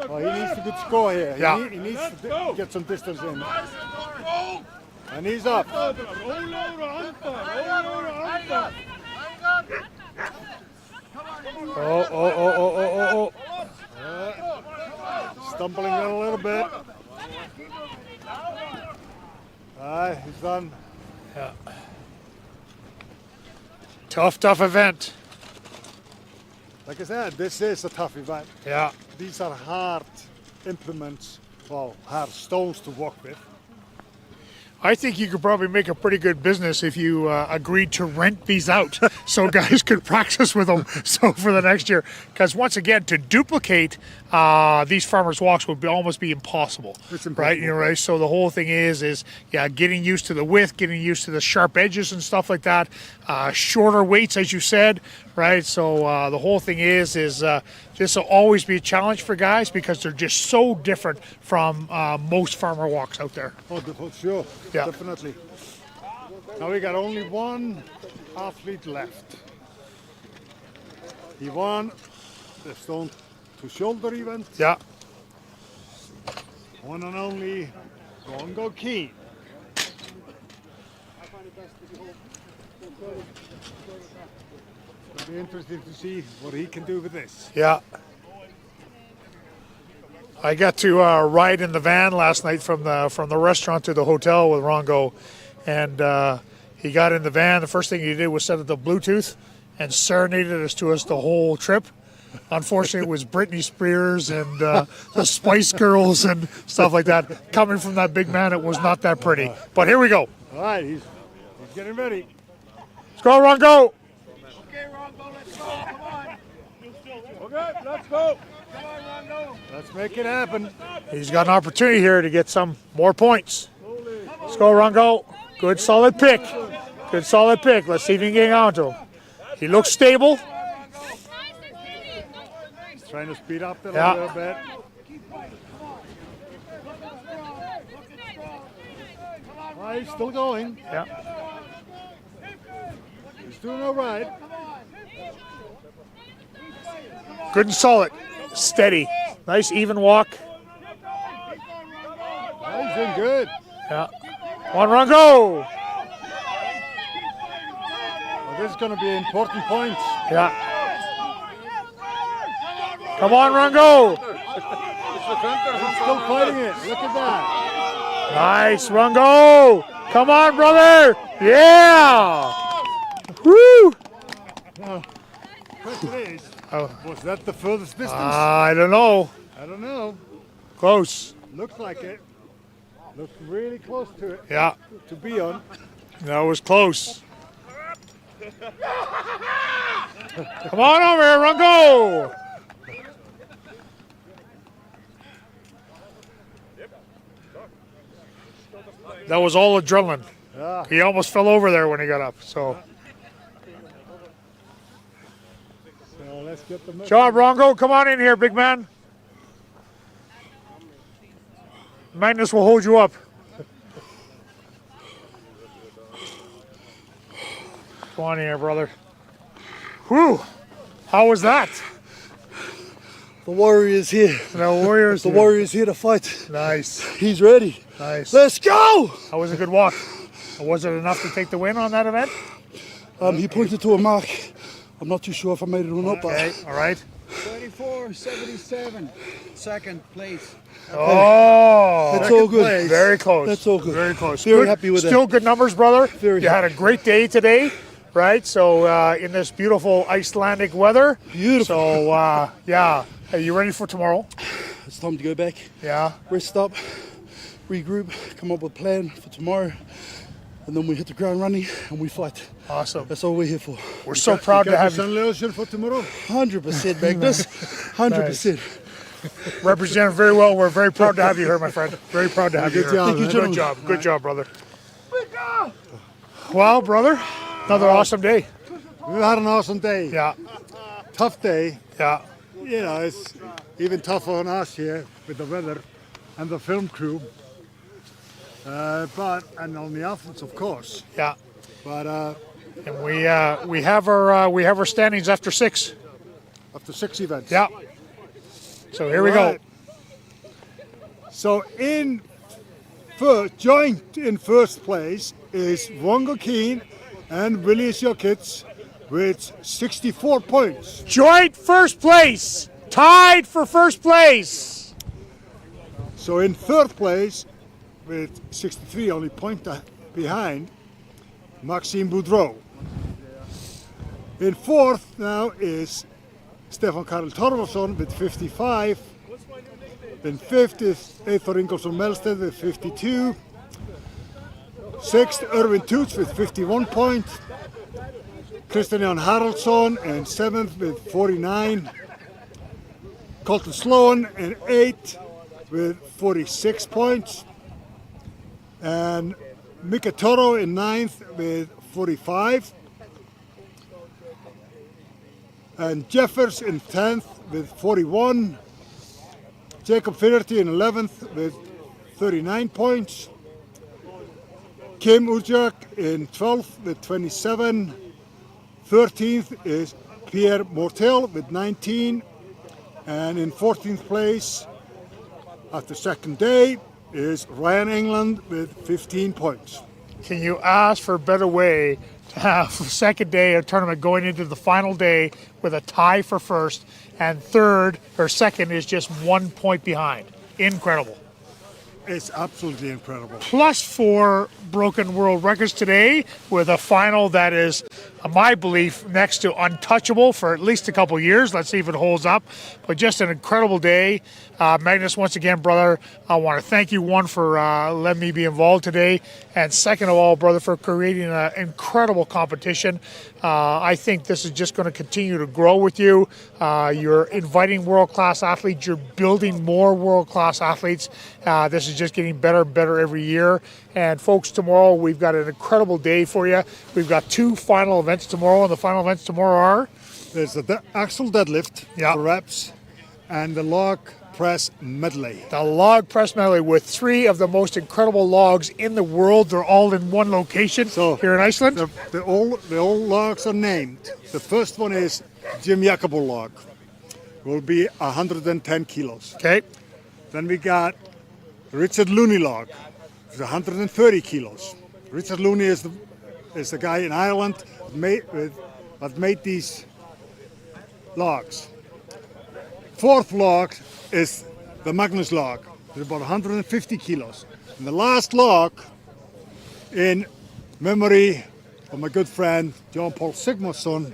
Well, he needs a good score here. Yeah. He needs to get some distance in. And he's up. Oh. Stumbling a little bit. He's done. Yeah. Tough event. Like I said, this is a tough event. Yeah. These are hard implements, well, hard stones to walk with. I think you could probably make a pretty good business if you agreed to rent these out so guys could practice with them so for the next year. Because once again, to duplicate these farmers' walks would almost be impossible. It's impossible. Right? Right? So the whole thing is getting used to the width, getting used to the sharp edges and stuff like that. Shorter weights, as you said, right? So the whole thing is this will always be a challenge for guys because they're just so different from most farmer walks out there. Oh, for sure. Yeah. Definitely. Now we got only one athlete left. He won the stone to shoulder event. Yeah. One and only Rongo Keen. It'll be interesting to see what he can do with this. Yeah. I got to ride in the van last night from the restaurant to the hotel with Rongo, and he got in the van. The first thing he did was set up the Bluetooth and serenaded us the whole trip. Unfortunately, it was Britney Spears and the Spice Girls and stuff like that. Coming from that big man, it was not that pretty. But here we go. All right, he's getting ready. Let's go, Rongo. Okay, Rongo, let's go. Come on. Okay, let's go. Come on, Rongo. Let's make it happen. He's got an opportunity here to get some more points. Let's go, Rongo. Good, solid pick. Good, solid pick. Let's see if he can get on to him. He looks stable. He's trying to speed up a little bit. Oh, he's still going. Yeah. He's doing all right. Good and solid. Steady. Nice even walk. Oh, he's doing good. Yeah. One run, go. Well, this is going to be important points. Yeah. Come on, run, go. He's still fighting it. Look at that. Nice, run, go. Come on, brother. Yeah. Woo. Now, question is, was that the furthest distance? I don't know. I don't know. Close. Looks like it. Looks really close to it. Yeah. To be on. That was close. Come on over here, run, go. That was all adrenaline. Yeah. He almost fell over there when he got up. So let's get the job, Rongo. Come on in here, big man. Magnus will hold you up. Come on in here, brother. Whew. How was that? The warrior is here. The warrior is the here. warrior is here to fight. Nice. He's ready. Nice. Let's go! That was a good walk. Was it enough to take the win on that event? He pointed to a mark. I'm not too sure if I made it or not. Okay, all right. 24.77, second place. Oh, that's all good. Place. Very close. That's all good. Very close. Very good. happy with Still that. good numbers, brother. Very you had a great day today, right? So in this beautiful Icelandic weather. Beautiful. So yeah, are you ready for tomorrow? It's time to go back. Yeah. Rest up, regroup, come up with a plan for tomorrow, and then we hit the ground running and we fight. Awesome. That's all we're here for. We're so proud to have you. Sun lotion for tomorrow. 100%, Magnus. 100%. Represented very well. We're very proud to have you here, my friend. Very proud to have you Good here. job, man. Good job. Good job, brother. Well, brother, another awesome day. We had an awesome day. Yeah. Tough day. Yeah. You know, it's even tougher on us here with the weather and the film crew. And on the athletes, of course. Yeah. But and we have our standings after 6. After 6 events. Yeah. So here we go. So joint in first place is Rongo Keen and Vilius with 64 points. Joint first place, tied for first place. So in third place with 63, only point behind, Maxime Boudreault. In fourth now is Stefan Karel Torfason with 55. Then fifth is Eythor Ingolfsson with 52. Sixth, Ervin Toots with 51 points. Kristjan Haraldsson in seventh with 49. Colten Sloan in eighth with 46 points. And Mika Toro in ninth with 45. And Jeffers in 10th with 41. Jacob Finerty in 11th with 39 points. Kim Ujurak in 12th with 27. 13th is Pierre Motal with 19. And in 14th place after second day is Ryan England with 15 points. Can you ask for a better way to have the second day of tournament going into the final day with a tie for first, and third or second is just 1 point behind? Incredible. It's absolutely incredible. +4 broken world records today, with a final that is, my belief, next to untouchable for at least a couple years. Let's see if it holds up. But just an incredible day. Magnus, once again, brother, I want to thank you, one, for letting me be involved today, and second of all, brother, for creating an incredible competition. I think this is just going to continue to grow with you. You're inviting world-class athletes. You're building more world-class athletes. This is just getting better and better every year. And folks, tomorrow we've got an incredible day for you. We've got 2 final events tomorrow, and the final events tomorrow are? There's the axle deadlift for reps and the log press medley. The log press medley with 3 of the most incredible logs in the world. They're all in one location here in Iceland. The all logs are named. The first one is Jim Jacobo log. Will be 110 kilos. Okay. Then we got Richard Looney log. It's 130 kilos. Richard Looney is the guy in Ireland that made these logs. Fourth log is the Magnus log. It's about 150 kilos. And the last log, in memory of my good friend John Paul Sigmarsson,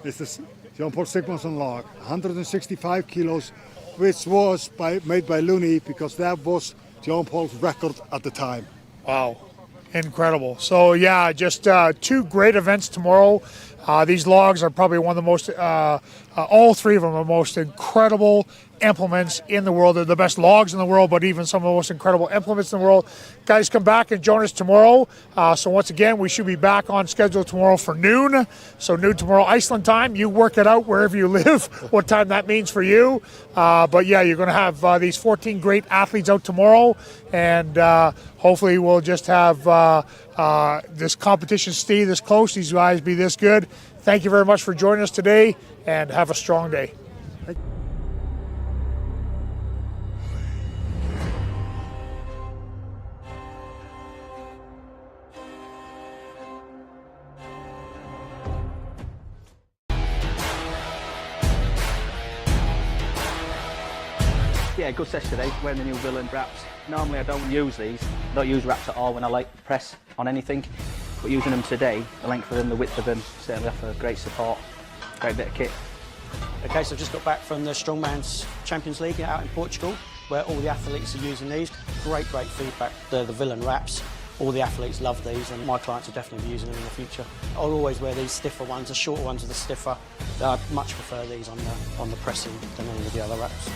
is the John Paul Sigmarsson log, 165 kilos, which was made by Looney because that was John Paul's record at the time. Wow. Incredible. So yeah, just 2 great events tomorrow. These logs are probably one of the most, all 3 of them are the most incredible implements in the world. They're the best logs in the world, but even some of the most incredible implements in the world. Guys, come back and join us tomorrow. So once again, we should be back on schedule tomorrow for noon. So noon tomorrow, Iceland time. You work it out wherever you live, what time that means for you. But yeah, you're going to have these 14 great athletes out tomorrow, and hopefully we'll just have this competition stay this close, these guys be this good. Thank you very much for joining us today, and have a strong day. Yeah, good session today, wearing the new villain wraps. Normally I don't use these, I don't use wraps at all when I like press on anything, but using them today, the length of them, the width of them, certainly offer great support, great bit of kit. Okay, so I've just got back from the Strongman's Champions League out in Portugal, where all the athletes are using these. Great feedback. They're the villain wraps. All the athletes love these, and my clients will definitely be using them in the future. I'll always wear these stiffer ones. The shorter ones are the stiffer. I much prefer these on the pressing than any of the other wraps.